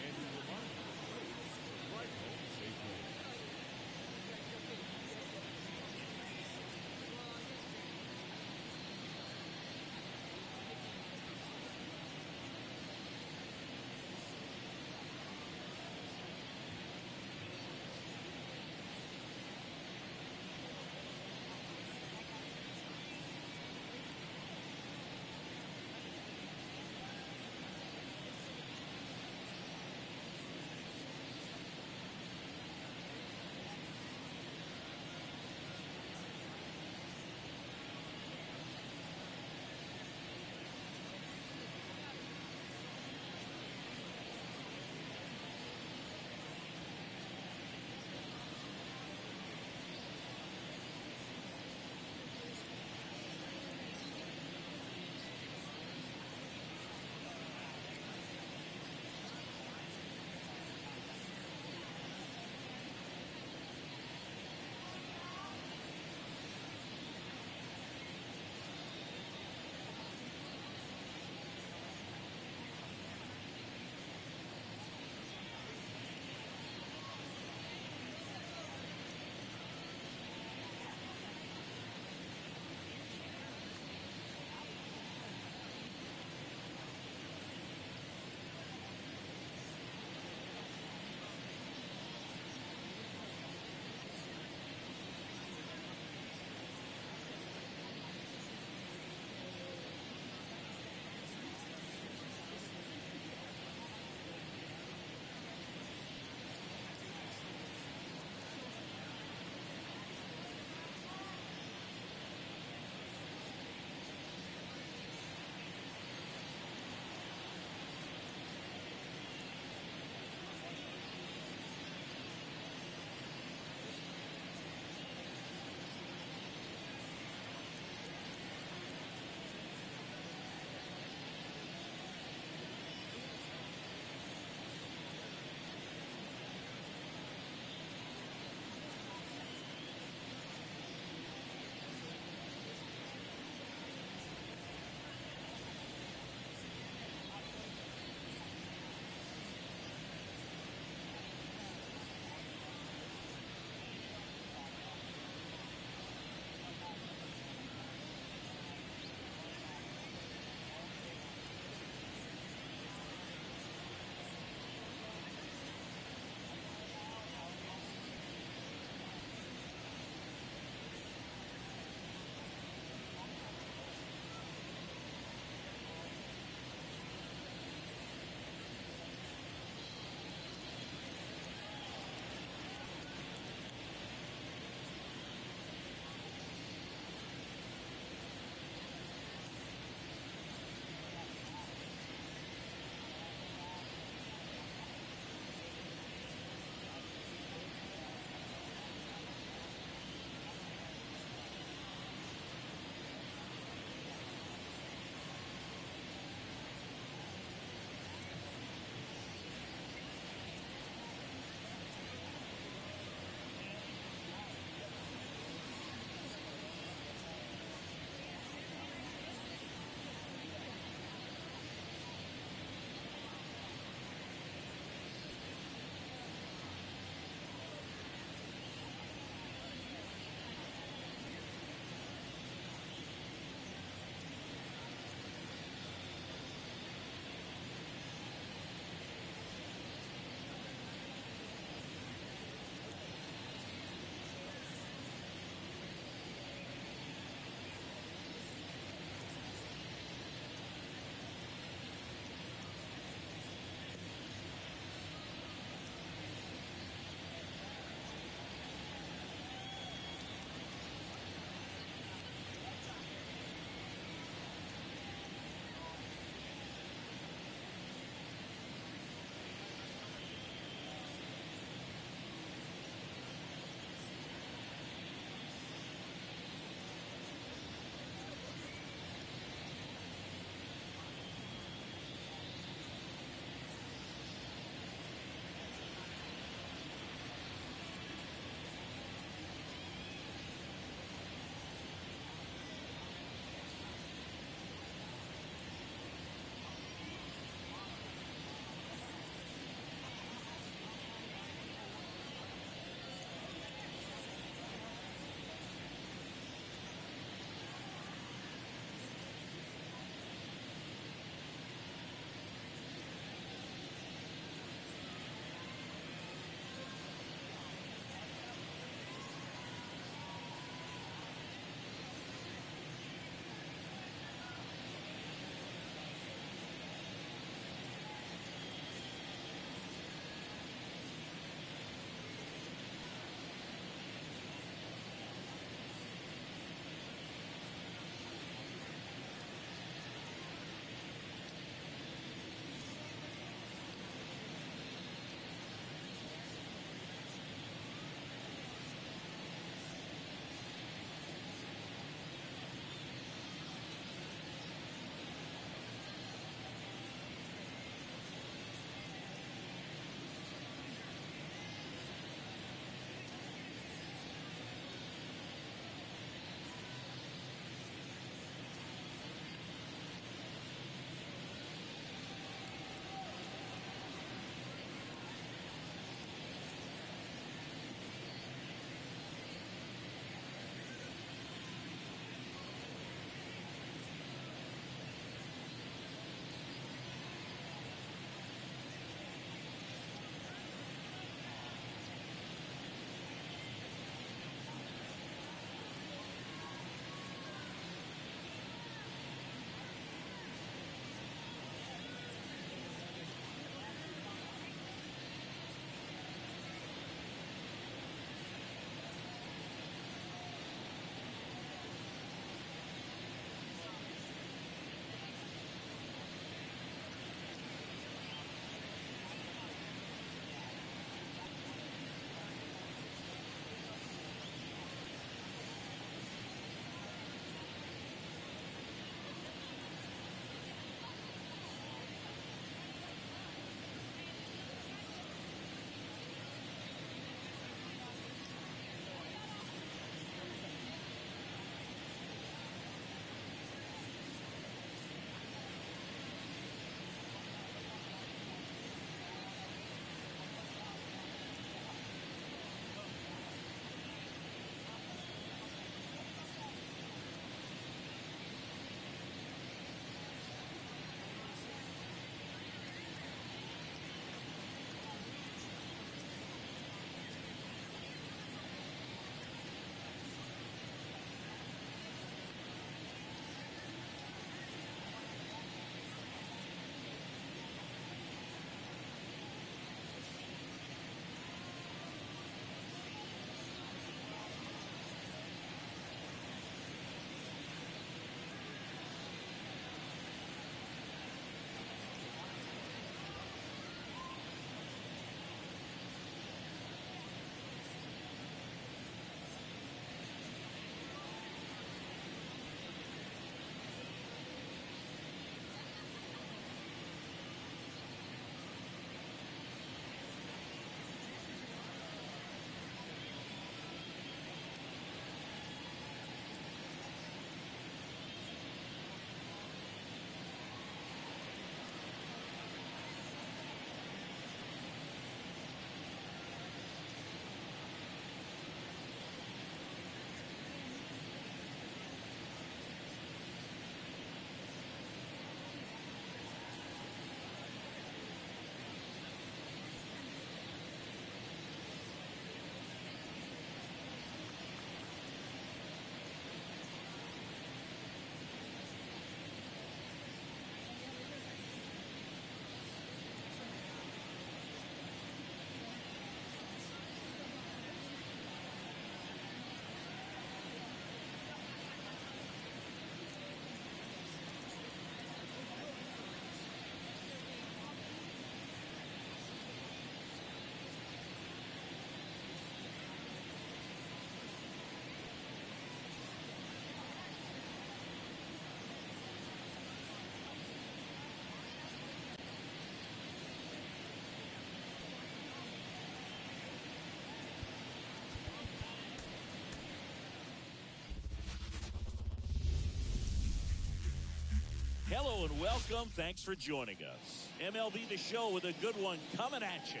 Hello and welcome. Thanks for joining us. MLB The Show with a good one coming at you.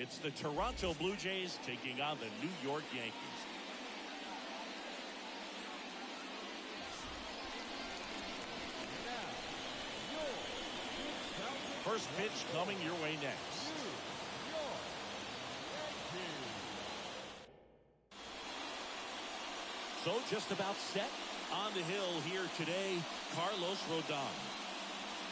It's the Toronto Blue Jays taking on the New York Yankees. First pitch coming your way next. So just about set on the hill here today, Carlos Rodon.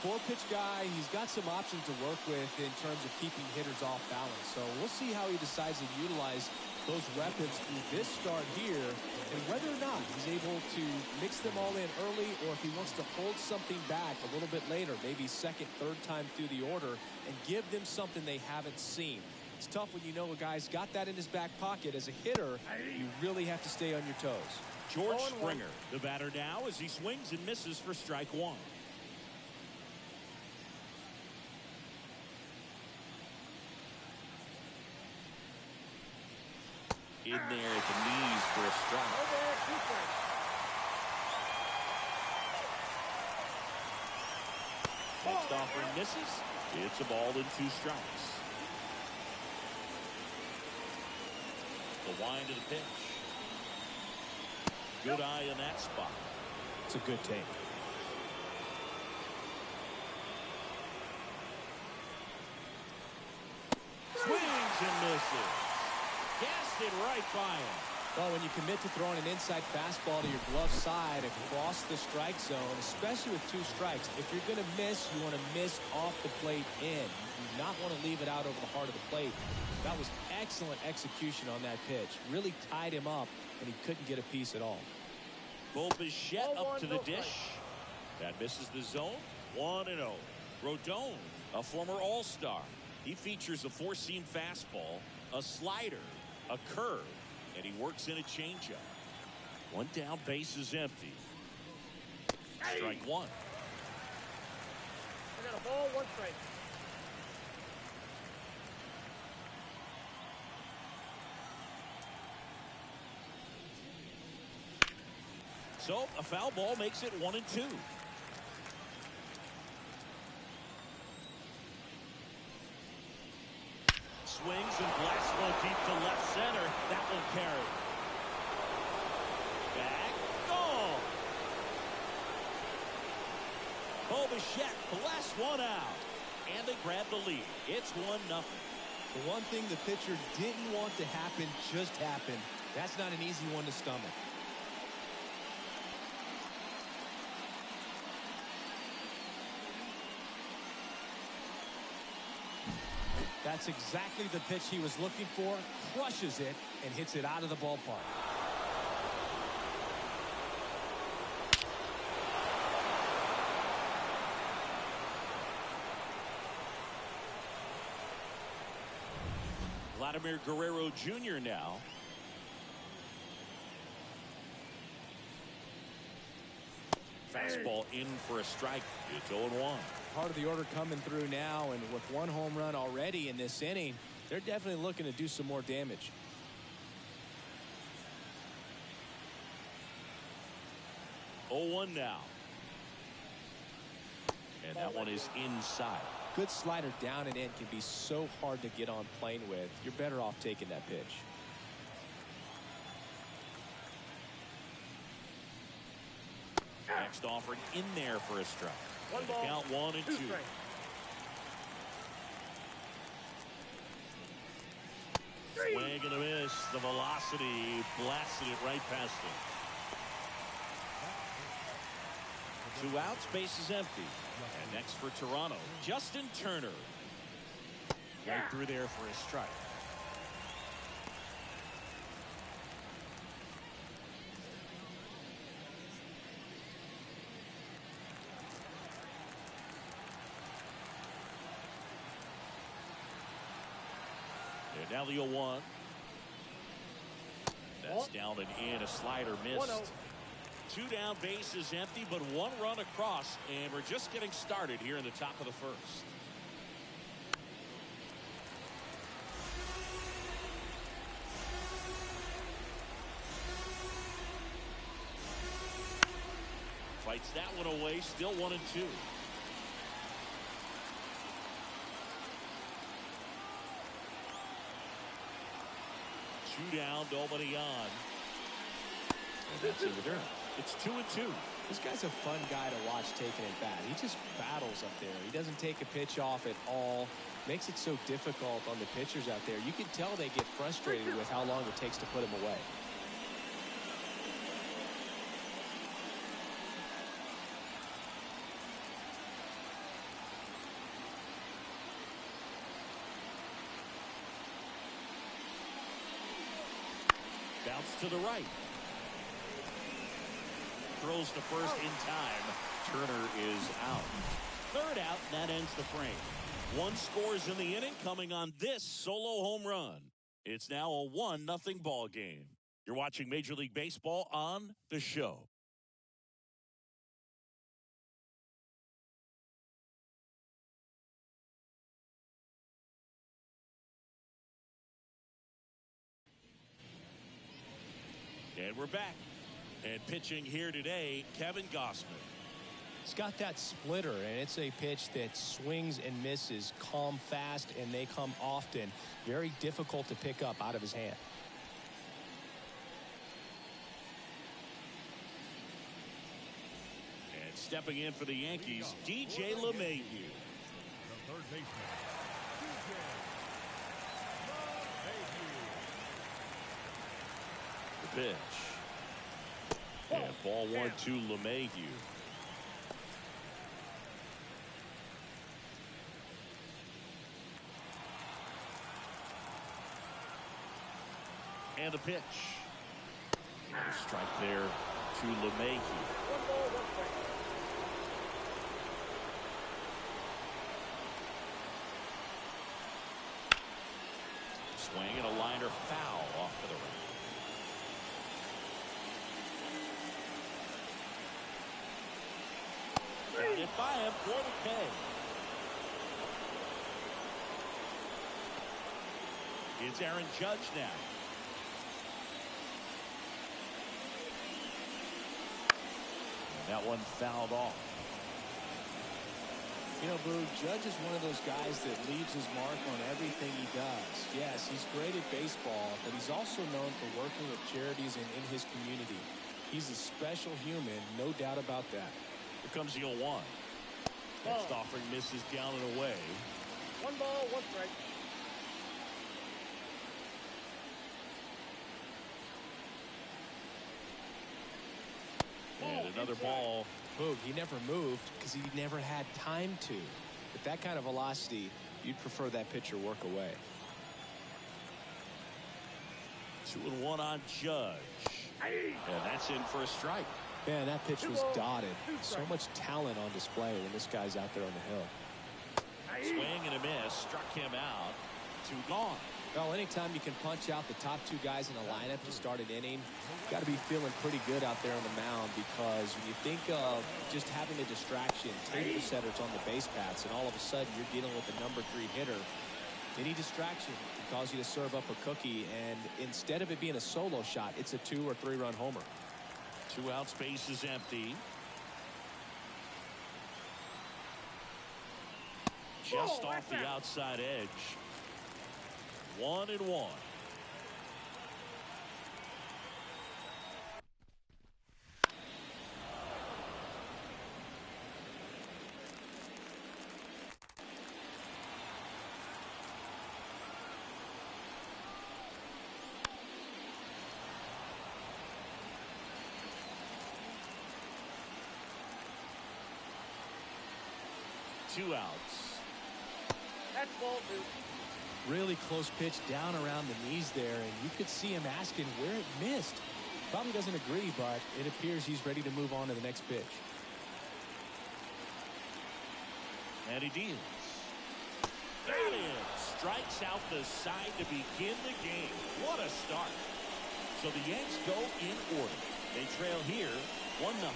Four-pitch guy, he's got some options to work with in terms of keeping hitters off balance. So we'll see how he decides to utilize those weapons through this start here, and whether or not he's able to mix them all in early, or if he wants to hold something back a little bit later, maybe second, third time through the order, and give them something they haven't seen. It's tough when you know a guy's got that in his back pocket. As a hitter, you really have to stay on your toes. George Springer, the batter now, as he swings and misses for strike one. In there at the knees for a strike. Next offering misses. It's a ball and 2 strikes. The wind of the pitch. Good eye in that spot. It's a good take. Swings and misses. Gassed it right by him. Well, when you commit to throwing an inside fastball to your glove side across the strike zone, especially with 2 strikes, if you're going to miss, you want to miss off the plate in. You do not want to leave it out over the heart of the plate. That was excellent execution on that pitch. Really tied him up, and he couldn't get a piece at all. Bichette up to the dish. That misses the zone. 1-0. Rodon, a former All-Star. He features a 4-seam fastball, a slider, a curve, and he works in a changeup. 1 down, base is empty. Strike 1. I got a ball, 1 strike. So a foul ball makes it 1-2. Swings and blasts one deep to left center. That one carried. Back. Gone. Bichette blasts one out. And they grab the lead. It's 1-0. The one thing the pitcher didn't want to happen just happened. That's not an easy one to stomach. That's exactly the pitch he was looking for. Crushes it and hits it out of the ballpark. Vladimir Guerrero Jr. now. Fastball in for a strike. It's 0-1. Part of the order coming through now, and with 1 home run already in this inning, they're definitely looking to do some more damage. Now. And that one is inside. Good slider down and in can be so hard to get on plane with. You're better off taking that pitch. Next offering in there for a strike. 1 ball, count 1-2. 2 strikes. Swing and a miss. The velocity blasted it right past him. 2 outs, base is empty. And next for Toronto, Justin Turner. Right through there for a strike. And now the 0-1. That's down and in. A slider missed. 1-0. 2 down, base is empty, but 1 run across, and we're just getting started here in the top of the first. Fights that one away, still 1-2. down, nobody on. And that's in the dirt. It's 2-2. This guy's a fun guy to watch taking it bat. He just battles up there. He doesn't take a pitch off at all. Makes it so difficult on the pitchers out there. You can tell they get frustrated with how long it takes to put him away. Bounce to the right. Throws to first in time. Turner is out. Third out, that ends the frame. One scores in the inning coming on this solo home run. It's now a 1-0 ball game. You're watching Major League Baseball on The Show. And we're back. And pitching here today, Kevin Gausman. He's got that splitter, and it's a pitch that swings and misses, come fast, and they come often. Very difficult to pick up out of his hand. And stepping in for the Yankees, DJ LeMahieu. The third baseman, DJ LeMahieu. The pitch. And ball 1 to LeMahieu. And a pitch. And a strike there to LeMahieu. 1 ball, 1 strike. Swing and a liner foul off to the right. Grounded by him for the K. It's Aaron Judge now. And that one fouled off. You know, Boo, Judge is one of those guys that leaves his mark on everything he does. Yes, he's great at baseball, but he's also known for working with charities and in his community. He's a special human, no doubt about that. Here comes the 0-1. Next offering misses down and away. 1 ball, 1 strike. And another ball. Boog, he never moved because he never had time to. With that kind of velocity, you'd prefer that pitcher work away. 2-1 on Judge. And that's in for a strike. Man, that pitch was dotted. So much talent on display when this guy's out there on the hill. Swing and a miss. Struck him out. 2 gone. Well, anytime you can punch out the top 2 guys in a lineup to start an inning, you've got to be feeling pretty good out there on the mound, because when you think of just having a distraction, table setters on the base paths, and all of a sudden you're dealing with the number 3 hitter, any distraction can cause you to serve up a cookie, and instead of it being a solo shot, it's a 2 or 3 run homer. 2 out, space is empty. Just off the outside edge. 1-1. Two outs. That's ball 2. Really close pitch down around the knees there, and you could see him asking where it missed. Probably doesn't agree, but it appears he's ready to move on to the next pitch. And he deals. That is. Strikes out the side to begin the game. What a start. So the Yanks go in order. They trail here 1-0.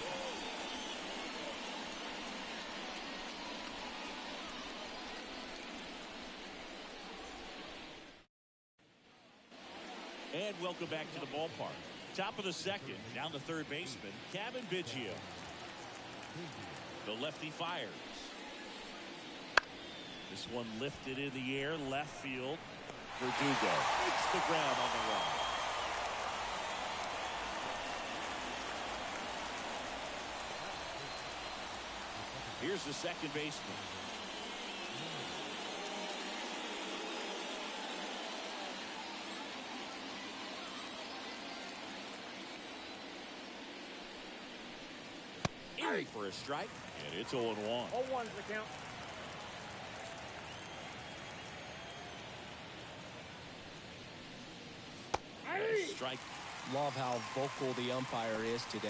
And welcome back to the ballpark. Top of the second, down the third baseman, Kevin Biggio. The lefty fires. This one lifted in the air, left field. Verdugo makes the ground on the run. Here's the second baseman. Erie for a strike, and it's 0-1. 0-1's the count. Strike. Love how vocal the umpire is today.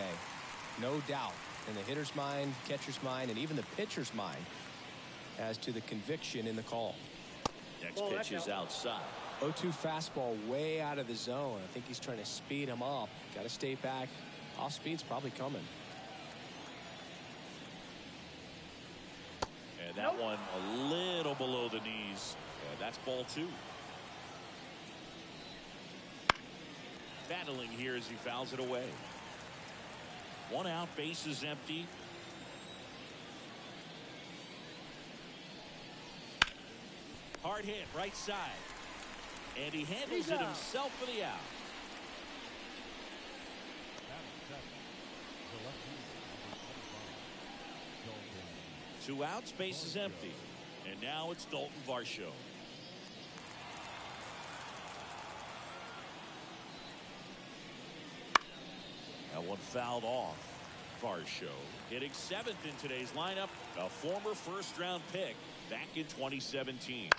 No doubt in the hitter's mind, catcher's mind, and even the pitcher's mind as to the conviction in the call. Next pitch is outside. 0-2 fastball way out of the zone. I think he's trying to speed him up. Got to stay back. Off speed's probably coming. And that one a little below the knees. And that's ball 2. Battling here as he fouls it away. 1 out, base is empty. Hard hit, right side. And he handles it himself for the out. The left fielder, 2 outs, base is empty. And now it's Dalton Varsho. That one fouled off. Varsho hitting 7th in today's lineup. A former first-round pick back in 2017.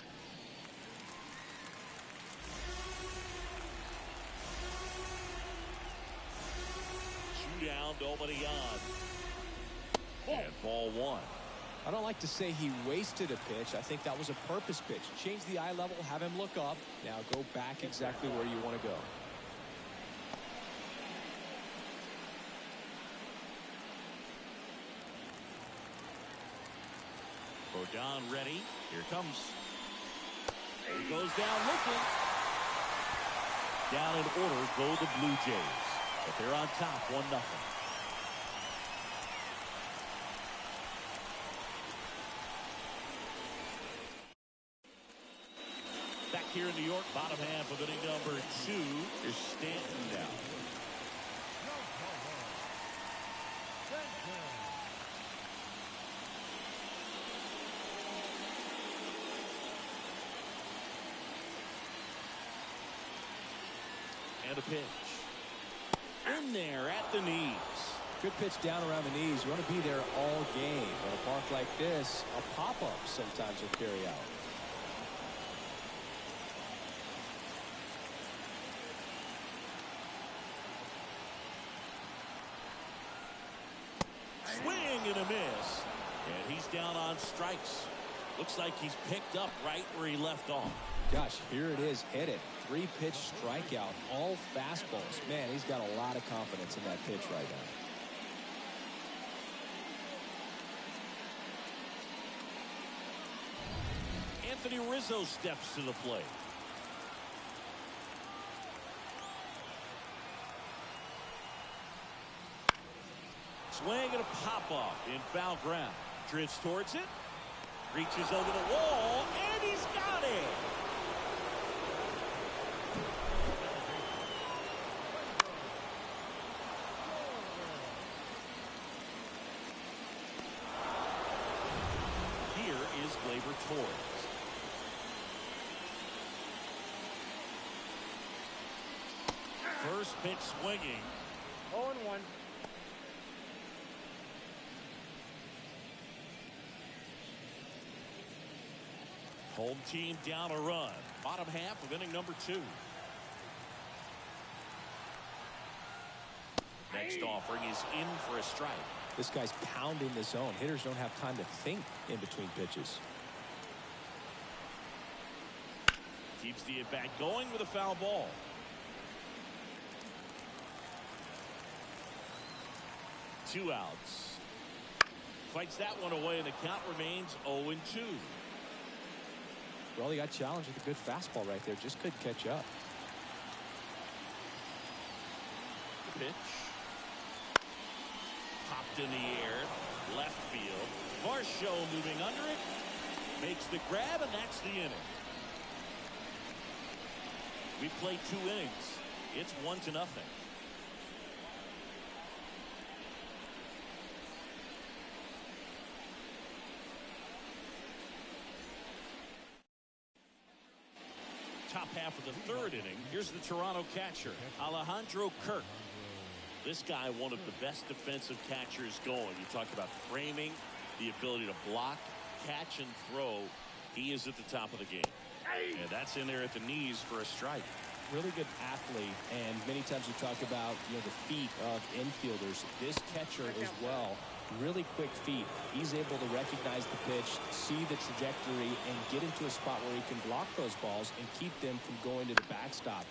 Two down, nobody on. And ball 1. I don't like to say he wasted a pitch. I think that was a purpose pitch. Change the eye level, have him look up. Now go back exactly where you want to go. Rodon ready. Here comes. He goes down looking. Down in order go the Blue Jays. But they're on top 1-0. Back here in New York, bottom half of inning number 2 is Stanton now. And a pitch. In there at the knees. Good pitch down around the knees. You want to be there all game. In a park like this, a pop-up sometimes will carry out. Swing and a miss. And he's down on strikes. Looks like he's picked up right where he left off. Gosh, here it is. Hit it. 3-pitch strikeout. All fastballs. Man, he's got a lot of confidence in that pitch right now. Anthony Rizzo steps to the plate. Swing and a pop-off in foul ground. Drifts towards it. Reaches over the wall, and he's got it. Here is Gleyber Torres. First pitch swinging. 0-1. Home team down a run. Bottom half of inning number 2. Next offering is in for a strike. This guy's pounding the zone. Hitters don't have time to think in between pitches. Keeps the at-bat going with a foul ball. Two outs. Fights that one away, and the count remains 0-2. Well, he got challenged with a good fastball right there. Just couldn't catch up. The pitch. Popped in the air. Left field. Varsho moving under it. Makes the grab, and that's the inning. We played 2 innings. It's 1-0. half of the third inning. Here's the Toronto catcher, Alejandro Kirk. This guy, one of the best defensive catchers going. You talk about framing, the ability to block, catch, and throw. He is at the top of the game. And that's in there at the knees for a strike. Really good athlete, and many times we talk about the feet of infielders. This catcher as well, really quick feet. He's able to recognize the pitch, see the trajectory, and get into a spot where he can block those balls and keep them from going to the backstop.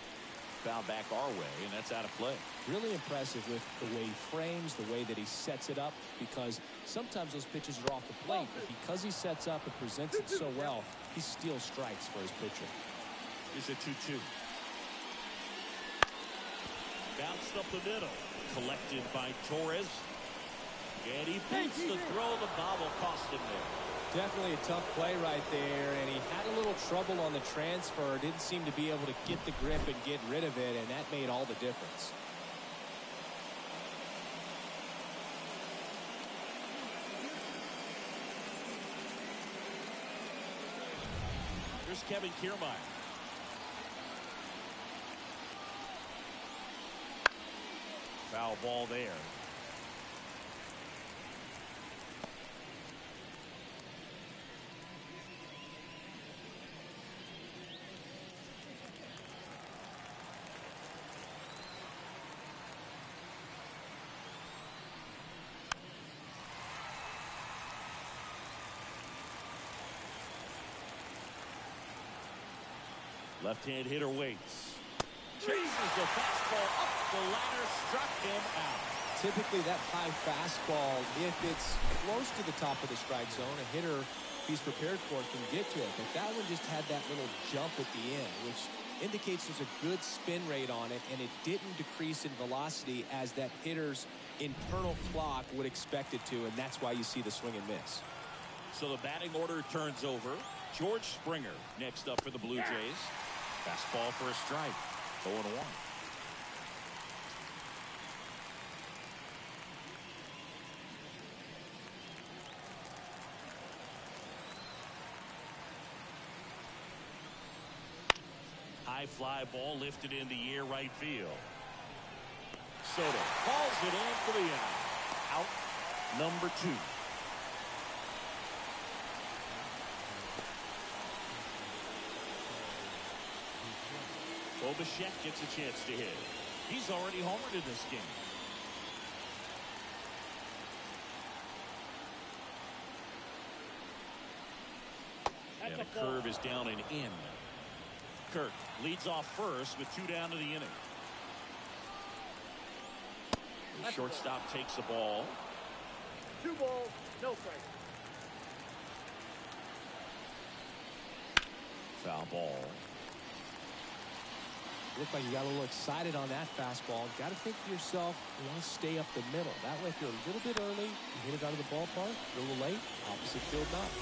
Foul back our way, and that's out of play. Really impressive with the way he frames, the way that he sets it up, because sometimes those pitches are off the plate, but because he sets up and presents it so well, he steals strikes for his pitcher. Here's a 2-2. Bounced up the middle. Collected by Torres. And he beats the throw. The bobble cost him there. Definitely a tough play right there, and he had a little trouble on the transfer. Didn't seem to be able to get the grip and get rid of it, and that made all the difference. Here's Kevin Kiermaier. Foul ball there. Left-hand hitter waits. Chases the fastball up the ladder, struck him out. Typically that high fastball, if it's close to the top of the strike zone, a hitter, if he's prepared for it, can get to it. But that one just had that little jump at the end, which indicates there's a good spin rate on it, and it didn't decrease in velocity as that hitter's internal clock would expect it to, and that's why you see the swing and miss. So the batting order turns over. George Springer next up for the Blue Jays. Fastball for a strike. 0-1. High fly ball lifted in the air, right field. Soto calls it in for the out. Out number 2. Bichette gets a chance to hit. He's already homered in this game. And the curve is down and in. Kirk leads off first with 2 down to the inning. The shortstop takes the ball. 2 balls, no strike. Foul ball. Looked like you got a little excited on that fastball. Got to think to yourself, you want to stay up the middle. That way, if you're a little bit early, you hit it out of the ballpark. If you're a little late, opposite field not.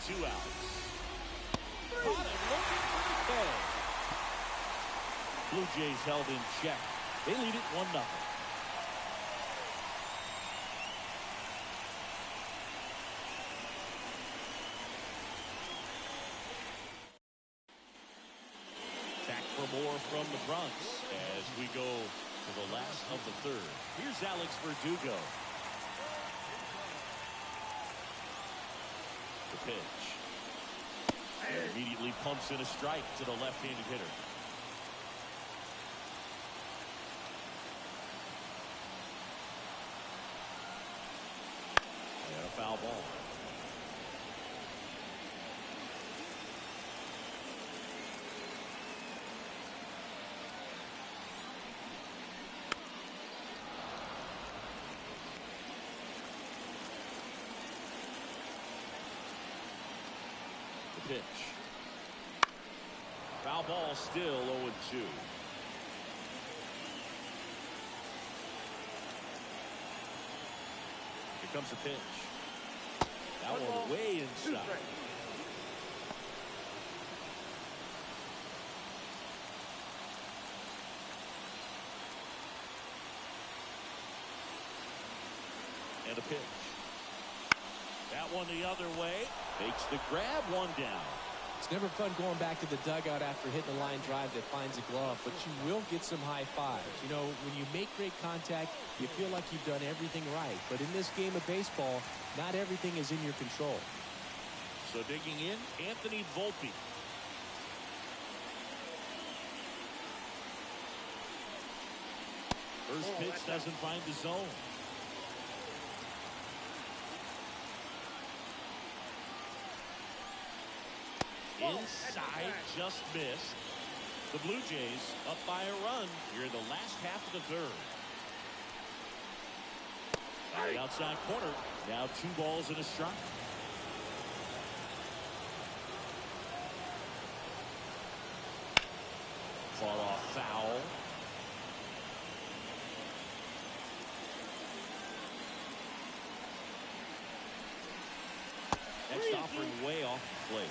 2 outs. Caught it, looking for the K. Blue Jays held in check. They lead it 1-0. More from the Bronx as we go to the last of the third. Here's Alex Verdugo. The pitch. And immediately pumps in a strike to the left-handed hitter. And a foul ball. Pitch. Foul ball, still 0-2. Here comes the pitch. That one way inside. And a pitch. That one the other way. Makes the grab, 1 down. It's never fun going back to the dugout after hitting a line drive that finds a glove, but you will get some high fives. You know, when you make great contact, you feel like you've done everything right. But in this game of baseball, not everything is in your control. So digging in, Anthony Volpe. First pitch doesn't find the zone. Inside, just missed. The Blue Jays up by a run here in the last half of the third. On the outside corner, now 2 balls and a strike. Far off foul. Next offering way off the plate.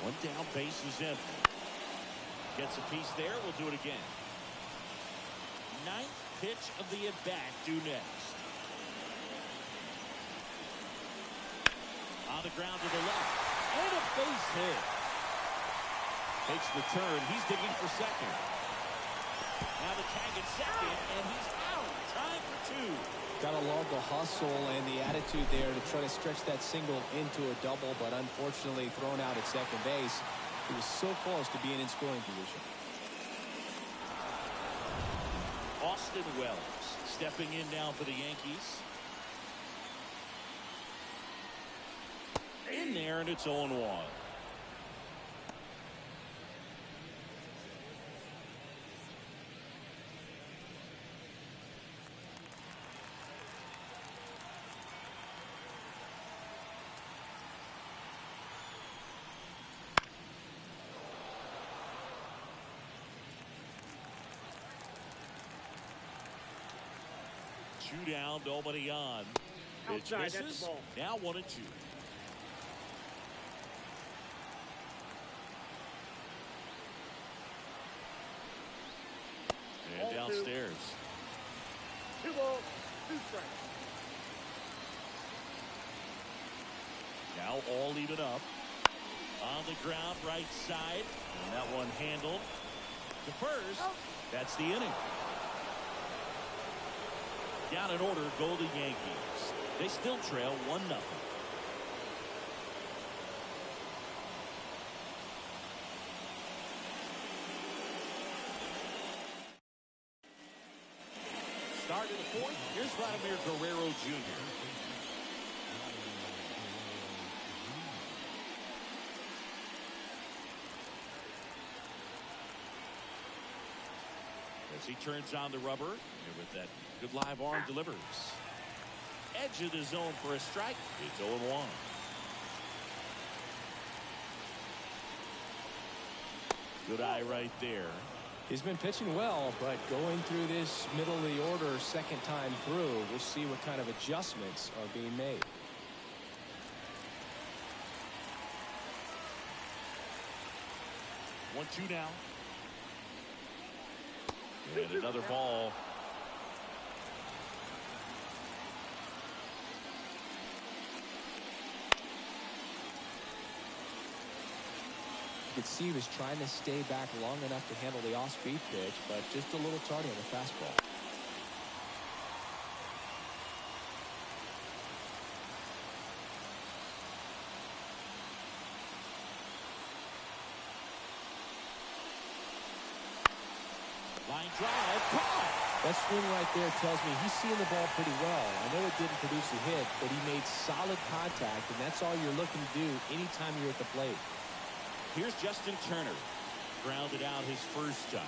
One down, base is empty. Gets a piece there. We'll do it again. 9th pitch of the at-bat due next. On the ground to the left. And a base hit. Takes the turn. He's digging for second. Now the tag at second, and he's out. Trying for 2. Got to love the hustle and the attitude there to try to stretch that single into a double, but unfortunately thrown out at second base. He was so close to being in scoring position. Austin Wells stepping in now for the Yankees. In there, and it's 0-1. Two down, nobody on. Pitch misses. Now 1-2. And downstairs. 2 balls, 2 strikes. Now all even up. On the ground, right side. And that one handled. To first. That's the inning. Down in order go the Yankees. They still trail 1-0. Start of the 4th. Here's Vladimir Guerrero Jr. As he turns on the rubber, and with that good live arm delivers. Edge of the zone for a strike. It's 0-1. Good eye right there. He's been pitching well, but going through this middle of the order second time through, we'll see what kind of adjustments are being made. One, 2 now. And another ball. You could see he was trying to stay back long enough to handle the off-speed pitch, but just a little tardy on the fastball. Line drive, caught. That swing right there tells me he's seeing the ball pretty well. I know it didn't produce a hit, but he made solid contact, and that's all you're looking to do anytime you're at the plate. Here's Justin Turner. Grounded out his first time.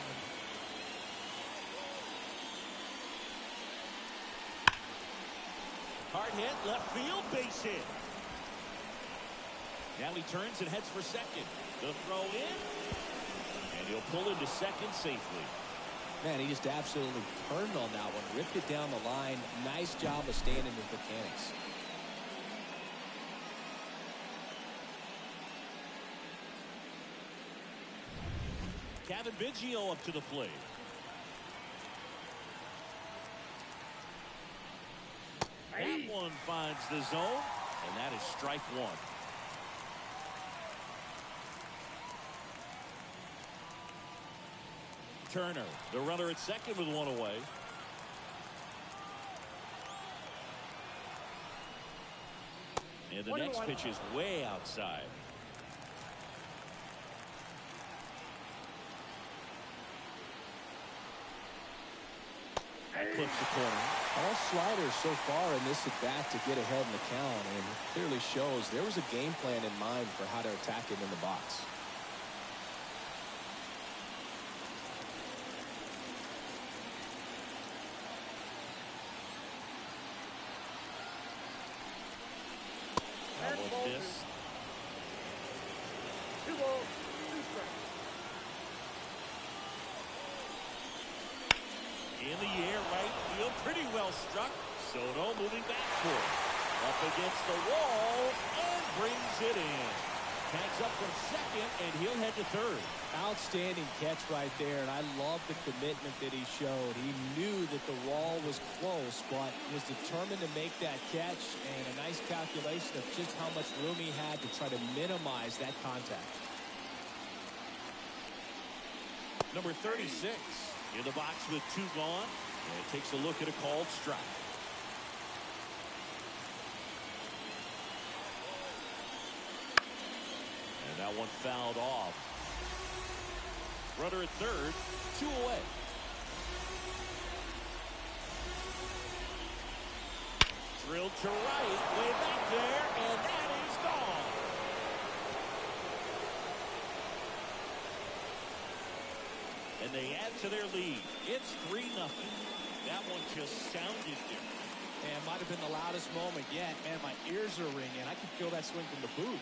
Hard hit, left field, base hit. Now he turns and heads for second. The throw in. And he'll pull into second safely. Man, he just absolutely turned on that one. Ripped it down the line. Nice job of staying in his mechanics. Kevin Biggio up to the plate. That one finds the zone, and that is strike one. Turner, the runner at second with one away. And the next pitch is way outside. That clips the corner. All sliders so far in this at bat to get ahead in the count, and it clearly shows there was a game plan in mind for how to attack him in the box. That one missed. 2 balls, 2 strikes. In the air, right field, pretty well struck. Soto moving back for it. Up against the wall and brings it in. Tags up from second, and he'll head to third. Outstanding catch right there, and I love the commitment that he showed. He knew that the wall was close, but was determined to make that catch, and a nice calculation of just how much room he had to try to minimize that contact. Number 36 in the box with 2 gone, and it takes a look at a called strike. And that one fouled off. Runner at third, 2 away. Drilled to right, way back there, and that is gone. And they add to their lead. It's 3-0. That one just sounded different. And might have been the loudest moment yet. Man, my ears are ringing. I can feel that swing from the booth.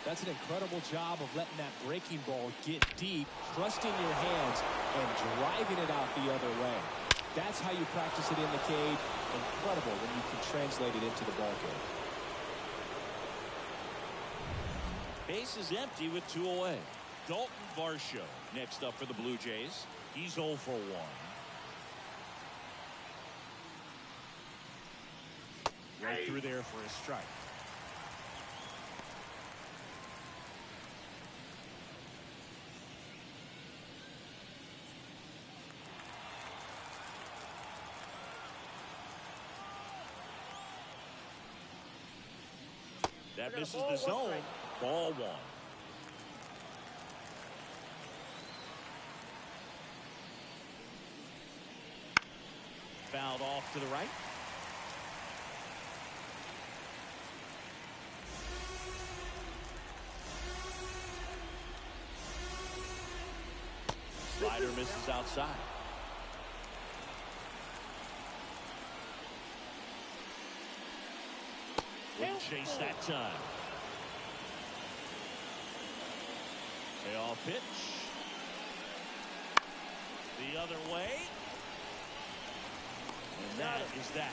That's an incredible job of letting that breaking ball get deep, trusting your hands, and driving it out the other way. That's how you practice it in the cage. Incredible when you can translate it into the ball game. Base is empty with 2 away. Dalton Varsho next up for the Blue Jays. He's 0 for 1. Right through there for a strike. That misses the zone. Ball 1. Fouled off to the right. Slider misses outside. Wouldn't chase that time. Payoff pitch. The other way. And that is that.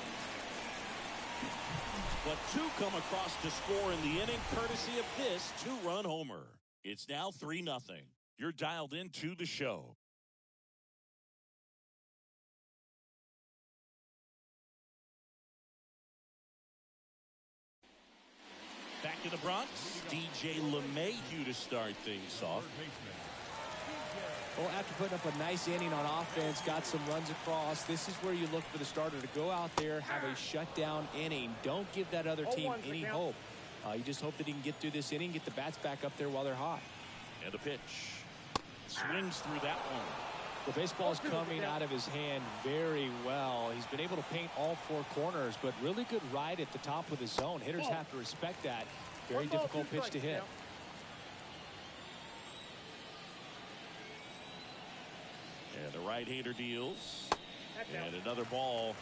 But 2 come across to score in the inning, courtesy of this 2-run homer. It's now 3-0. You're dialed into the show. Back to the Bronx, DJ LeMahieu to start things off. Well, after putting up a nice inning on offense, got some runs across, this is where you look for the starter to go out there, have a shutdown inning. Don't give that other team any hope. You just hope that he can get through this inning, get the bats back up there while they're hot. And a pitch. Swings through that one. The baseball's coming out of his hand very well. He's been able to paint all 4 corners, but really good ride at the top of the zone. Hitters have to respect that. Very difficult pitch to hit. And the right-hander deals. And another ball.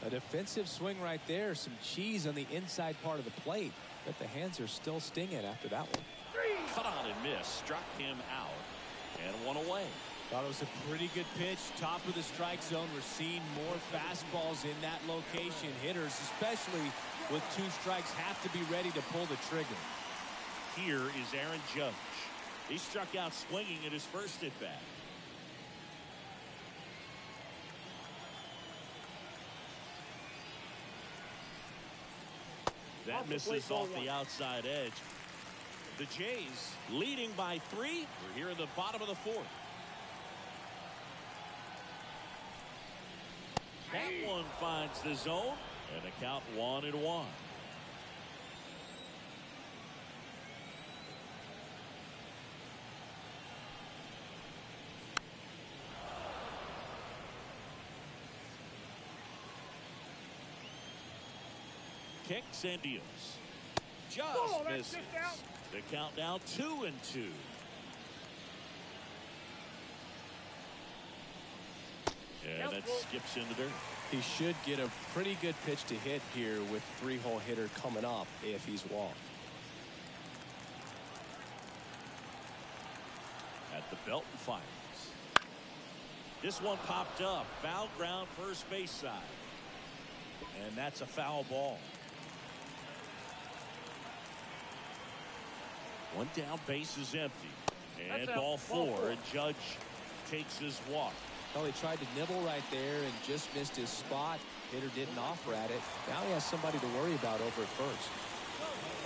A defensive swing right there. Some cheese on the inside part of the plate. But the hands are still stinging after that one. Cut on and miss. Struck him out. And one away. Thought it was a pretty good pitch. Top of the strike zone. We're seeing more fastballs in that location. Hitters, especially with 2 strikes, have to be ready to pull the trigger. Here is Aaron Judge. He struck out swinging at his first at bat. That misses off the outside edge. The Jays leading by 3. We're here in the bottom of the 4th. That one finds the zone, and a count 1-1. Kicks and deals. Just misses. The count now 2-2. And that skips in the dirt. He should get a pretty good pitch to hit here with 3-hole hitter coming up if he's walked. At the belt and fires. This one popped up. Foul ground first base side. And that's a foul ball. One down, base is empty. And ball 4, and Judge takes his walk. Well, he tried to nibble right there and just missed his spot. Hitter didn't offer at it. Now he has somebody to worry about over at first.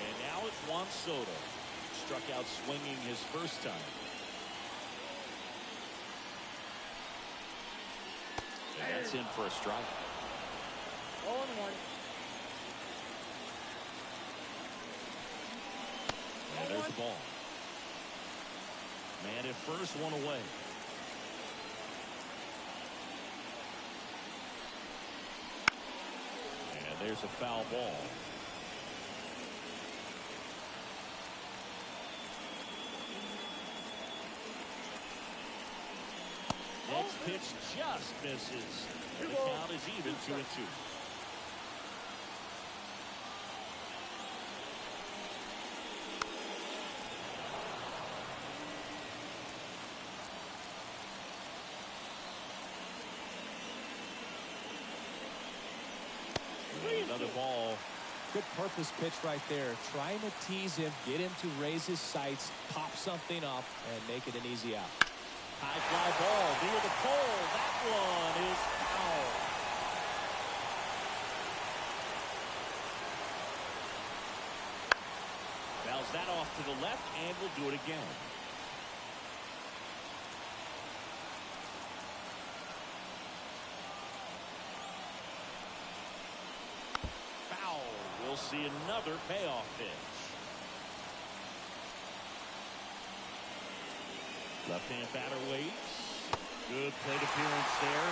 And now it's Juan Soto. Struck out swinging his first time. And that's in for a strike. 0-1. And there's the ball. Man at first, one away. And there's a foul ball. Next pitch just misses. And the count is even 2-2. Another ball. Good purpose pitch right there. Trying to tease him, get him to raise his sights, pop something up, and make it an easy out. High fly ball near the pole. That one is foul. Fouls that off to the left, and we'll do it again. Foul. We'll see another payoff pitch. Left-hand batter waits. Good plate appearance there.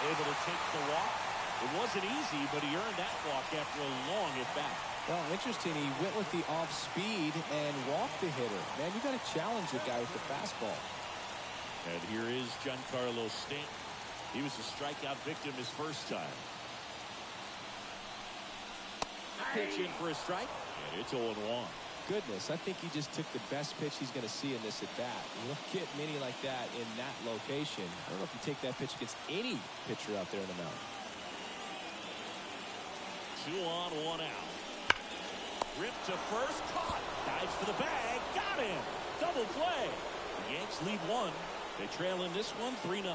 Able to take the walk. It wasn't easy, but he earned that walk after a long at-bat. Well, interesting. He went with the off-speed and walked the hitter. Man, you got to challenge the guy with the fastball. And here is Giancarlo Stanton. He was a strikeout victim his first time. Pitch in for a strike, and it's 0-1. Goodness, I think he just took the best pitch he's going to see in this at-bat. You don't get many like that in that location. I don't know if you take that pitch against any pitcher out there in the mound. 2 on, 1 out. Ripped to first, caught. Dives for the bag, got him. Double play. The Yanks lead 1. They trail in this one 3-0.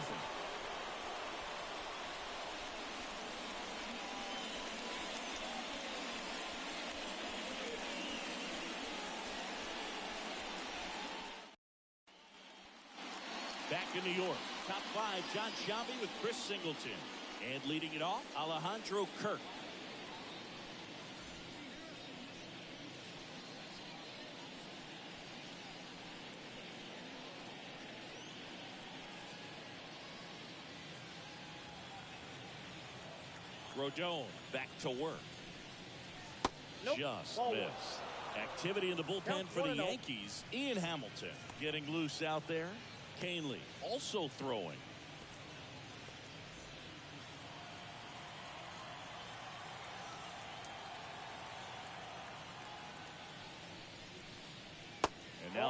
Back in New York, top 5, John Sciambi with Chris Singleton. And leading it off, Alejandro Kirk. Rodon back to work. Just missed. Activity in the bullpen for the Yankees. Ian Hamilton getting loose out there. Canely also throwing.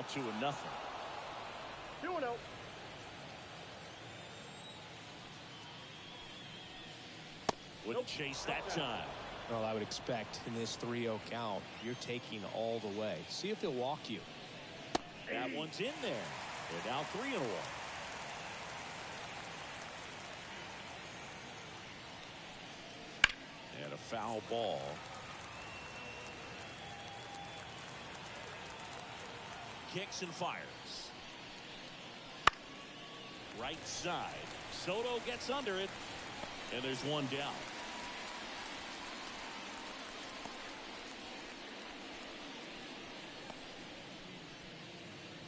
now 2-0. 2-0. Wouldn't chase that time. Well, I would expect in this 3-0 count, you're taking all the way. See if he'll walk you. That one's in there. They're now 3-1. And a foul ball. Kicks and fires. Right side. Soto gets under it. And there's one down.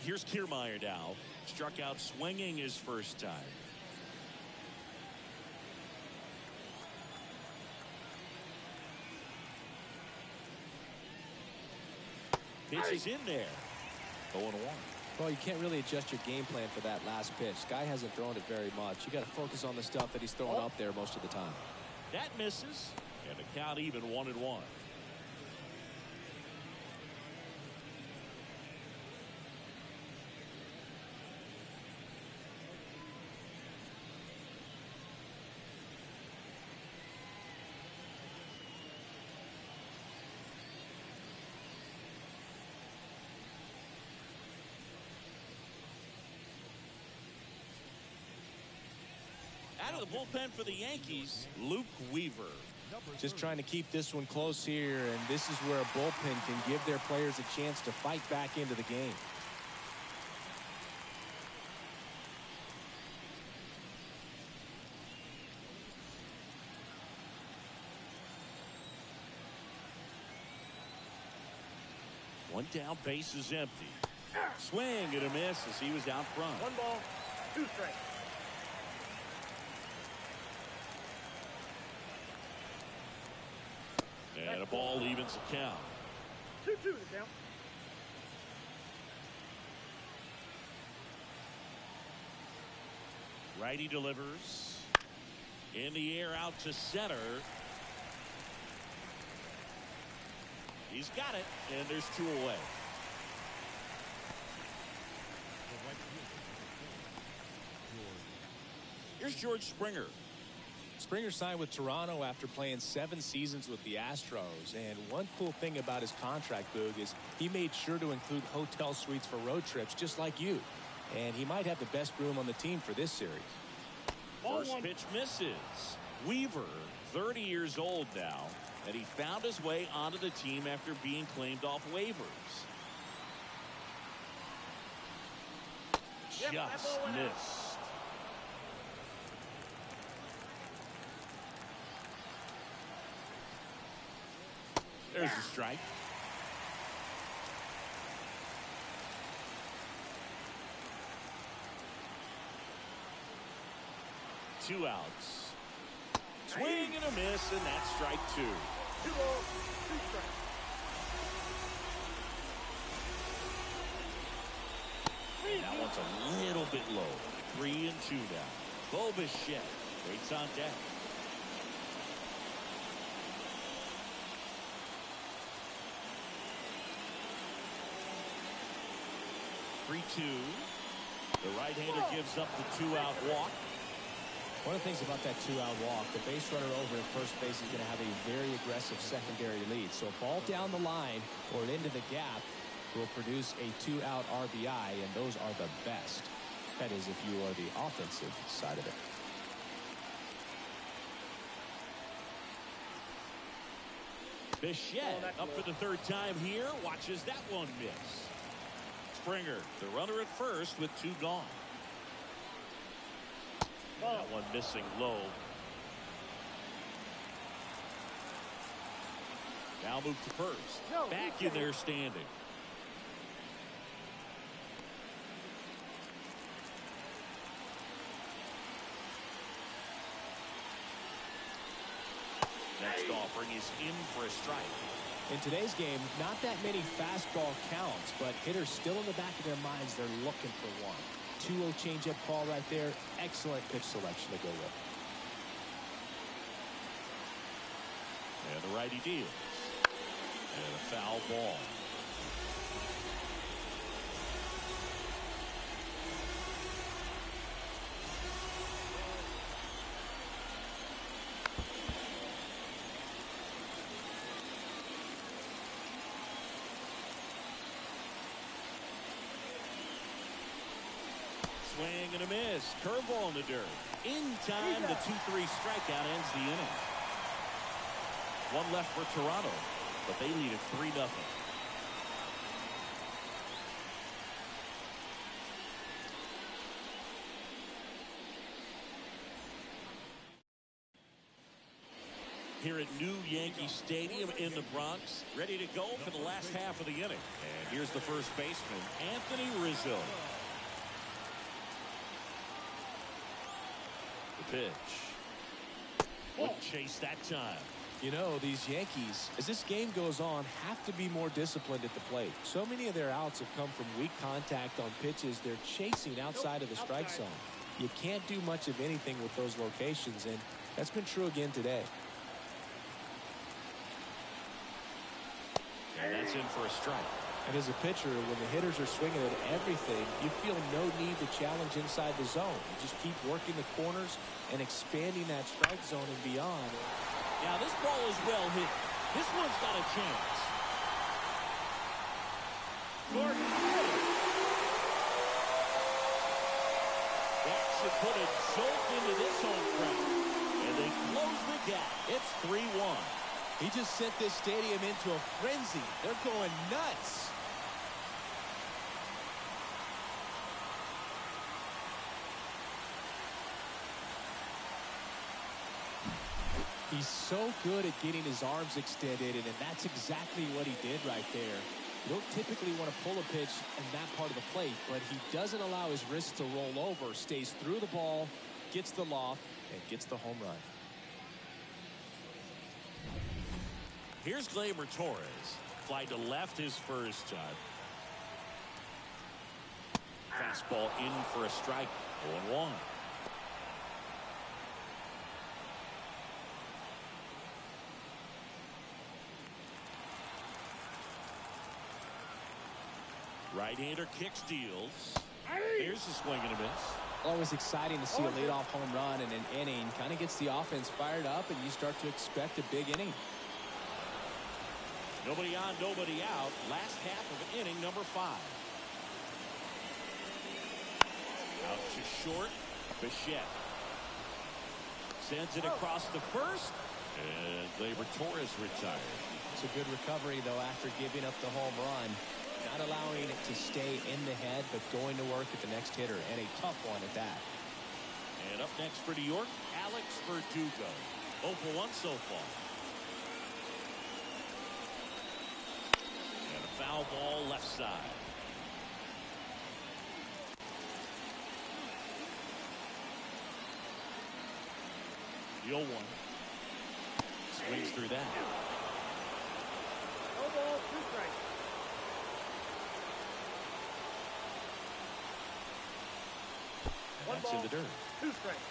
Here's Kiermaier now. Struck out swinging his first time. Pitch is in there. 0-1. Well, you can't really adjust your game plan for that last pitch. Guy hasn't thrown it very much. You got to focus on the stuff that he's throwing up there most of the time. That misses. And the count even 1-1. Out of the bullpen for the Yankees, Luke Weaver. Just trying to keep this one close here, and this is where a bullpen can give their players a chance to fight back into the game. One down, base is empty. Swing and a miss as he was down front. 1 ball, 2 strikes. And a ball evens the count. 2-2 the count. Righty delivers. In the air out to center. He's got it, and there's 2 away. Here's George Springer. Springer signed with Toronto after playing 7 seasons with the Astros. And one cool thing about his contract, Boog, is he made sure to include hotel suites for road trips just like you. And he might have the best room on the team for this series. First pitch misses. Weaver, 30 years old now, and he found his way onto the team after being claimed off waivers. Just missed. There's a strike. Two outs. Swing and a miss, and that's strike 2. 2 balls, 2 strikes. That one's a little bit low. 3-2 down. Bo Bichette waits on deck. The right-hander gives up the 2-out walk. One of the things about that 2-out walk, the base runner over at first base is going to have a very aggressive secondary lead. So a ball down the line or into the gap will produce a 2-out RBI, and those are the best. That is if you are the offensive side of it. Bichette up for the 3rd time here. Watches that one miss. Springer, the runner at first with 2 gone. That one missing low. Now move to first. Back in there standing. Next offering is in for a strike. In today's game, not that many fastball counts, but hitters still in the back of their minds, they're looking for one. 2-0 changeup call right there. Excellent pitch selection to go with. And the righty deals. And a foul ball. Curveball in the dirt. In time, the 2-3 strikeout ends the inning. One left for Toronto, but they lead it 3-0. Here at New Yankee Stadium in the Bronx, ready to go for the last half of the inning. And here's the first baseman, Anthony Rizzo. The pitch. Wouldn't chase that time. You know, these Yankees, as this game goes on, have to be more disciplined at the plate. So many of their outs have come from weak contact on pitches they're chasing outside of the strike zone. You can't do much of anything with those locations, and that's been true again today. And that's in for a strike. And as a pitcher, when the hitters are swinging at everything, you feel no need to challenge inside the zone. You just keep working the corners and expanding that strike zone and beyond. Now this ball is well hit. This one's got a chance. That should put a jolt into this home crowd. And they close the gap. It's 3-1. He just sent this stadium into a frenzy. They're going nuts. He's so good at getting his arms extended, and that's exactly what he did right there. You don't typically want to pull a pitch in that part of the plate, but he doesn't allow his wrists to roll over, stays through the ball, gets the loft, and gets the home run. Here's Gleyber Torres. Fly to left his first time. Fastball in for a strike. 0-1. Right-hander kicks, deals. Here's a swing and a miss. Always exciting to see a leadoff home run in an inning. Kind of gets the offense fired up, and you start to expect a big inning. Nobody on, nobody out. Last half of inning number 5. Out to short. Bichette sends it across the first. And Gleyber Torres retired. It's a good recovery, though, after giving up the home run. Not allowing it to stay in the head, but going to work at the next hitter, and a tough one at that. And up next for New York, Alex Verdugo. 0 for 1 so far. And a foul ball left side. The 0-1. Swings through that. No ball, 2 strikes. And that's in the dirt. 2 strikes.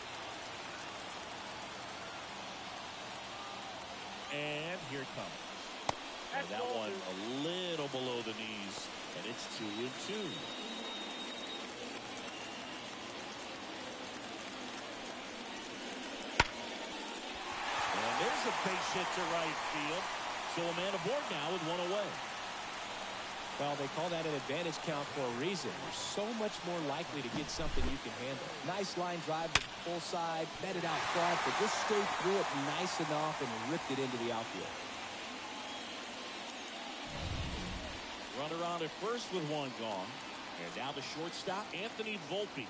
And here it comes. And that one a little below the knees. And it's 2-2. And there's a base hit to right field. So a man aboard now with 1 away. Well, they call that an advantage count for a reason. You're so much more likely to get something you can handle. Nice line drive to the full side, met it out front, but just stayed through it nice enough and ripped it into the outfield. Runner on at first with 1 gone. And now the shortstop, Anthony Volpe.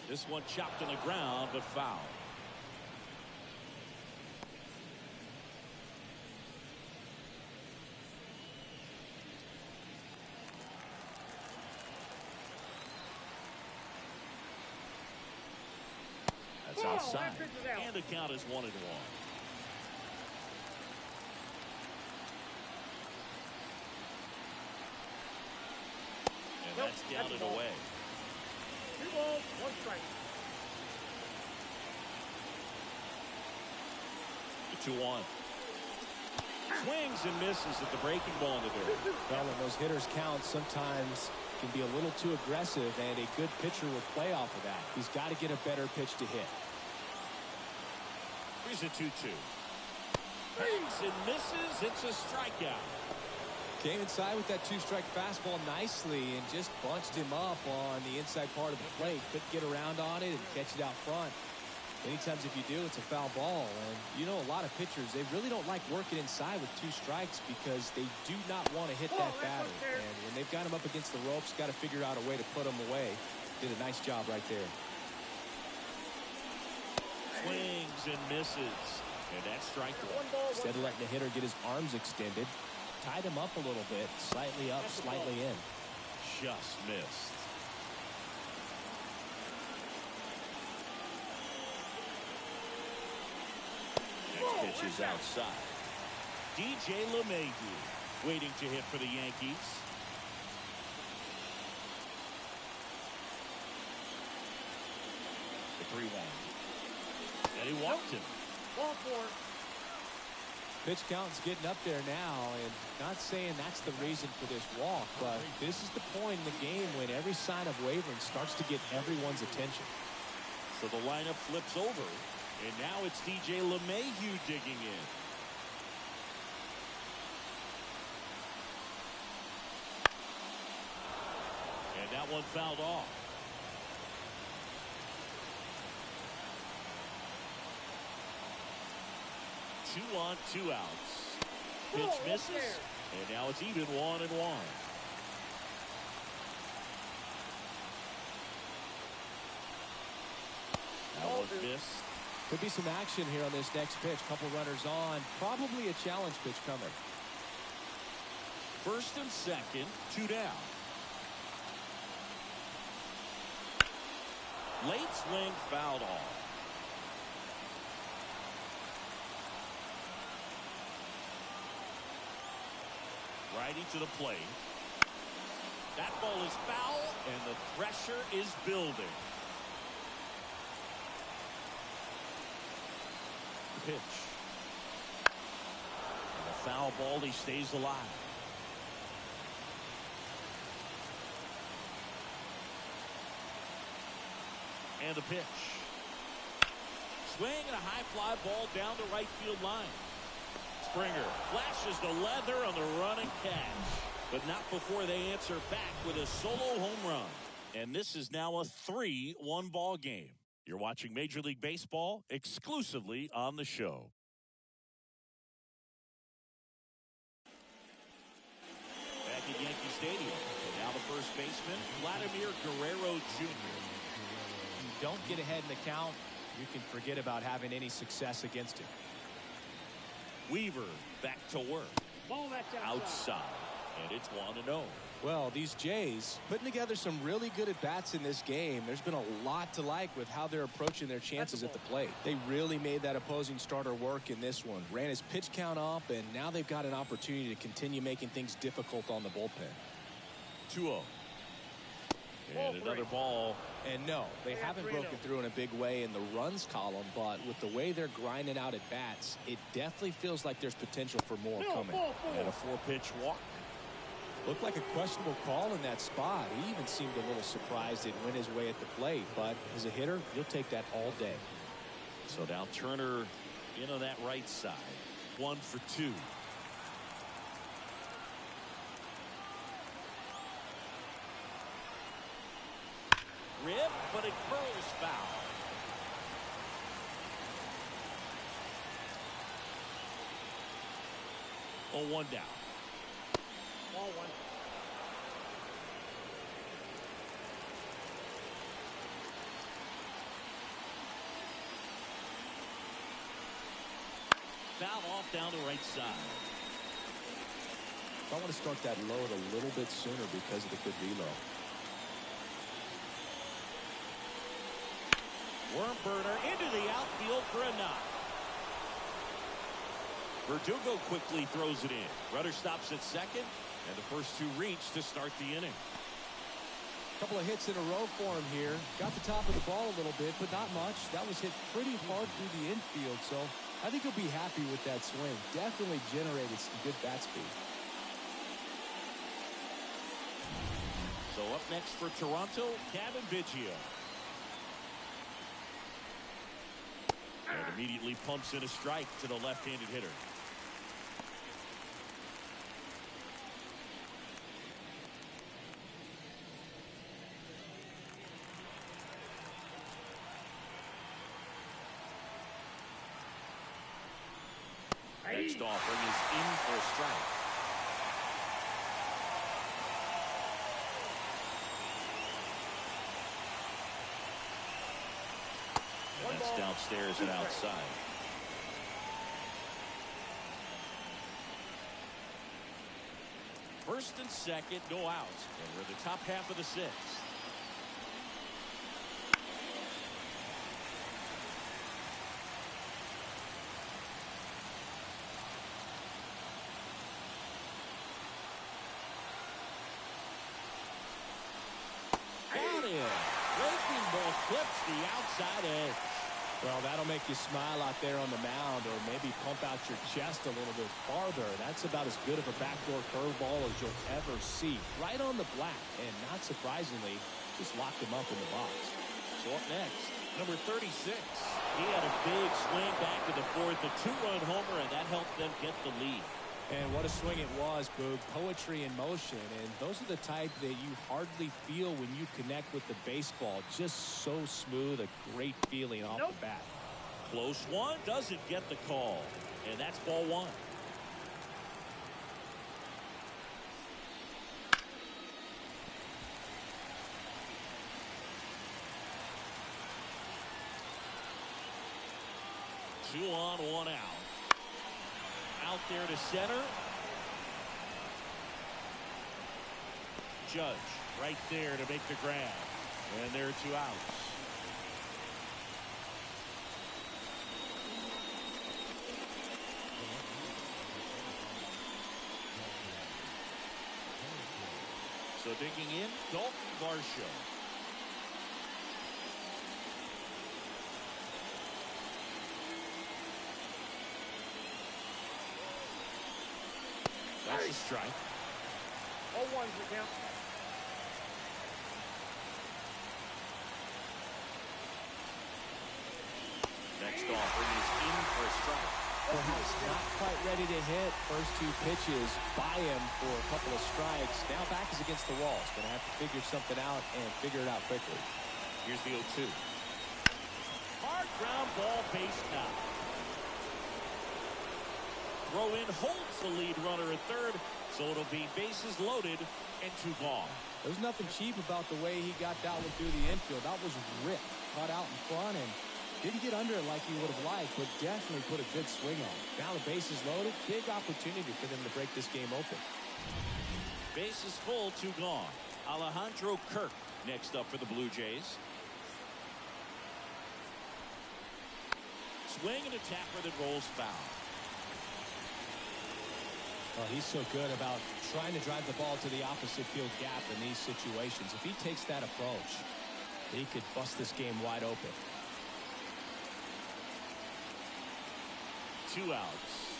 This one chopped on the ground, but foul. That's outside. And the count is 1-1. And that's down and away. 2 balls, 1 strike. 2-1. Swings and misses at the breaking ball in the dirt. Well, when those hitters count, sometimes can be a little too aggressive, and a good pitcher will play off of that. He's got to get a better pitch to hit. Here's a 2-2. Swings and misses. It's a strikeout. Came inside with that two-strike fastball nicely and just bunched him up on the inside part of the plate. Couldn't get around on it and catch it out front. Many times if you do, it's a foul ball. And you know, a lot of pitchers, they really don't like working inside with two strikes because they do not want to hit that batter. And when they've got him up against the ropes, got to figure out a way to put him away. Did a nice job right there. Swings and misses. And that's strike one. Instead of letting the hitter get his arms extended, tied him up a little bit, slightly up, slightly in. Just missed. Next pitch is outside. DJ LeMahieu waiting to hit for the Yankees. The 3-1. And he walked him. Ball four. Pitch count's getting up there now, and not saying that's the reason for this walk, but this is the point in the game when every sign of wavering starts to get everyone's attention. So the lineup flips over, and now it's DJ LeMahieu digging in. And that one fouled off. Two on, 2 outs. Pitch misses, and now it's even 1-1. That one missed. Could be some action here on this next pitch. Couple runners on. Probably a challenge pitch coming. First and second, 2 down. Late swing, fouled off. Righty to the plate. That ball is foul, and the pressure is building. The pitch. And a foul ball, he stays alive. And the pitch. Swing and a high fly ball down the right field line. Springer flashes the leather on the running catch, but not before they answer back with a solo home run. And this is now a 3-1 ball game. You're watching Major League Baseball exclusively on the show. Back at Yankee Stadium. And now the first baseman, Vladimir Guerrero Jr. If you don't get ahead in the count, you can forget about having any success against him. Weaver back to work. Ball that's Outside. And it's 1-0. Well, these Jays putting together some really good at-bats in this game. There's been a lot to like with how they're approaching their chances at the plate. They really made that opposing starter work in this one. Ran his pitch count up, and now they've got an opportunity to continue making things difficult on the bullpen. 2-0. And another ball. And no, they haven't broken through in a big way in the runs column, but with the way they're grinding out at bats, it definitely feels like there's potential for more coming. And a 4-pitch walk. Looked like a questionable call in that spot. He even seemed a little surprised it went his way at the plate, but as a hitter, you'll take that all day. So now Turner in on that right side. 1 for 2. Rip, but it curls foul. Oh, 1 down. Ball 1. Foul off down the right side. I want to start that load a little bit sooner because of the good reload. Worm burner into the outfield for a knock. Verdugo quickly throws it in. Runner stops at second, and the first 2 reach to start the inning. Couple of hits in a row for him here. Got the top of the ball a little bit, but not much. That was hit pretty hard through the infield, so I think he'll be happy with that swing. Definitely generated some good bat speed. So up next for Toronto, Kevin Biggio. And immediately pumps in a strike to the left-handed hitter. offering is in for a strike. And that's downstairs and outside. First and second, no outs. And we're in the top half of the sixth. Got him. Breaking ball clips the outside edge. Well, that'll make you smile out there on the mound, or maybe pump out your chest a little bit farther. That's about as good of a backdoor curveball as you'll ever see. Right on the black, and not surprisingly, just locked him up in the box. So up next, number 36. He had a big swing back to the fourth, a two-run homer, and that helped them get the lead. And what a swing it was, Boog. Poetry in motion, and those are the type that you hardly feel when you connect with the baseball. Just so smooth, a great feeling off the bat. Close one, doesn't get the call, and that's ball one. Two on, one out. Out there to center. Judge right there to make the grab. And there are two outs. So digging in, Dalton Varsho. That's a strike. 0-1's the count. Next offering is in for a strike. Perhaps not quite ready to hit. First two pitches by him for a couple of strikes. Now back is against the wall. He's going to have to figure something out and figure it out quickly. Here's the 0-2. Hard ground ball, base knock. Throw in holds the lead runner at third, so it'll be bases loaded and two gone. There's nothing cheap about the way he got that one through the infield. That was ripped, caught out in front, and didn't get under it like he would have liked, but definitely put a good swing on it. Now the bases loaded, big opportunity for them to break this game open. Bases full, two gone. Alejandro Kirk next up for the Blue Jays. Swing and a tapper that rolls foul. Well, he's so good about trying to drive the ball to the opposite field gap in these situations. If he takes that approach, he could bust this game wide open. Two outs.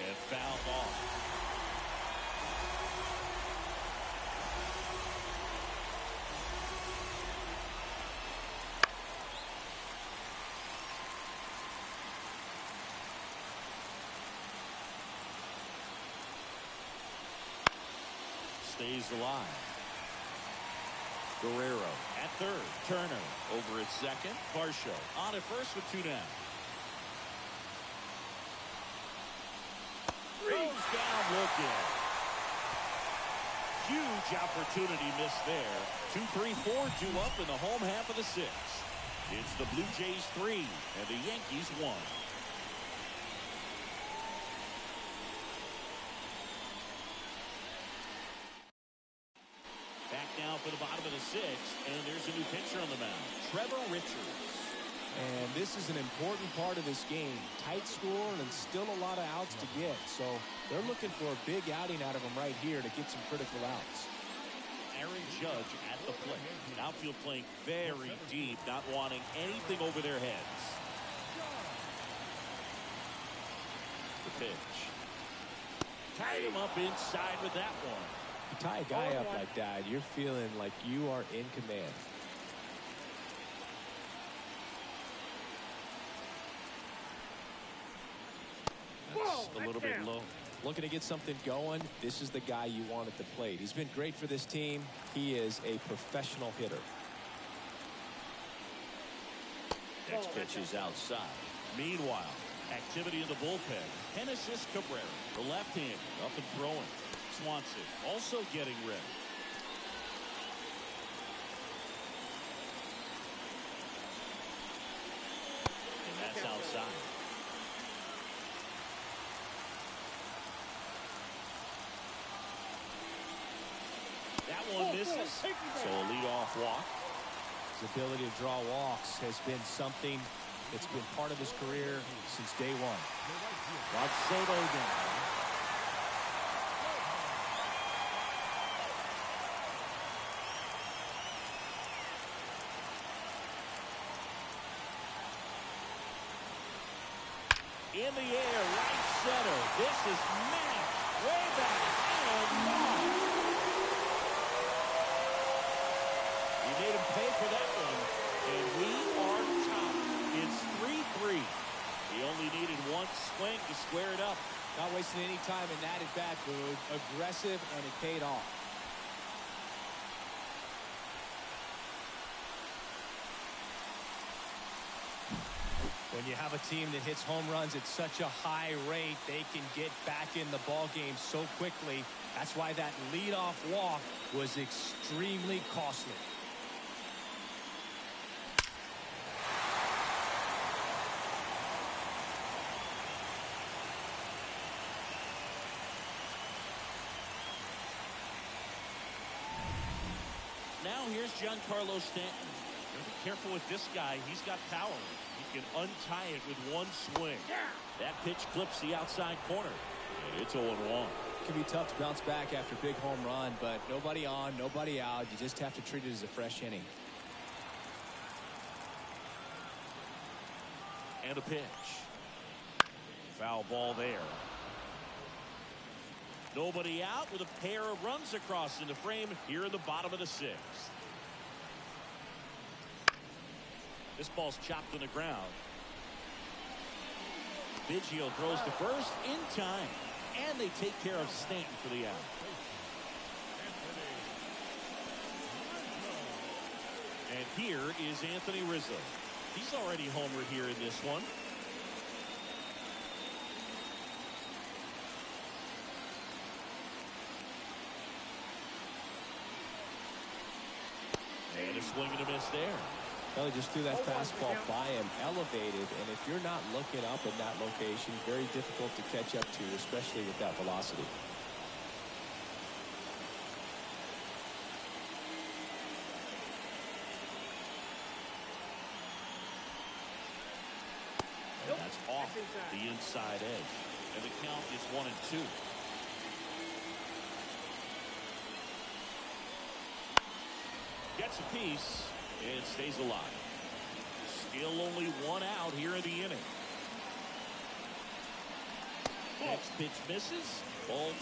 And fouled off. Stays alive. Guerrero at third. Turner over at second. Varsho on at first with two down. Goes down looking. Huge opportunity missed there. 2-3-4 due up in the home half of the sixth. It's the Blue Jays 3 and the Yankees 1. Back now for the bottom of the sixth, and there's a new pitcher on the mound, Trevor Richards. And this is an important part of this game. Tight score and still a lot of outs to get. So they're looking for a big outing out of him right here to get some critical outs. Aaron Judge at the plate. Outfield playing very deep, not wanting anything over their heads. The pitch. Tied him up inside with that one. You tie a guy up like that, you're feeling like you are in command. That's a little bit low. Looking to get something going. This is the guy you want at the plate. He's been great for this team. He is a professional hitter. Next pitch is outside. Meanwhile, Activity in the bullpen. Genesis Cabrera, the left hand, up and throwing. Swanson also getting ready. And that's outside. That one misses. So a leadoff walk. His ability to draw walks has been something that's been part of his career since day one. Watch Soto down. In the air, right center. This is Max way back and long. You made him pay for that one, and we are tied. It's 3-3. He only needed one swing to square it up. Not wasting any time in that at-bat, Boog. Aggressive, and it paid off. When you have a team that hits home runs at such a high rate, they can get back in the ball game so quickly. That's why that leadoff walk was extremely costly. Now here's Giancarlo Stanton. Be careful with this guy. He's got power. He can untie it with one swing. That pitch clips the outside corner. And it's 0-1. It can be tough to bounce back after a big home run, but nobody on, nobody out. You just have to treat it as a fresh inning. And a pitch. Foul ball there. Nobody out with a pair of runs across in the frame here in the bottom of the sixth. This ball's chopped on the ground. Biggio throws to first in time. And they take care of Stanton for the out. And here is Anthony Rizzo. He's already homered here in this one. And a swing and a miss there. Well, he just threw that fastball by him, elevated, and if you're not looking up in that location, very difficult to catch up to, especially with that velocity. And that's off the inside edge. And the count is 1-2. Gets a piece. And stays alive. Still only one out here in the inning. Next pitch misses. Ball 2.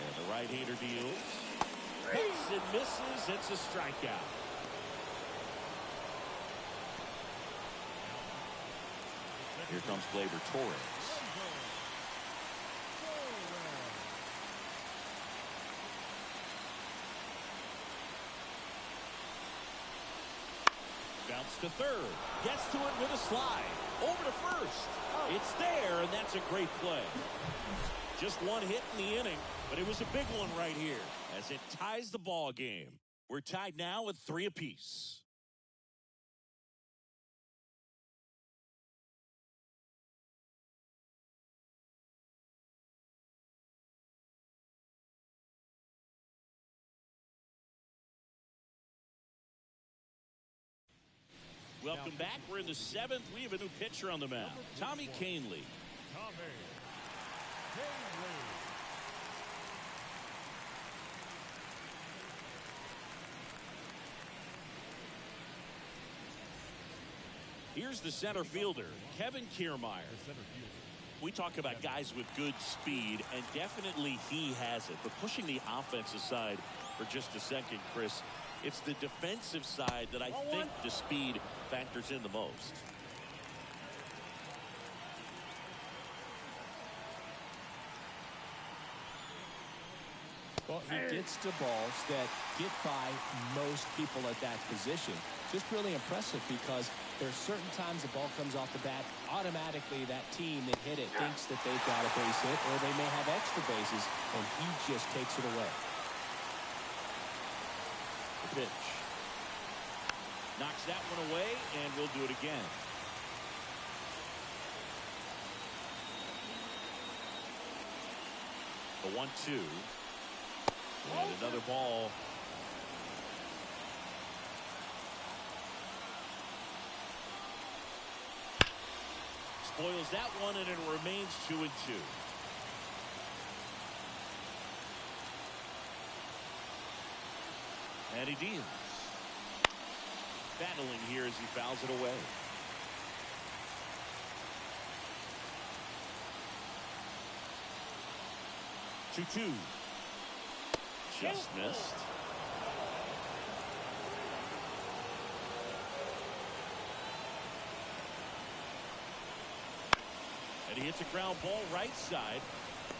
And the right-hander deals. Hits and misses. It's a strikeout. Here comes Gleyber Torres. Bounce to third. Gets to it with a slide. Over to first. It's there, and that's a great play. Just one hit in the inning, but it was a big one right here as it ties the ball game. We're tied now with 3 apiece. Welcome back. We're in the 7th. We have a new pitcher on the mound. Tommy Kahnle. Here's the center fielder, Kevin Kiermaier. We talk about guys with good speed, and definitely he has it. But pushing the offensive side for just a second, Chris, it's the defensive side that I think the speed factors in the most. Well, he gets to balls that get by most people at that position. Just really impressive because there's certain times the ball comes off the bat, automatically that team that hit it thinks that they've got a base hit or they may have extra bases, and he just takes it away. The pitch. Knocks that one away, and we'll do it again. The 1-2. And another ball. Spoils that one, and it remains 2-2. And he deals. Battling here as he fouls it away. 2-2. Just missed. And he hits a ground ball right side.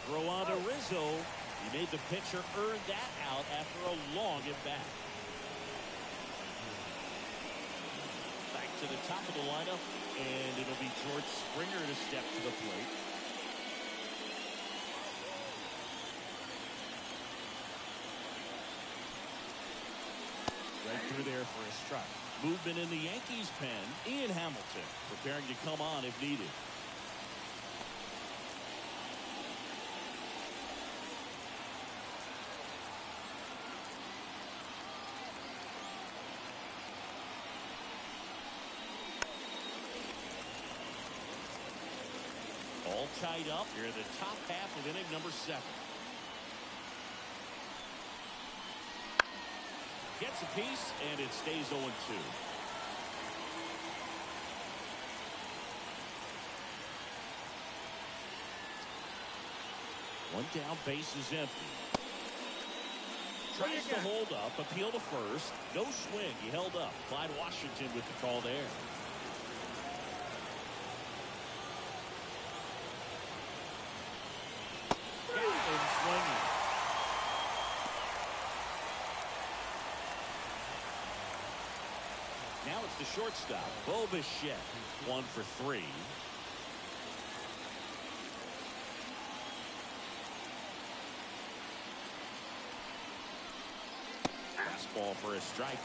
Throw on to Rizzo. He made the pitcher earn that out after a long at bat. Back to the top of the lineup, and it'll be George Springer to step to the plate. Right through there for a strike. Movement in the Yankees pen. Ian Hamilton preparing to come on if needed. All tied up here in the top half of inning number 7. Gets a piece, and it stays 0-2. One down, base is empty. Tries to hold up, appeal to first. No swing, he held up. Clyde Washington with the call there. Got him swinging. Now it's the shortstop, Bo Bichette, 1 for 3. Fastball for a strike.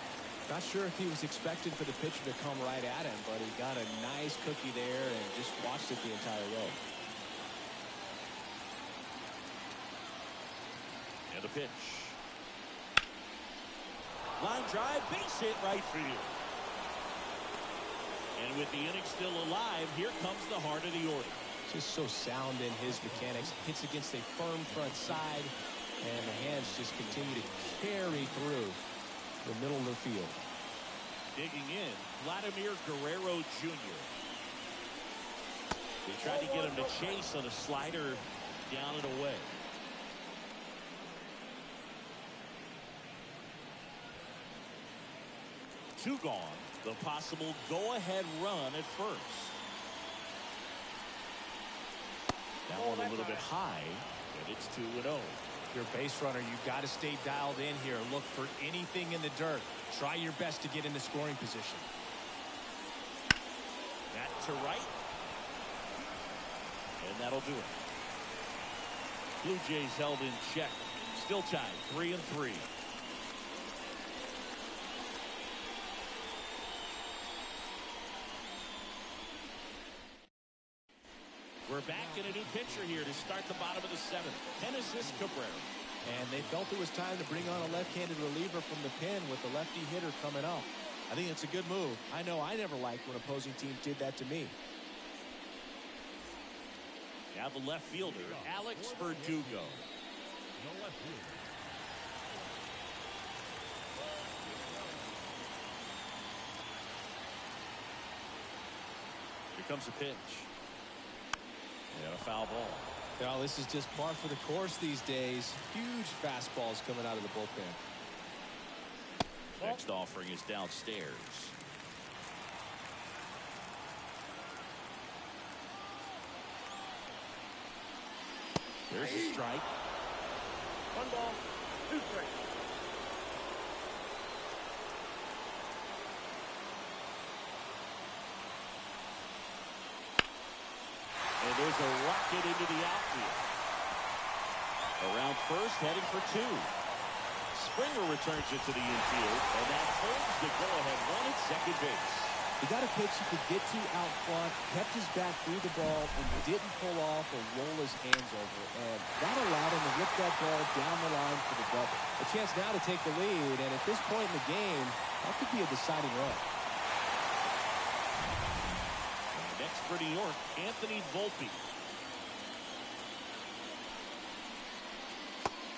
Not sure if he was expecting for the pitcher to come right at him, but he got a nice cookie there and just watched it the entire way. And a pitch. Line drive, base hit, right field. And with the inning still alive, here comes the heart of the order. Just so sound in his mechanics. Hits against a firm front side, and the hands just continue to carry through the middle of the field. Digging in, Vladimir Guerrero Jr. They tried to get him to chase on a slider down and away. Two gone. The possible go-ahead run at first. That one a little bit high, and it's 2-0. Your base runner, you've got to stay dialed in here. Look for anything in the dirt. Try your best to get in the scoring position. That to right. And that'll do it. Blue Jays held in check. Still tied, 3-3. We're back in a new pitcher here to start the bottom of the 7th. Genesis Cabrera. And they felt it was time to bring on a left-handed reliever from the pen with the lefty hitter coming up. I think it's a good move. I know I never liked when opposing teams did that to me. You have a left fielder, Alex Verdugo. No left fielder. Here comes a pitch. And a foul ball. Well, this is just par for the course these days. Huge fastballs coming out of the bullpen. Next offering is downstairs. There's a strike. 1 ball. 2 strikes. And there's a rocket into the outfield. Around first, heading for 2. Springer returns it to the infield, and that holds the go-ahead run at second base. He got a pitch he could get to out front, kept his back through the ball, and didn't pull off or roll his hands over. And that allowed him to whip that ball down the line for the double. A chance now to take the lead, and at this point in the game, that could be a deciding run. Next for New York, Anthony Volpe.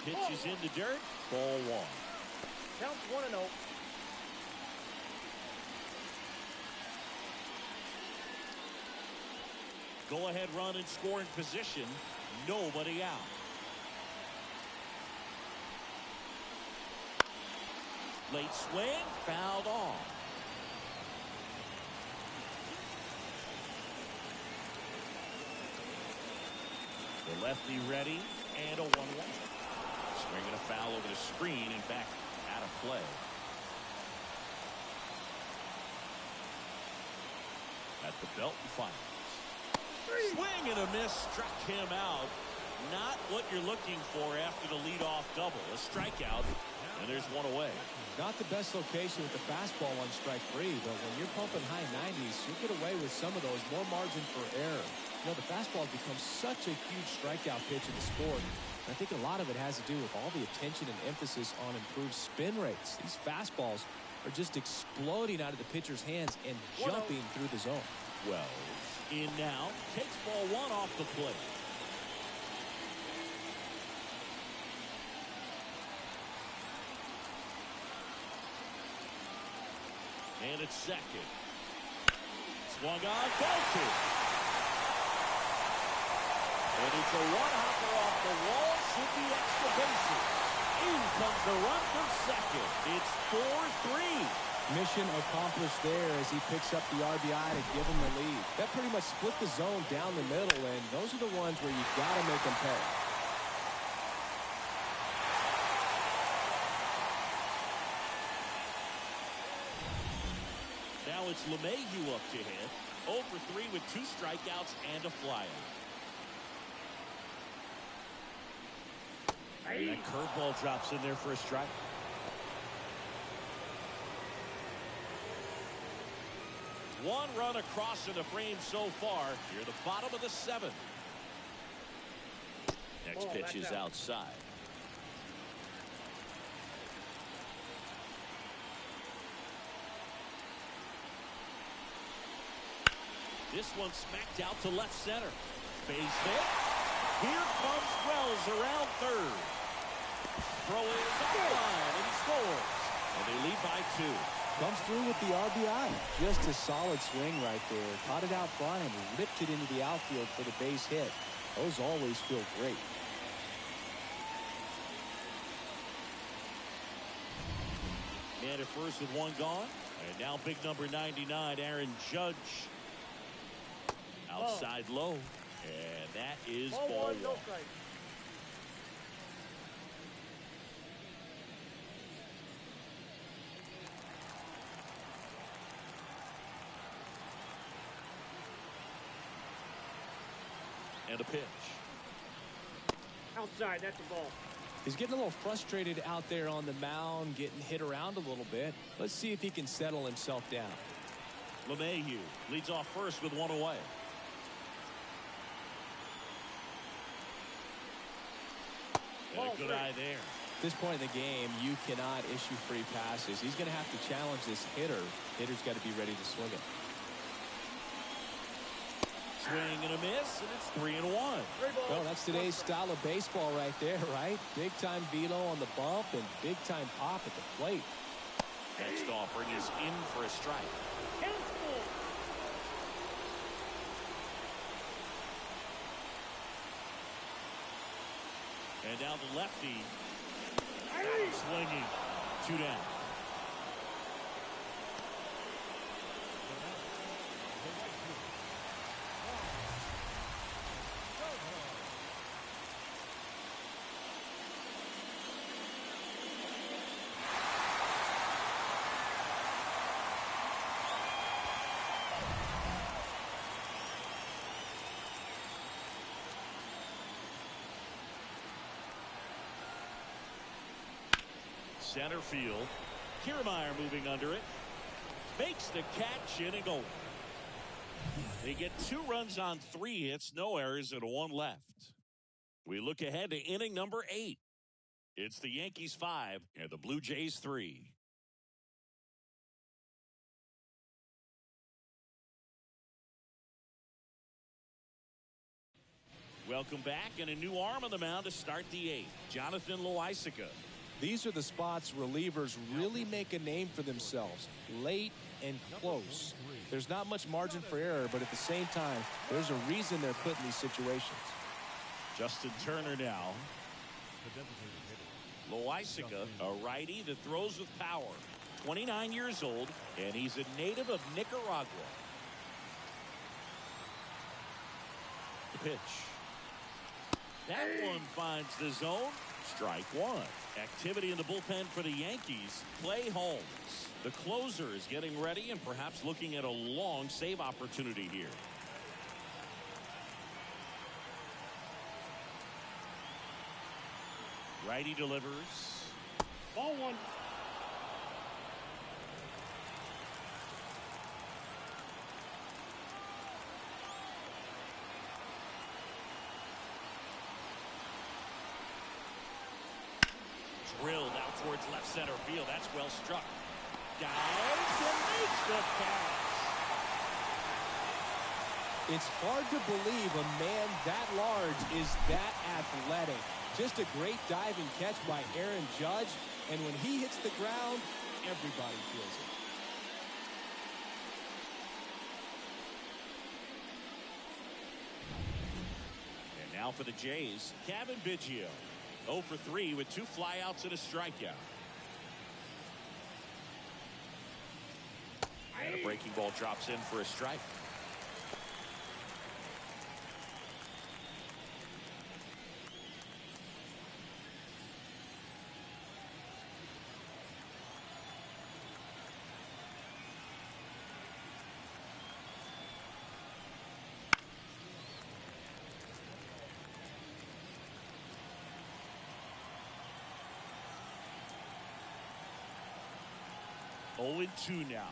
Pitch is in the dirt. Ball 1. Counts 1-0. Go-ahead run in scoring position. Nobody out. Late swing. Fouled off. The lefty ready. And a 1-1. Swinging a foul over the screen and back out of play. At the belt and finals. Swing and a miss, struck him out. Not what you're looking for after the leadoff double. A strikeout, and there's 1 away. Not the best location with the fastball on strike 3, but when you're pumping high 90s, you get away with some of those, more margin for error. You know, the fastball has become such a huge strikeout pitch in the sport. I think a lot of it has to do with all the attention and emphasis on improved spin rates. These fastballs are just exploding out of the pitcher's hands and jumping through the zone. Wells in now, takes ball 1 off the plate. And it's second. Swung on, belted. And it's a one-hopper off the wall, should be extra bases. In comes the run for second. It's 4-3. Mission accomplished there as he picks up the RBI to give him the lead. That pretty much split the zone down the middle, and those are the ones where you've got to make them pay. Now it's LeMahieu up to hit. 0 for 3 with 2 strikeouts and a flyout. And that curveball drops in there for a strike. One run across in the frame so far. Here, the bottom of the 7th. Next pitch is outside. This one smacked out to left center. Base hit. Here comes Wells around third. Throw is offline, and he scores. And they lead by 2. Comes through with the RBI. Just a solid swing right there. Caught it out front and ripped it into the outfield for the base hit. Those always feel great. Man at first with 1 gone. And now big number 99, Aaron Judge. Outside low. And that is ball 1. No strike. And a pitch. Outside, that's a ball. He's getting a little frustrated out there on the mound, getting hit around a little bit. Let's see if he can settle himself down. LeMahieu leads off first with 1 away. And a good eye there. At this point in the game, you cannot issue free passes. He's going to have to challenge this hitter. Hitter's got to be ready to swing it. Swing and a miss, and it's 3-1. Well, that's today's style of baseball right there, right? Big-time velo on the bump and big-time pop at the plate. Next offering is in for a strike. And now the lefty swinging. 2 down. Center field. Kiermaier moving under it. Makes the catch, inning over. They get 2 runs on 3 hits, no errors, and 1 left. We look ahead to inning number 8. It's the Yankees 5 and the Blue Jays 3. Welcome back, and a new arm on the mound to start the 8th. Jonathan Loaisiga. These are the spots relievers really make a name for themselves. Late and close. There's not much margin for error, but at the same time, there's a reason they're put in these situations. Justin Turner now. Loaisiga, a righty that throws with power. 29 years old, and he's a native of Nicaragua. The pitch. That one finds the zone. Strike 1. Activity in the bullpen for the Yankees. Clay Holmes, the closer, is getting ready and perhaps looking at a long save opportunity here. Righty delivers. Ball 1. Drilled out towards left center field. That's well struck. Dives and makes the catch. It's hard to believe a man that large is that athletic. Just a great diving catch by Aaron Judge, and when he hits the ground, everybody feels it. And now for the Jays, Kevin Biggio. 0 for 3 with 2 flyouts and a strikeout. And a breaking ball drops in for a strike. Oh and 2 now.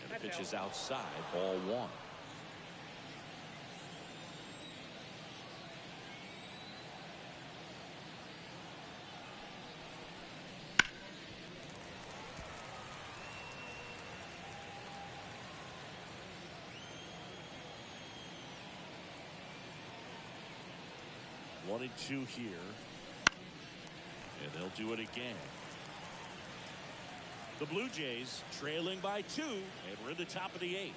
And the pitch is outside. Ball 1. One and 2 here. And they'll do it again. The Blue Jays trailing by 2, and we're in the top of the 8th.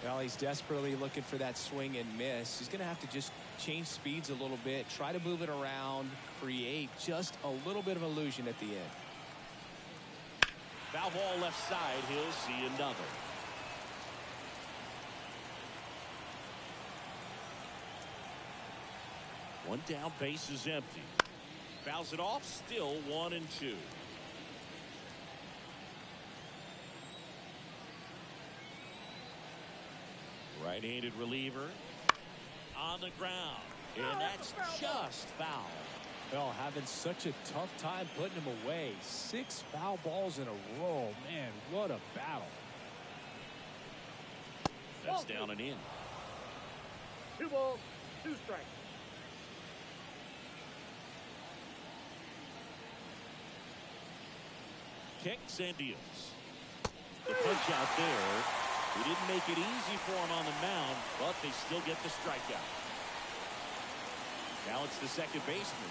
Well, he's desperately looking for that swing and miss. He's going to have to just change speeds a little bit, try to move it around, create just a little bit of illusion at the end. Foul ball left side. He'll see another. One down, base is empty. Fouls it off, still 1 and 2. Right-handed reliever on the ground, and that's just foul. Well, having such a tough time putting him away. 6 foul balls in a row. Man, what a battle. That's down and in. 2 balls, 2 strikes. Kicks and deals. The punch out there. He didn't make it easy for him on the mound, but they still get the strikeout. Now it's the second baseman.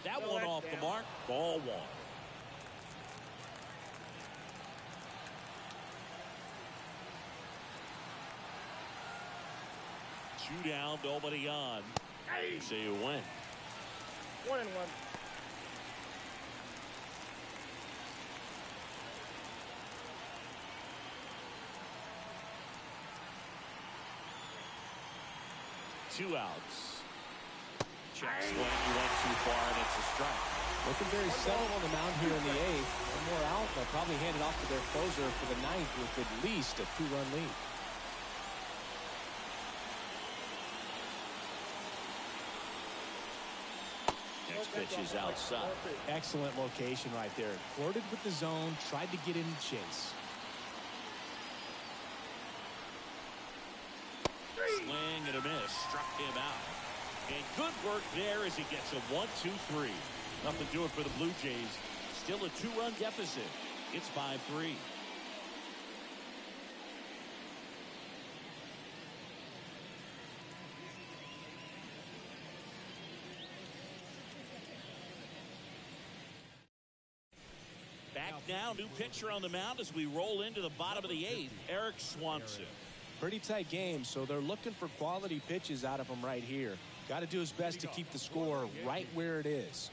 That one off the mark. Ball 1. Two down, nobody on. So you win. 1 and 1. 2 outs. Check swing. He went too far, and it's a strike. Looking very settled on the mound here in the 8th. One more out. They'll probably hand it off to their closer for the 9th with at least a 2-run lead. Next pitch is outside. Excellent location right there. Flirted with the zone, tried to get in the chase. Swing and a miss. Struck him out. And good work there as he gets a 1-2-3. Nothing to it for the Blue Jays. Still a 2-run deficit. It's 5-3. Back now, new pitcher on the mound as we roll into the bottom of the 8th, Eric Swanson. Pretty tight game, so they're looking for quality pitches out of him right here. Got to do his best to keep the score right where it is.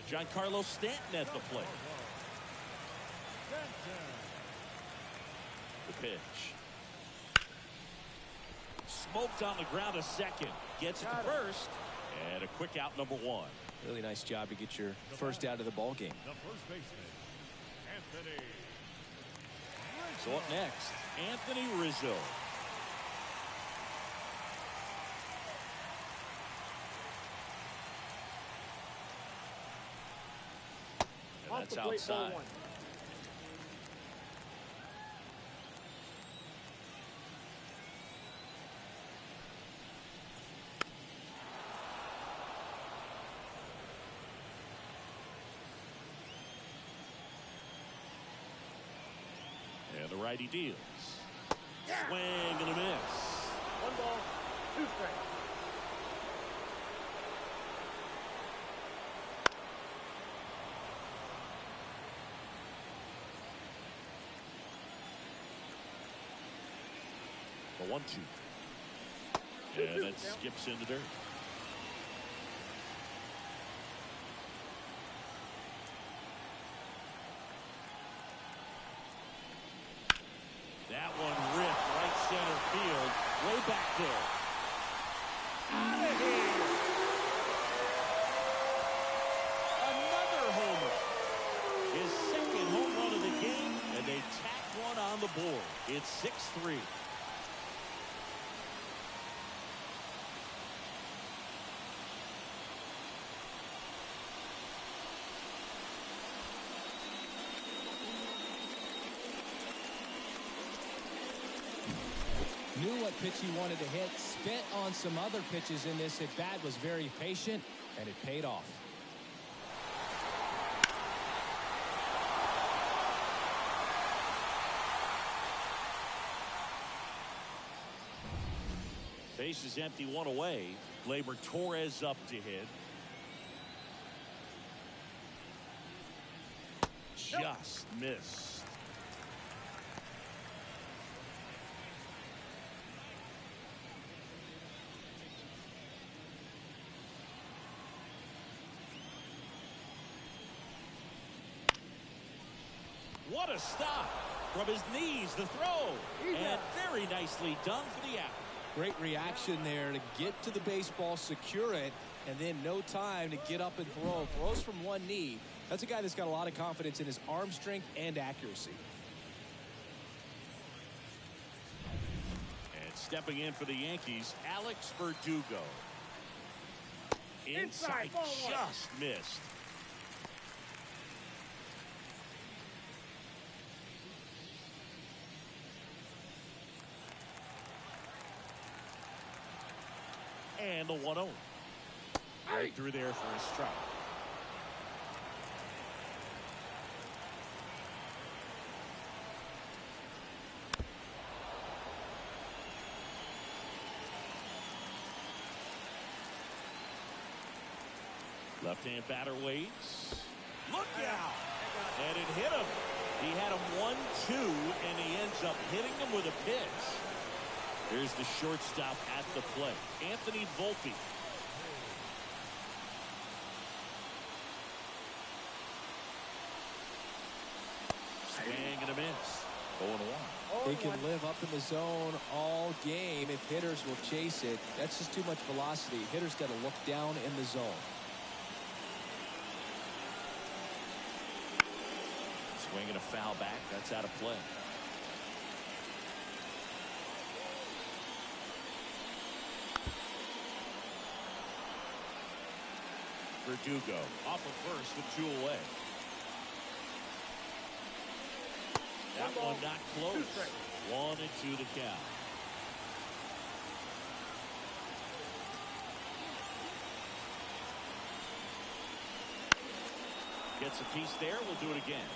Giancarlo Stanton at the plate. The pitch. Smoked on the ground a second. Gets it to first. And a quick out, number 1. Really nice job to get your first out of the ball game. The first baseman, Anthony. So up next, Anthony Rizzo. And that's outside. And the righty deals. Swing and a miss. 1 ball, 2 strikes. The 1-2. And that skips in the dirt. That one ripped right center field. Way back there. Out of here. Another homer. His second home run of the game, and they tack one on the board. It's 6-3. Knew what pitch he wanted to hit, spit on some other pitches in this at bat, was very patient, and it paid off. Base is empty, 1 away. Gleyber Torres up to hit. Just missed. What a stop from his knees, the throw, and very nicely done for the out. Great reaction there to get to the baseball, secure it, and then no time to get up and throw. Throws from one knee. That's a guy that's got a lot of confidence in his arm strength and accuracy. And stepping in for the Yankees, Alex Verdugo. Inside, just missed. And the 1-0. Right through there for a strike. Left-hand batter waits. Look out! And it hit him. He had him 1-2, and he ends up hitting him with a pitch. Here's the shortstop at the plate, Anthony Volpe. Swing and a miss. 0-1. They can live up in the zone all game if hitters will chase it. That's just too much velocity. Hitters got to look down in the zone. Swinging a foul back. That's out of play. Verdugo off of first with 2 away. That one not close. 1-2 to count. Gets a piece there. We'll do it again.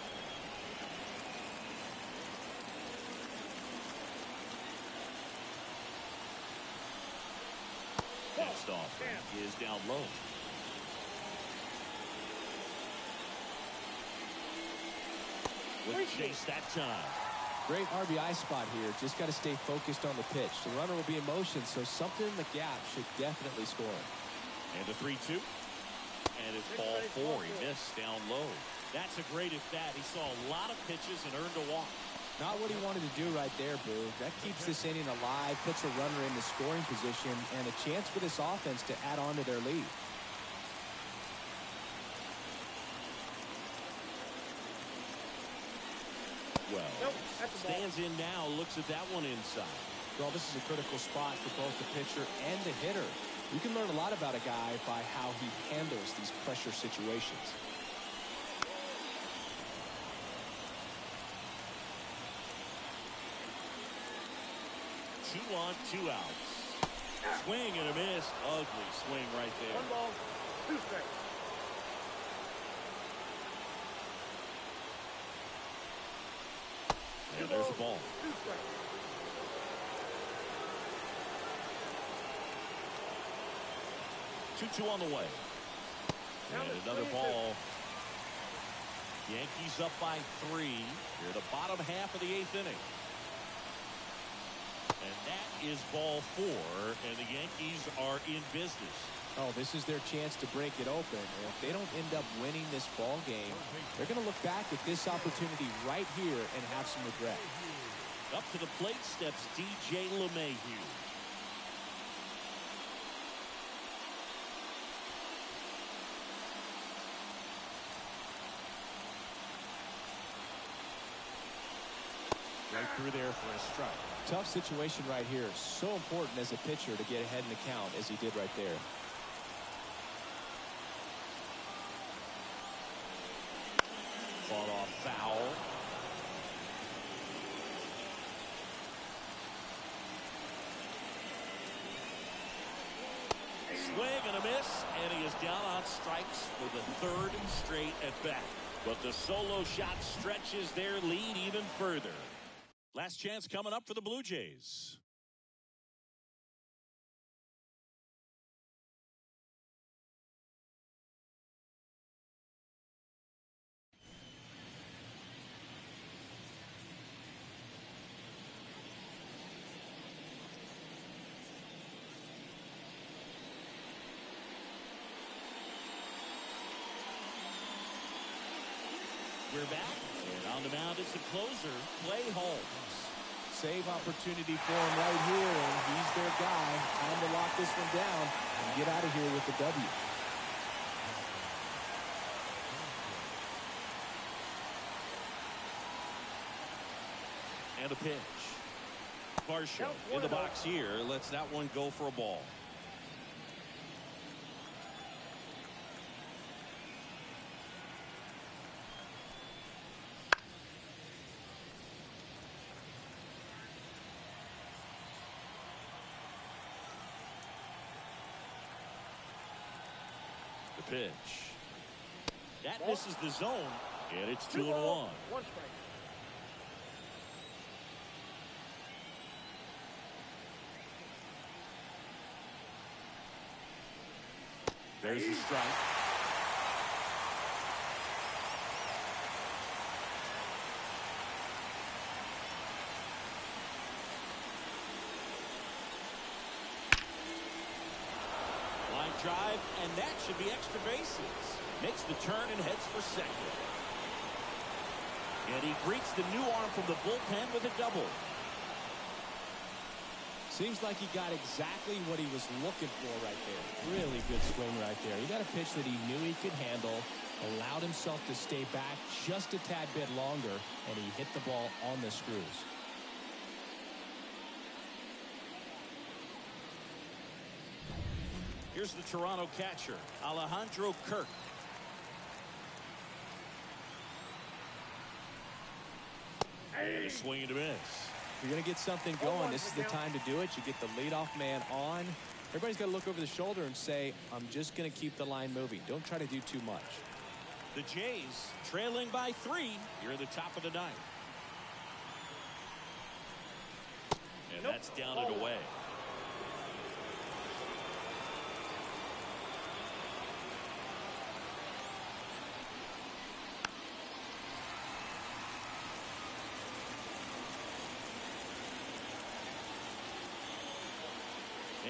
Next off is down low. With chase that time. Great RBI spot here. Just got to stay focused on the pitch. The runner will be in motion, so something in the gap should definitely score. And a 3-2. And it's ball 4. He missed down low. That's a great at bat. He saw a lot of pitches and earned a walk. Not what he wanted to do right there, Boo. That keeps this inning alive, puts a runner in the scoring position, and a chance for this offense to add on to their lead. Well, stands in now, looks at that one inside. Well, this is a critical spot for both the pitcher and the hitter. You can learn a lot about a guy by how he handles these pressure situations. Two on, 2 outs. Swing and a miss. Ugly swing right there. 1 ball, 2 strikes. And there's the ball. 2 strikes. 2-2 on the way. And another ball. Yankees up by 3. Here the bottom half of the 8th inning. And that is ball 4. And the Yankees are in business. Oh, this is their chance to break it open. And if they don't end up winning this ball game, they're going to look back at this opportunity right here and have some regret. Up to the plate steps DJ LeMahieu. Right through there for a strike. Tough situation right here. So important as a pitcher to get ahead in the count as he did right there. Fought off foul. Swing and a miss, and he is down on strikes for the 3rd straight at bat. But the solo shot stretches their lead even further. Last chance coming up for the Blue Jays. We're back, and on the mound is the closer, Clay Holmes. Save opportunity for him right here, and he's their guy. Time to lock this one down and get out of here with the W. And a pitch. Varsho in the box here, lets that one go for a ball. Pitch. That misses the zone, and it's 2-1. 1 strike. There's the strike. Drive, and that should be extra bases. Makes the turn and heads for second. And he greets the new arm from the bullpen with a double. Seems like he got exactly what he was looking for right there. Really good swing right there. He got a pitch that he knew he could handle, allowed himself to stay back just a tad bit longer, and he hit the ball on the screws. Here's the Toronto catcher, Alejandro Kirk. And a swing and a miss. If you're going to get something going, this is the time to do it. You get the leadoff man on. Everybody's got to look over the shoulder and say, I'm just going to keep the line moving. Don't try to do too much. The Jays trailing by 3 here at the top of the 9th. And that's down and away.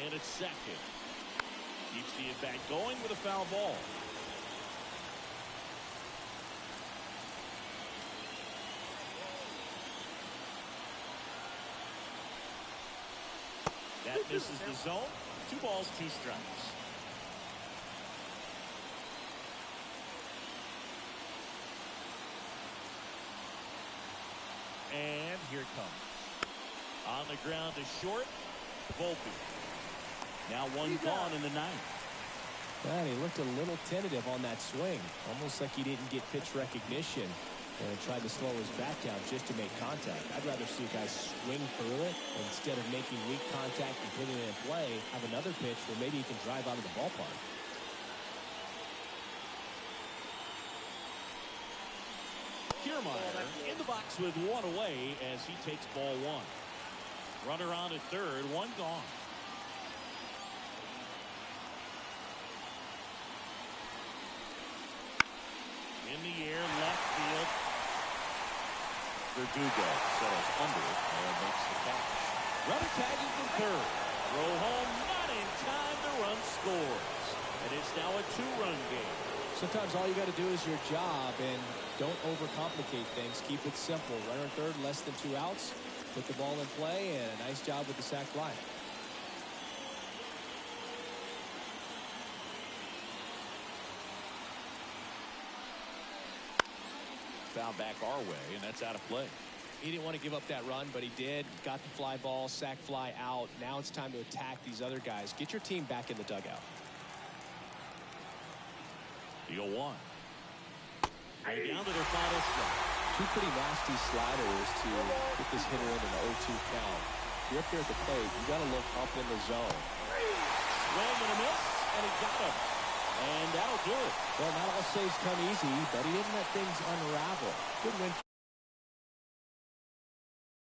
And it's second. Keeps the at-bat going with a foul ball. That misses the zone. 2 balls, 2 strikes. And here it comes. On the ground to short. Volpe. Now 1 gone in the 9th. Man, he looked a little tentative on that swing. Almost like he didn't get pitch recognition and tried to slow his bat down just to make contact. I'd rather see a guy swing through it instead of making weak contact and putting it in play. Have another pitch where maybe he can drive out of the ballpark. Kiermaier in the box with 1 away as he takes ball 1. Runner on at third, 1 gone. In the air, left field. Verdugo settles under it and makes the catch. Runner tagging from third. Throw home, not in time. The run scores. And it's now a 2-run game. Sometimes all you got to do is your job and don't overcomplicate things. Keep it simple. Runner at third, less than 2 outs. Put the ball in play, and a nice job with the sac fly. Foul back our way, and that's out of play. He didn't want to give up that run, but he did. Got the fly ball, sac fly out. Now it's time to attack these other guys. Get your team back in the dugout. The 0-1. And down to their final strike. 2 pretty nasty sliders to get this hitter in an 0-2 count. If you're up there at the plate, you got to look up in the zone. Swing and a miss, and he got him. And that'll do it. Well, not all saves come easy, but he didn't let things unravel. Good win.